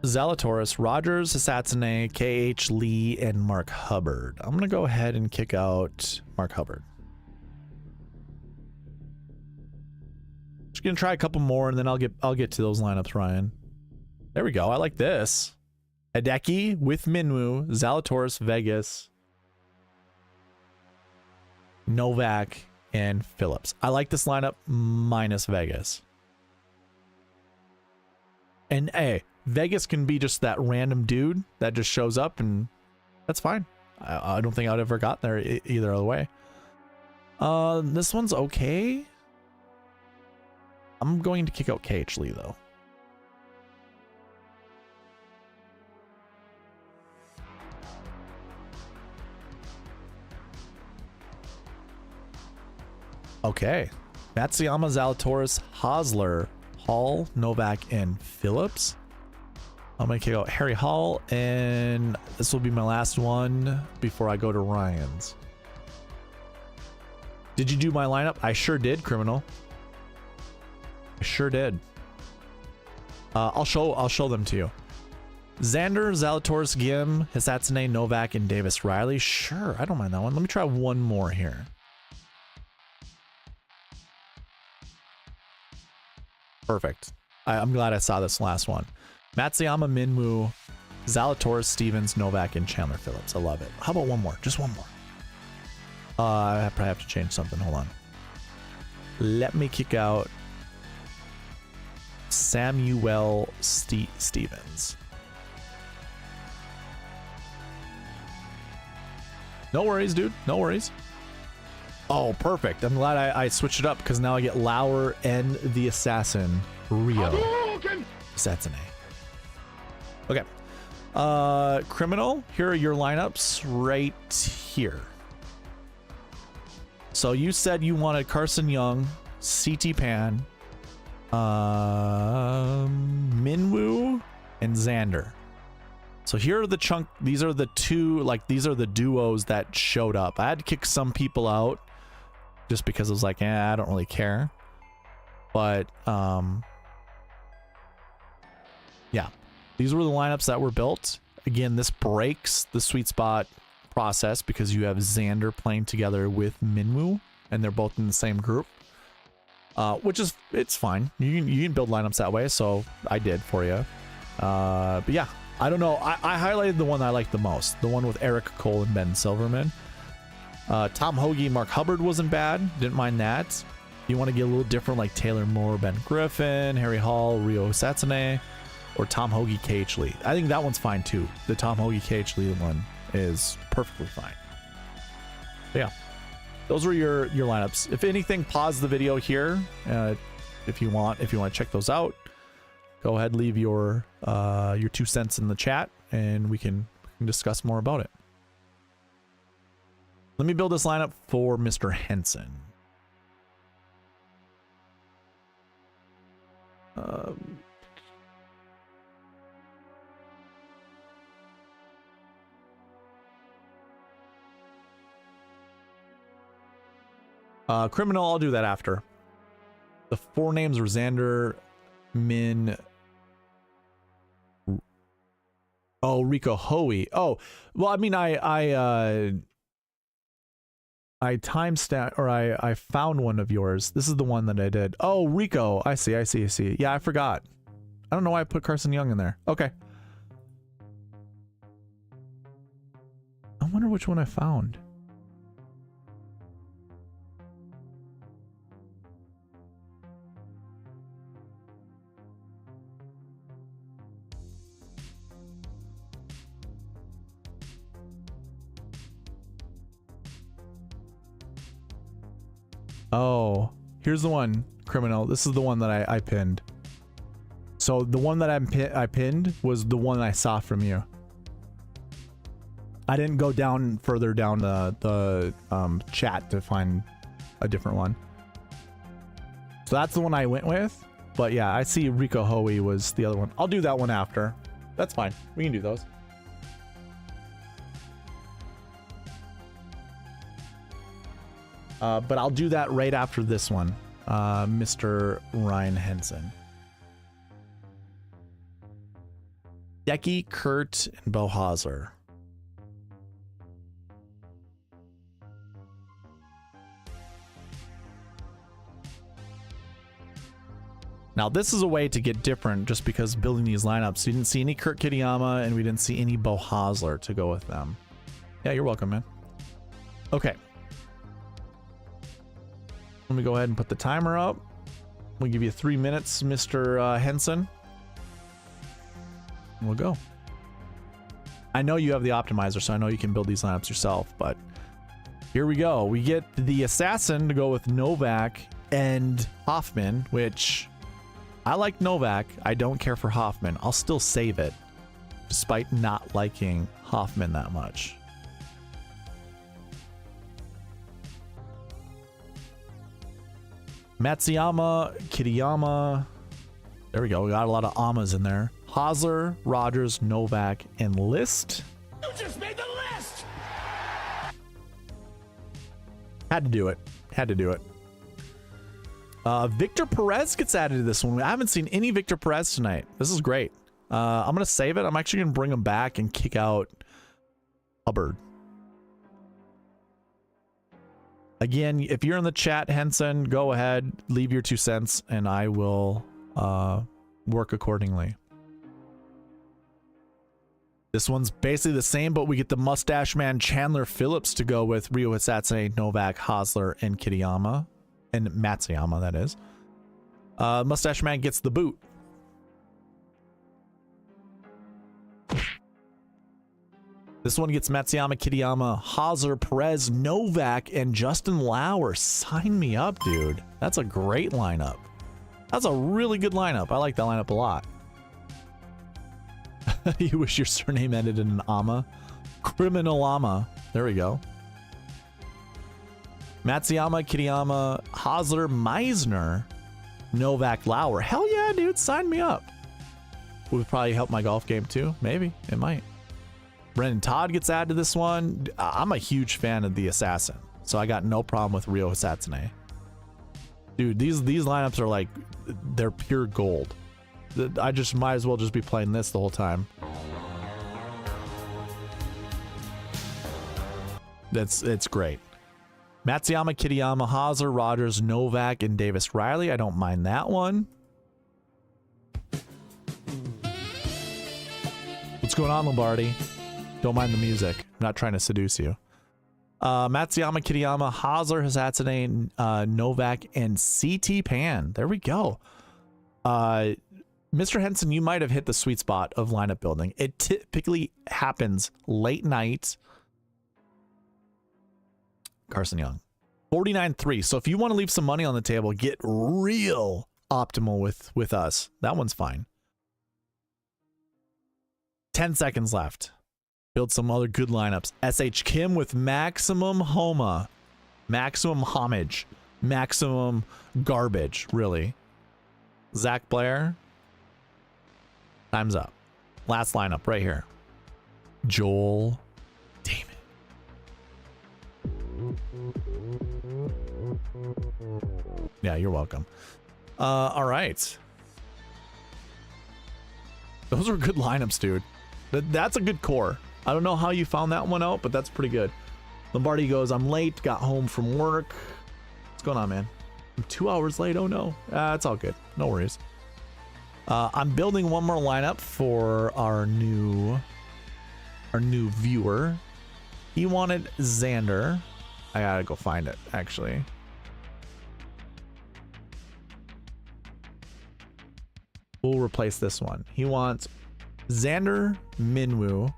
Zalatoris, Rogers, Assassine, KH Lee, and Mark Hubbard. I'm gonna go ahead and kick out Mark Hubbard. Just gonna try a couple more, and then I'll get to those lineups, Ryan. There we go. I like this. Hideki with Minwoo, Zalatoris, Vegas, Novak, and Phillips. I like this lineup minus Vegas. And hey, Vegas can be just that random dude that just shows up, and that's fine. I don't think I'd ever got there either other way. This one's okay. I'm going to kick out KH Lee though. Okay. Matsuyama, Zalatoris, Hosler, Hall, Novak, and Phillips. I'm going to kick out Harry Hall, and this will be my last one before I go to Ryan's. Did you do my lineup? I sure did, Criminal. I sure did. I'll show them to you. Xander, Zalatoris, Gim, Hisatsune, Novak, and Davis Riley. Sure, I don't mind that one. Let me try one more here. Perfect. I'm glad I saw this last one. Matsuyama, Minwoo, Zalatoris, Stevens, Novak, and Chandler Phillips. I love it. How about one more? Just one more. I probably have to change something. Hold on. Let me kick out Samuel Stevens. No worries, dude. No worries. Oh, perfect. I'm glad I switched it up because now I get Lauer and the Assassin, Rio. Assassine. Okay. Criminal, here are your lineups right here. So you said you wanted Carson Young, CT Pan, Minwoo, and Xander. So here are the chunk. These are the two, like, these are the duos that showed up. I had to kick some people out just because I was like, I don't really care. But yeah, these were the lineups that were built. Again, this breaks the sweet spot process because you have Xander playing together with Minwoo, and they're both in the same group. Which is, it's fine. You can build lineups that way, so I did for you. But yeah, I don't know. I highlighted the one I liked the most, the one with Eric Cole and Ben Silverman. Tom Hoagie, Mark Hubbard wasn't bad. Didn't mind that. You want to get a little different, like Taylor Moore, Ben Griffin, Harry Hall, Rio Satsune, or Tom Hoagie, KH Lee. I think that one's fine too. The Tom Hoagie, KH Lee one is perfectly fine. But yeah, those were your lineups. If anything, pause the video here if you want to check those out. Go ahead, leave your 2 cents in the chat, and we can discuss more about it. Let me build this lineup for Mr. Henson. Criminal, I'll do that after. The 4 names were Xander, Min. Oh, Rico Hoey. Oh, well, I mean, I timestamped, or I found one of yours. This is the one that I did. Oh, Rico. I see. Yeah, I forgot. I don't know why I put Carson Young in there. Okay. I wonder which one I found. Oh, here's the one, Criminal. This is the one that I pinned. So the one that I pinned was the one I saw from you. I didn't go down further down the chat to find a different one. So that's the one I went with. But yeah, I see Rico Hoey was the other one. I'll do that one after. That's fine. We can do those. But I'll do that right after this one, Mr. Ryan Henson. Decky, Kurt, and Bo Hosler. Now, this is a way to get different just because building these lineups, you didn't see any Kurt Kitayama and we didn't see any Bo Hosler to go with them. Yeah, you're welcome, man. Okay. Let me go ahead and put the timer up. We'll give you 3 minutes, Mr. Henson. And we'll go. I know you have the optimizer, so I know you can build these lineups yourself, but here we go. We get the Assassin to go with Novak and Hoffman, which... I like Novak. I don't care for Hoffman. I'll still save it, despite not liking Hoffman that much. Matsuyama, Kitayama. There we go. We got a lot of Amas in there. Hosler, Rogers, Novak, and List. You just made the list! Had to do it. Had to do it. Victor Perez gets added to this one. I haven't seen any Victor Perez tonight. This is great. I'm going to save it. I'm actually going to bring him back and kick out Hubbard. Again, if you're in the chat, Henson, go ahead, leave your 2 cents, and I will work accordingly. This one's basically the same, but we get the Mustache Man Chandler Phillips to go with Ryo Hisatsune, Novak, Hosler, and Kitayama. And Matsuyama, that is. Mustache Man gets the boot. This one gets Matsuyama, Kitayama, Hosler, Perez, Novak, and Justin Lauer. Sign me up, dude. That's a great lineup. That's a really good lineup. I like that lineup a lot. You wish your surname ended in an Ama. Criminal Ama. There we go. Matsuyama, Kitayama, Hosler, Meisner, Novak, Lauer. Hell yeah, dude. Sign me up. Would probably help my golf game too. Maybe. It might. Brendan Todd gets added to this one. I'm a huge fan of the Assassin, so I got no problem with Ryo Hisatsune. Dude, these lineups are like, they're pure gold. I just might as well just be playing this the whole time. It's great. Matsuyama, Kitayama, Hosler, Rogers, Novak, and Davis Riley. I don't mind that one. What's going on, Lombardi? Don't mind the music. I'm not trying to seduce you. Matsuyama, Kitayama, Hosler, Hisatsune, Novak, and CT Pan. There we go. Mr. Henson, you might have hit the sweet spot of lineup building. It typically happens late night. Carson Young. 49.3. So if you want to leave some money on the table, get real optimal with us. That one's fine. 10 seconds left. Build some other good lineups. SH Kim with maximum Homa. Maximum homage. Maximum garbage, really. Zach Blair. Time's up. Last lineup right here. Joel Damon. Yeah, you're welcome. All right. Those were good lineups, dude. That's a good core. I don't know how you found that one out, but that's pretty good. Lombardi goes, I'm late, got home from work. What's going on, man? I'm 2 hours late. Oh no. It's all good. No worries. I'm building one more lineup for our new viewer. He wanted Xander. I gotta go find it, actually. We'll replace this one. He wants Xander Minwoo.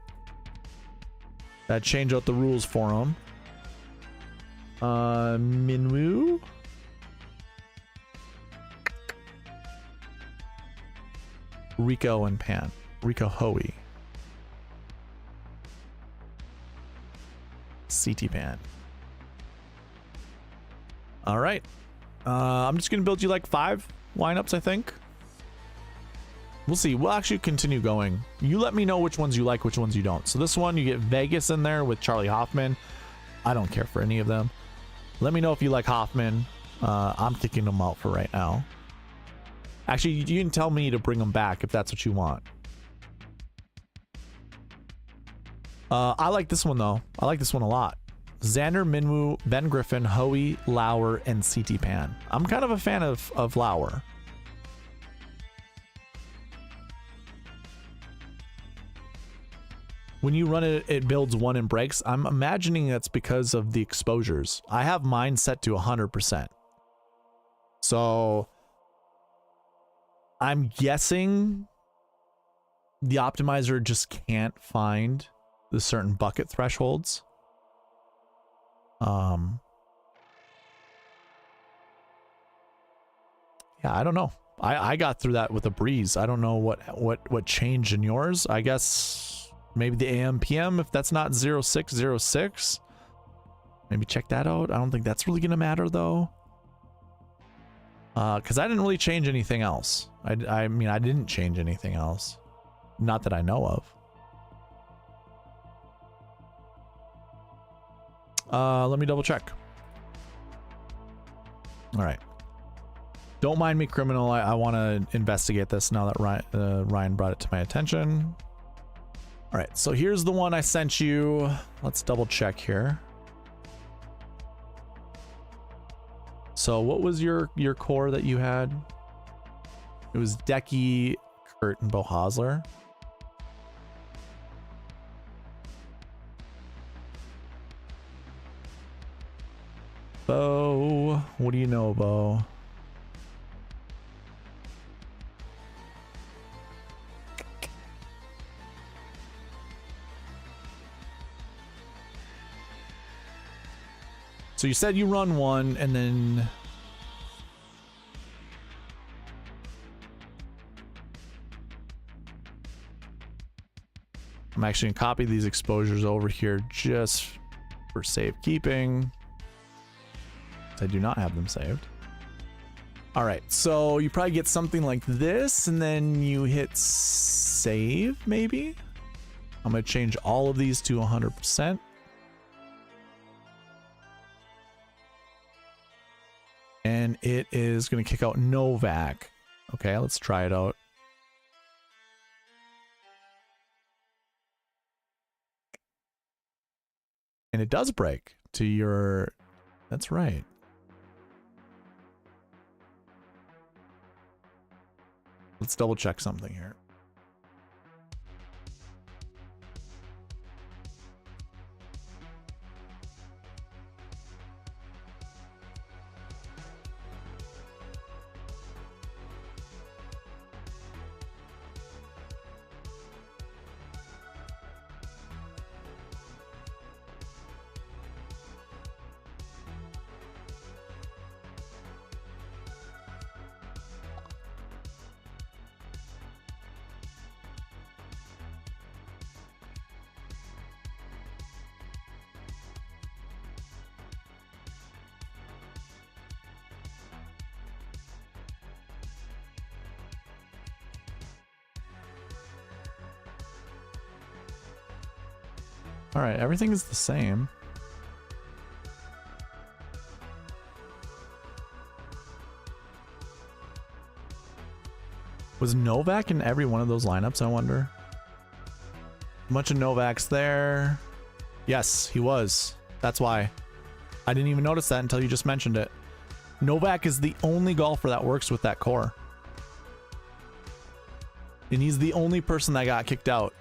That change out the rules for him. Minwoo. Rico and Pan. Rico Hoey. CT Pan. All right. I'm just going to build you like 5 lineups, I think. We'll see. We'll actually continue going. You let me know which ones you like, which ones you don't. So this one, you get Vegas in there with Charlie Hoffman. I don't care for any of them. Let me know if you like Hoffman. I'm kicking them out for right now. Actually, you can tell me to bring them back if that's what you want. I like this one though. I like this one a lot. Xander, Minwoo, Ben Griffin, Hoey, Lauer, and CT Pan. I'm kind of a fan of Lauer. When you run it, it builds 1 and breaks. I'm imagining that's because of the exposures. I have mine set to 100%. So I'm guessing the optimizer just can't find the certain bucket thresholds. Yeah, I don't know. I got through that with a breeze. I don't know what changed in yours. I guess maybe the AM PM, if that's not 0606. Maybe check that out. I don't think that's really gonna matter though. Because I didn't really change anything else. I mean, I didn't change anything else. Not that I know of. Let me double check. All right. Don't mind me, criminal. I want to investigate this now that Ryan brought it to my attention. All right, so here's the one I sent you. Let's double check here. So what was your core that you had? It was Decky, Kurt, and Bo Hosler. Bo, what do you know, Bo? So you said you run one and then I'm actually gonna copy these exposures over here just for safekeeping. I do not have them saved. All right, so you probably get something like this and then you hit save maybe. I'm gonna change all of these to 100%. And it is going to kick out Novak. Okay, let's try it out. And it does break to your... That's right. Let's double check something here. All right, everything is the same. Was Novak in every one of those lineups, I wonder? A bunch of Novaks there. Yes, he was. That's why. I didn't even notice that until you just mentioned it. Novak is the only golfer that works with that core. And he's the only person that got kicked out.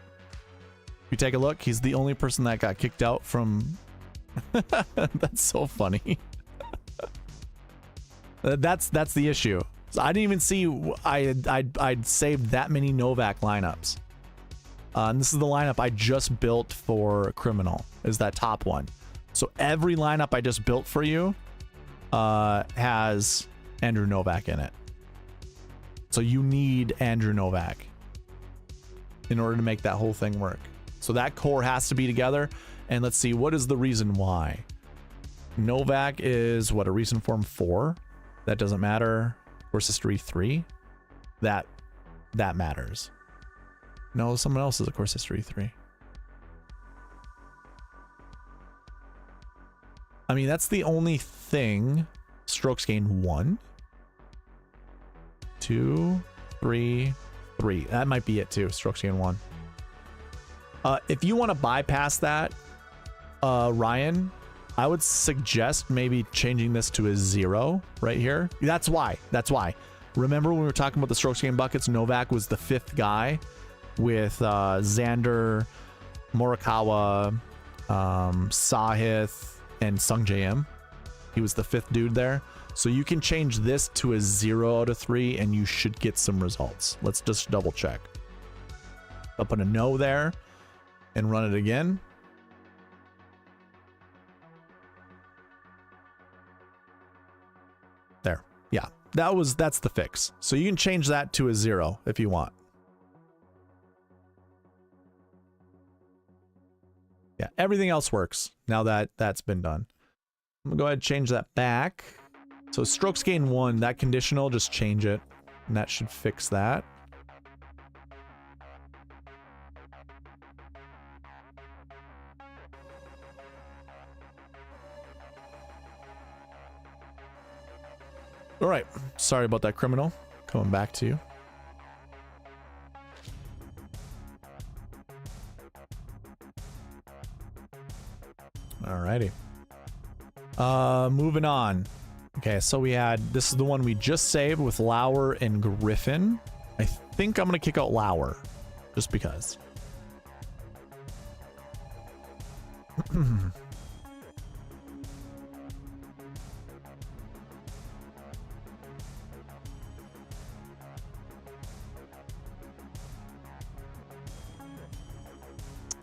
If you take a look, he's the only person that got kicked out from... That's so funny. That's the issue. So I didn't even see I'd saved that many Novak lineups. And this is the lineup I just built for Criminal, is that top one. So every lineup I just built for you has Andrew Novak in it. So you need Andrew Novak in order to make that whole thing work. So that core has to be together. And let's see, what is the reason why? Novak is what, a recent form 4? That doesn't matter. Course history 3? That matters. No, someone else is a course history 3. I mean, that's the only thing. Strokes gained 1, 2, 3, 3. That might be it too. Strokes gained 1. If you want to bypass that, Ryan, I would suggest maybe changing this to a 0 right here. That's why. That's why. Remember when we were talking about the strokes gained buckets, Novak was the 5th guy with Xander, Morikawa, Sahith, and Sung JM. He was the 5th dude there. So you can change this to a 0 out of 3 and you should get some results. Let's just double check. I'll put a no there and run it again. There. Yeah. That's the fix. So you can change that to a 0 if you want. Yeah, everything else works now that that's been done. I'm gonna go ahead and change that back. So strokes gain 1, that conditional, just change it. And that should fix that. All right, sorry about that, criminal. Coming back to you. Alrighty. Moving on. Okay, so we had, this is the one we just saved with Lauer and Griffin. I think I'm gonna kick out Lauer, just because.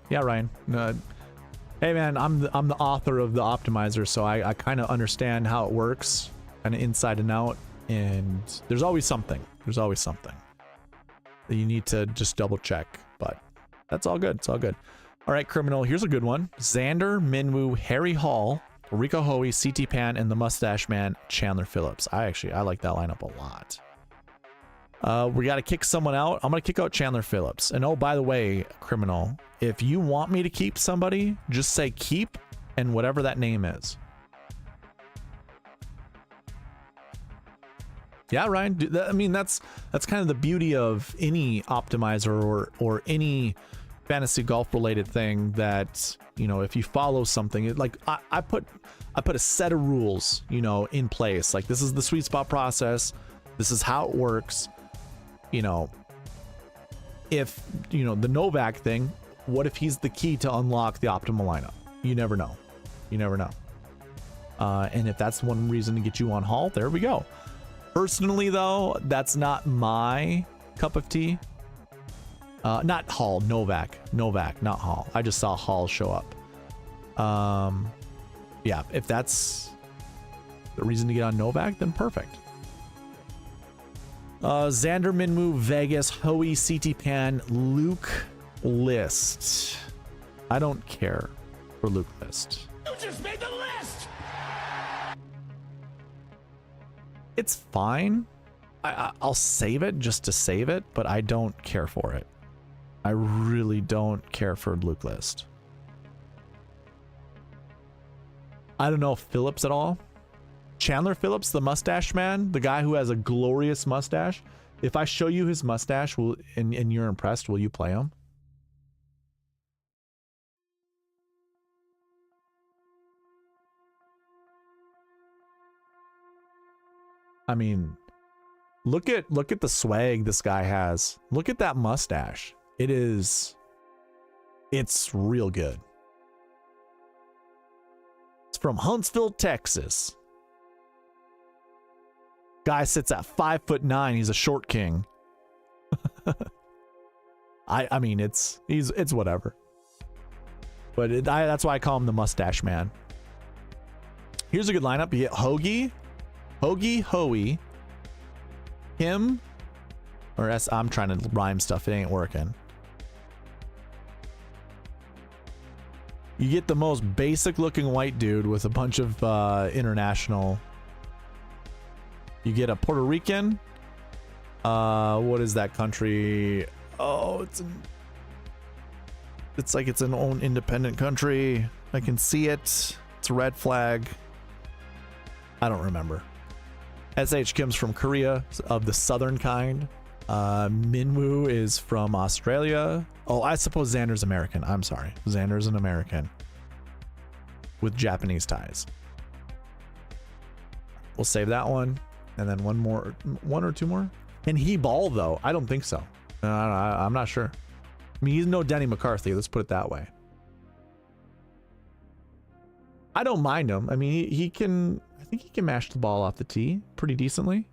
Yeah, Ryan. Hey man, I'm the author of the optimizer, so I kind of understand how it works, kind of inside and out. And there's always something. There's always something that you need to just double check. But that's all good. It's all good. All right, criminal. Here's a good one: Xander, Minwoo, Harry Hall, Rico Hoey, CT Pan, and the Mustache Man, Chandler Phillips. I like that lineup a lot. We got to kick someone out. I'm going to kick out Chandler Phillips. And oh, by the way, criminal, if you want me to keep somebody, just say keep and whatever that name is. Yeah, Ryan. I mean, that's kind of the beauty of any optimizer or any fantasy golf related thing that, you know, if you follow something, like I put a set of rules, you know, in place. Like, this is the sweet spot process. This is how it works. You know, if, you know, the Novak thing, what if he's the key to unlock the optimal lineup? You never know. You never know. And if that's one reason to get you on Hall, there we go. Personally, though, that's not my cup of tea. Not Hall, Novak, not Hall. I just saw Hall show up. Yeah, if that's the reason to get on Novak, then perfect. Xander, Minwoo, Vegas, Hoey, CT Pan, Luke List. I don't care for Luke List. You just made the list! It's fine. I'll save it just to save it, but I don't care for it. I really don't care for Luke List. I don't know Phillips at all. Chandler Phillips, the mustache man, the guy who has a glorious mustache. If I show you his mustache, and you're impressed, will you play him? I mean, look at the swag this guy has. Look at that mustache. It's real good. It's from Huntsville, Texas. Guy sits at 5'9". He's a short king. I mean, it's whatever. But that's why I call him the mustache man. Here's a good lineup. You get Hoagie, Hoey, him, or I'm trying to rhyme stuff. It ain't working. You get the most basic looking white dude with a bunch of international. You get a Puerto Rican. What is that country? Oh, it's like it's an own independent country. I can see it. It's a red flag. I don't remember. SH Kim's from Korea, of the southern kind. Minwoo is from Australia. Oh, I suppose Xander's American. I'm sorry. Xander's an American with Japanese ties. We'll save that one. And then one or two more. Can he ball though? I don't think so. I'm not sure. I mean, he's no Denny McCarthy. Let's put it that way. I don't mind him. I mean, he can, I think he can mash the ball off the tee pretty decently.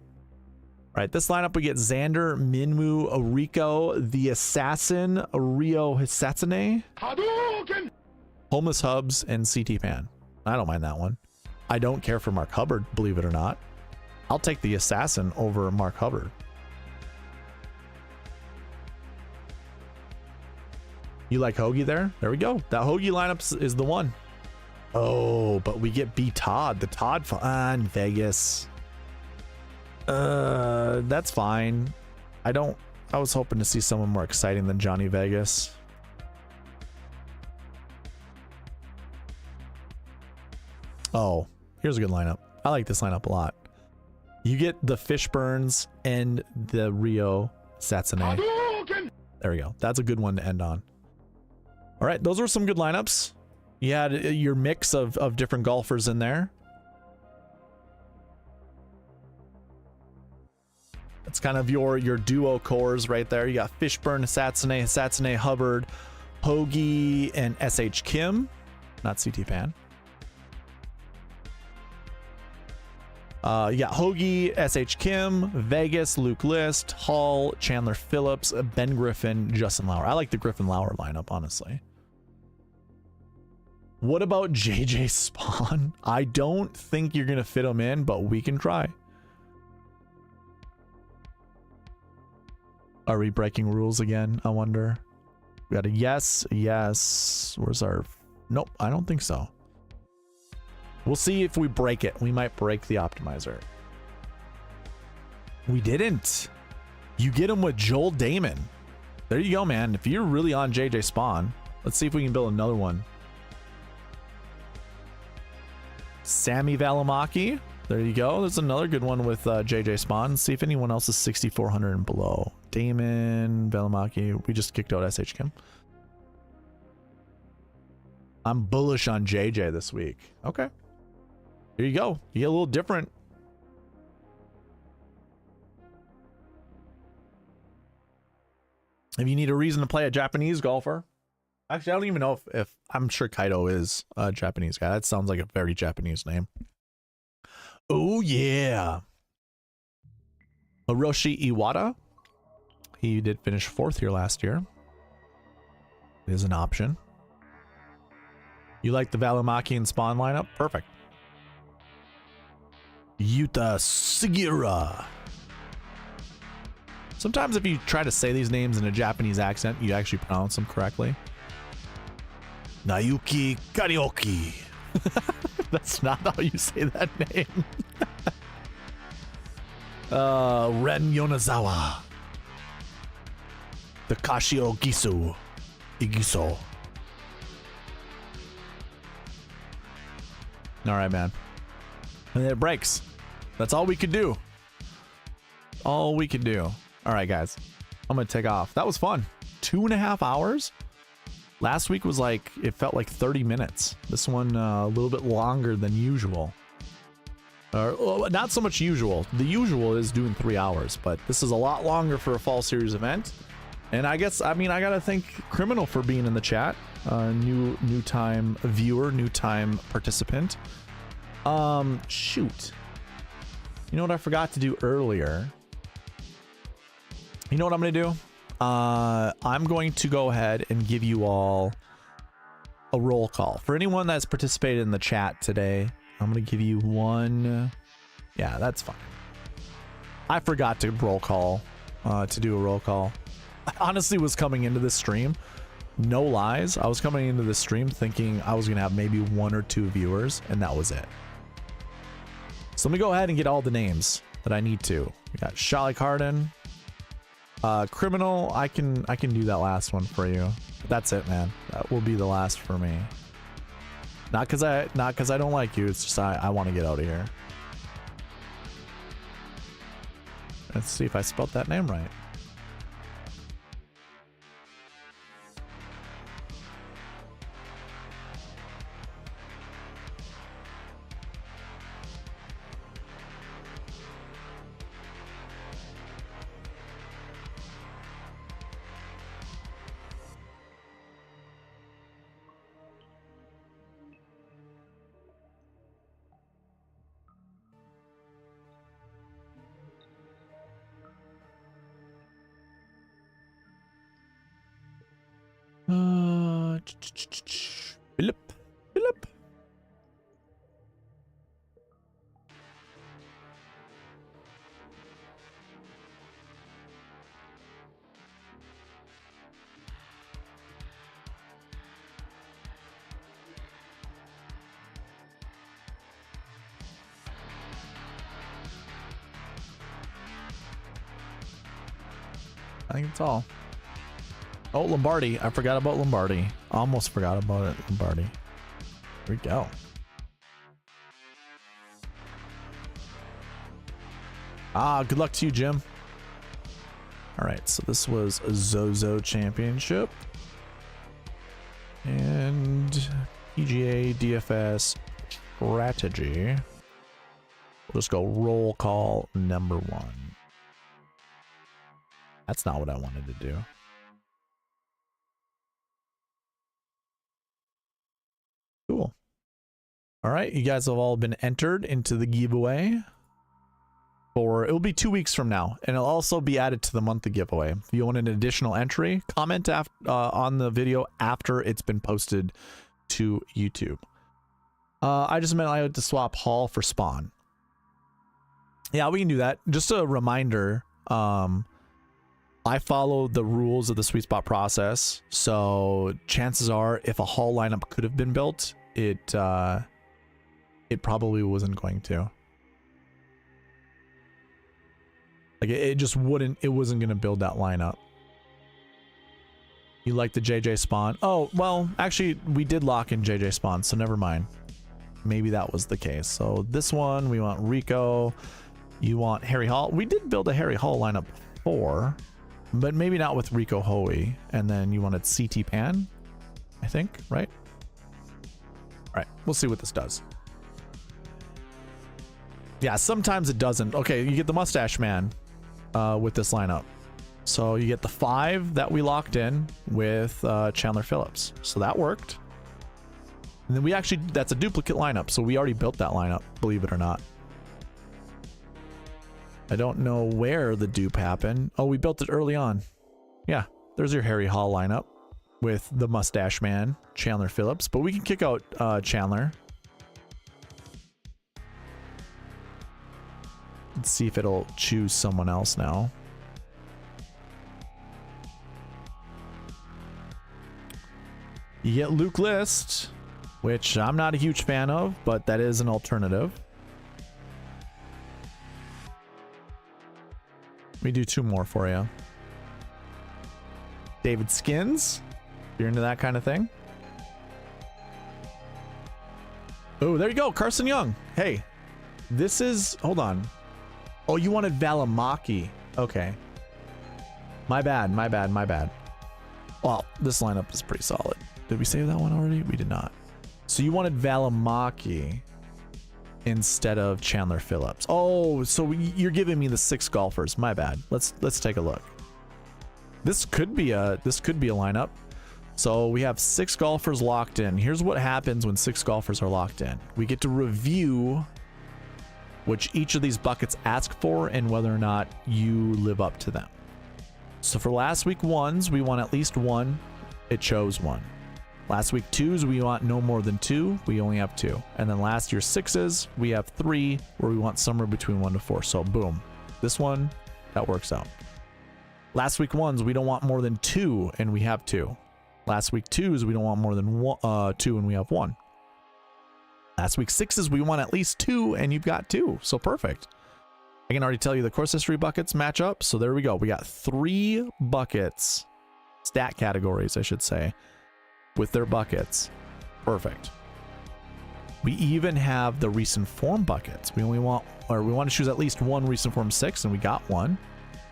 All right, this lineup, we get Xander, Minwoo, Rico, the Assassin, Rio Hisatsune, Homeless Hubs, and CT Pan. I don't mind that one. I don't care for Mark Hubbard, believe it or not. I'll take the Assassin over Mark Hubbard. You like Hoagie there? There we go. That Hoagie lineup is the one. Oh, but we get B Todd, the Todd on Vegas. That's fine. I was hoping to see someone more exciting than Johnny Vegas. Oh, here's a good lineup. I like this lineup a lot. You get the Fishburns and the Rio Satsune. There we go. That's a good one to end on. All right, those were some good lineups. You had your mix of different golfers in there. That's kind of your duo cores right there. You got Fishburne, Satsune, Hubbard, Hoagie, and SH Kim. Not CT Pan. You got Hoagie, SH Kim, Vegas, Luke List, Hall, Chandler Phillips, Ben Griffin, Justin Lauer. I like the Griffin Lauer lineup, honestly. What about JJ Spawn? I don't think you're going to fit him in, but we can try. Are we breaking rules again? I wonder. We got a yes, yes. Where's our... Nope, I don't think so. We'll see if we break it. We might break the optimizer. We didn't. You get him with Joel Damon. There you go, man. If you're really on JJ Spawn, let's see if we can build another one. Sammy Valimaki. There you go. There's another good one with JJ Spawn. Let's see if anyone else is 6,400 and below. Damon, Valimaki. We just kicked out SH Kim. I'm bullish on JJ this week. Okay. Here you go. You get a little different. If you need a reason to play a Japanese golfer. Actually, I don't even know if I'm sure Kaido is a Japanese guy. That sounds like a very Japanese name. Oh, yeah. Hiroshi Iwata. He did finish 4th here last year. It is an option. You like the Valimaki and Spawn lineup? Perfect. Yuta Sugiura. Sometimes if you try to say these names in a Japanese accent, you actually pronounce them correctly. Naoki Karioki. That's not how you say that name. Ren Yonezawa. Takashio Igiso. All right, man. And then it breaks. That's all we could do. All we could do. All right, guys. I'm going to take off. That was fun. 2.5 hours. Last week was like, it felt like 30 minutes. This one a little bit longer than usual. Not so much usual. The usual is doing 3 hours, but this is a lot longer for a fall series event. And I guess, I mean, I got to thank Criminal for being in the chat. New time viewer, new time participant. Shoot. You know what I forgot to do earlier? You know what I'm going to do? I'm going to go ahead and give you all a roll call. For anyone that's participated in the chat today, I'm going to give you one. Yeah, that's fine. I forgot to roll call, to do a roll call. I honestly was coming into this stream, no lies, I was coming into this stream thinking I was going to have maybe 1 or 2 viewers, and that was it. So let me go ahead and get all the names that I need to. We got Shally Carden. Criminal, I can do that last one for you. That's it, man. That will be the last for me. Not because I don't like you. It's just I want to get out of here. Let's see if I spelled that name right. Philip. Philip. I think it's all. Oh, Lombardi. I forgot about Lombardi. Almost forgot about it, Lombardi. Here we go. Good luck to you, Jim. All right, so this was a ZOZO Championship. And PGA DFS Strategy. We'll just go roll call number 1. That's not what I wanted to do. Cool. All right, you guys have all been entered into the giveaway. It will be 2 weeks from now, and it'll also be added to the monthly giveaway. If you want an additional entry, comment on the video after it's been posted to YouTube. I just meant I had to swap Hall for Spawn. Yeah, we can do that. Just a reminder, I follow the rules of the SweetSpot process, so chances are if a Hall lineup could have been built, it probably wasn't going to. Like it just wouldn't, it wasn't going to build that lineup. You like the JJ spawn? Oh, well, actually we did lock in JJ spawn, so never mind. Maybe that was the case. So this one, we want Rico. You want Harry Hall. We did build a Harry Hall lineup before, but maybe not with Rico Hoey. And then you wanted CT Pan, I think, right? All right, we'll see what this does. Yeah, sometimes it doesn't. Okay, you get the Mustache Man with this lineup. So you get the 5 that we locked in with Chandler Phillips. So that worked. And then we actually, that's a duplicate lineup. So we already built that lineup, believe it or not. I don't know where the dupe happened. Oh, we built it early on. Yeah, there's your Harry Hall lineup with the Mustache Man, Chandler Phillips. But we can kick out Chandler. Let's see if it'll choose someone else now. You get Luke List, which I'm not a huge fan of, but that is an alternative. Let me do 2 more for you. David Skins, if you're into that kind of thing. Oh, there you go, Carson Young. Hey, this is, hold on. Oh, you wanted Valimaki. Okay. My bad, my bad, my bad. Well, this lineup is pretty solid. Did we save that one already? We did not. So you wanted Valimaki instead of Chandler Phillips. Oh, so you're giving me the 6 golfers. My bad. Let's take a look. This could be a lineup. So we have 6 golfers locked in. Here's what happens when 6 golfers are locked in. We get to review which each of these buckets ask for and whether or not you live up to them. So for last week 1s, we want at least 1. It chose 1. Last week 2s, we want no more than 2. We only have 2. And then last year 6s, we have 3, where we want somewhere between 1 to 4. So boom, this one, that works out. Last week 1s, we don't want more than 2, and we have 2. Last week 2s, we don't want more than 2, and we have 1. Last week 6s, we want at least 2, and you've got 2. So perfect. I can already tell you the course history buckets match up. So there we go. We got 3 buckets, stat categories, I should say, with their buckets. Perfect. We even have the recent form buckets. We want to choose at least 1 recent form 6, and we got 1.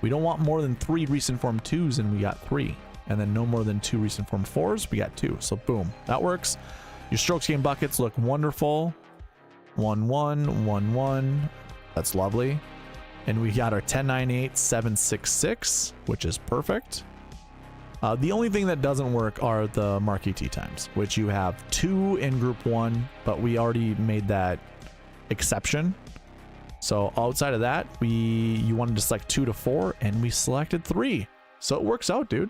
We don't want more than 3 recent form 2s, and we got 3. And then no more than 2 recent form 4s, we got 2. So boom, that works. Your strokes gained buckets look wonderful. 1-1, 1-1. That's lovely. And we got our 10-9-8, 7-6-6, which is perfect. The only thing that doesn't work are the Marquee Tee Times, which you have 2 in group 1, but we already made that exception. So outside of that, you wanted to select 2 to 4, and we selected 3. So it works out, dude.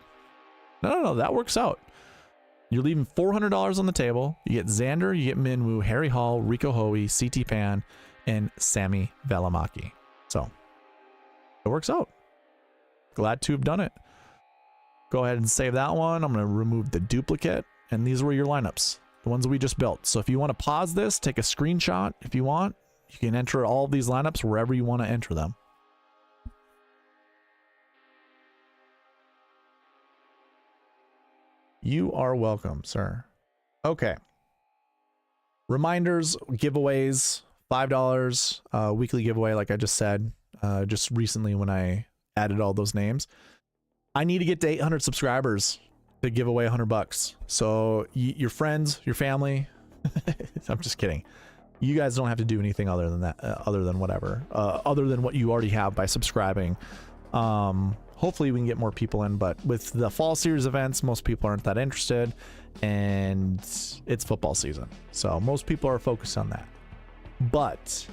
No, that works out. You're leaving $400 on the table. You get Xander, you get Minwoo, Harry Hall, Rico Hoey, CT Pan, and Sammy Valimaki. So it works out. Glad to have done it. Go ahead and save that one. I'm going to remove the duplicate, and these were your lineups, the ones that we just built. So if you want to pause this, take a screenshot if you want. You can enter all of these lineups wherever you want to enter them. You are welcome, sir. Okay. Reminders, giveaways, $5 weekly giveaway, like I just said, just recently when I added all those names. I need to get to 800 subscribers to give away $100. So your friends, your family, I'm just kidding. You guys don't have to do anything other than that, other than whatever, other than what you already have by subscribing. Hopefully we can get more people in, but with the fall series events, most people aren't that interested, and it's football season. So most people are focused on that. But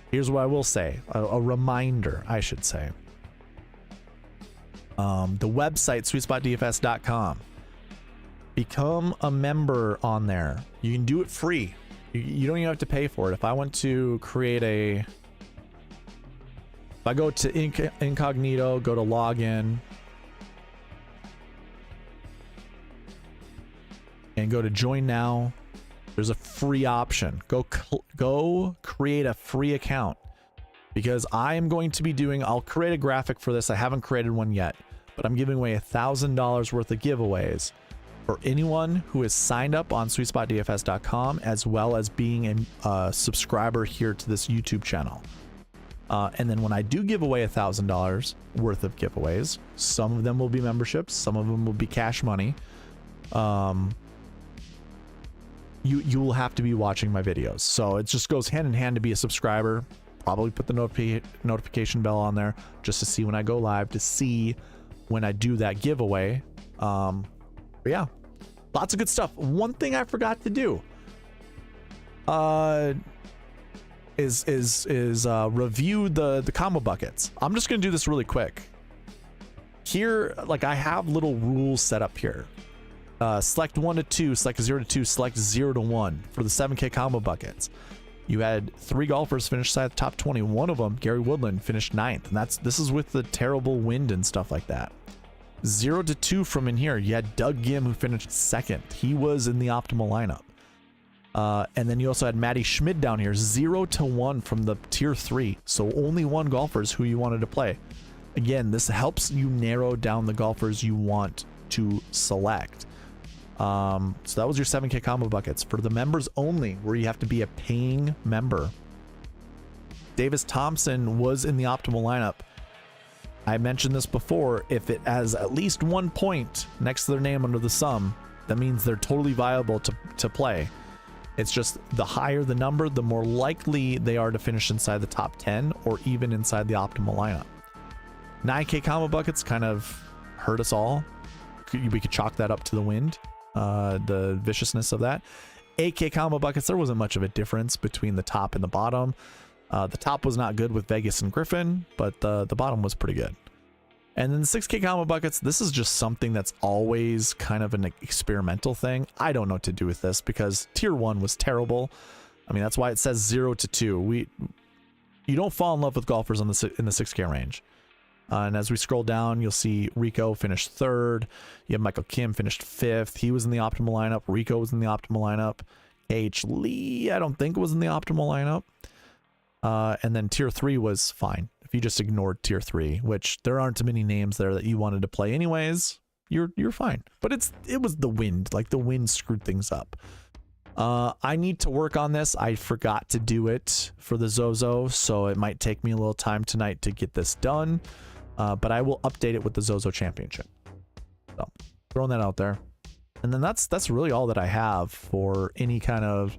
here's what I will say, a reminder, I should say. The website, SweetSpotDFS.com. Become a member on there. You can do it free. You don't even have to pay for it. If I want to create if I go to incognito, go to login, and go to join now, there's a free option. Go create a free account, because I am going to be doing, I'll create a graphic for this. I haven't created one yet, but I'm giving away $1,000 worth of giveaways for anyone who is signed up on SweetSpotDFS.com, as well as being a subscriber here to this YouTube channel. And then when I do give away $1,000 worth of giveaways, some of them will be memberships, some of them will be cash money. You will have to be watching my videos. So it just goes hand in hand to be a subscriber. Probably put the notification bell on there just to see when I go live, to see when I do that giveaway. But yeah, lots of good stuff. One thing I forgot to do is review the combo buckets. I'm just gonna do this really quick. Here, like, I have little rules set up here. Select 1 to 2, select 0 to 2, select 0 to 1 for the 7K combo buckets. You had 3 golfers finish inside the top 20. One of them, Gary Woodland, finished 9th, and this is with the terrible wind and stuff like that. 0 to 2 from in here, you had Doug Gim, who finished 2nd. He was in the optimal lineup. And then you also had Matty Schmid down here, 0 to 1 from the tier 3. So only 1 golfers who you wanted to play. Again, this helps you narrow down the golfers you want to select. So that was your 7K combo buckets. For the members only, where you have to be a paying member, Davis Thompson was in the optimal lineup. I mentioned this before. If it has at least 1 point next to their name under the sum, that means they're totally viable to play. It's just the higher the number, the more likely they are to finish inside the top 10 or even inside the optimal lineup. 9K combo buckets kind of hurt us all. We could chalk that up to the wind, the viciousness of that. 8K combo buckets, there wasn't much of a difference between the top and the bottom. The top was not good with Vegas and Griffin, but the bottom was pretty good. And then the 6K combo buckets, this is just something that's always kind of an experimental thing. I don't know what to do with this because tier 1 was terrible. I mean, that's why it says 0 to 2. You don't fall in love with golfers in the 6K range. And as we scroll down, you'll see Rico finished 3rd. You have Michael Kim finished 5th. He was in the optimal lineup. Rico was in the optimal lineup. H. Lee, I don't think was in the optimal lineup. And then tier 3 was fine. If you just ignored tier 3, which there aren't many names there that you wanted to play anyways, you're fine. But it was the wind. Like, the wind screwed things up. I need to work on this. I forgot to do it for the ZOZO, so it might take me a little time tonight to get this done. But I will update it with the ZOZO Championship. So, throwing that out there. And then that's really all that I have for any kind of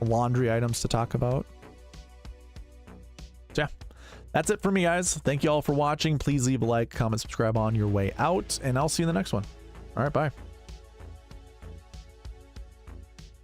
laundry items to talk about. So yeah, that's it for me, guys. Thank you all for watching. Please leave a like, comment, subscribe on your way out, and I'll see you in the next one. All right, bye.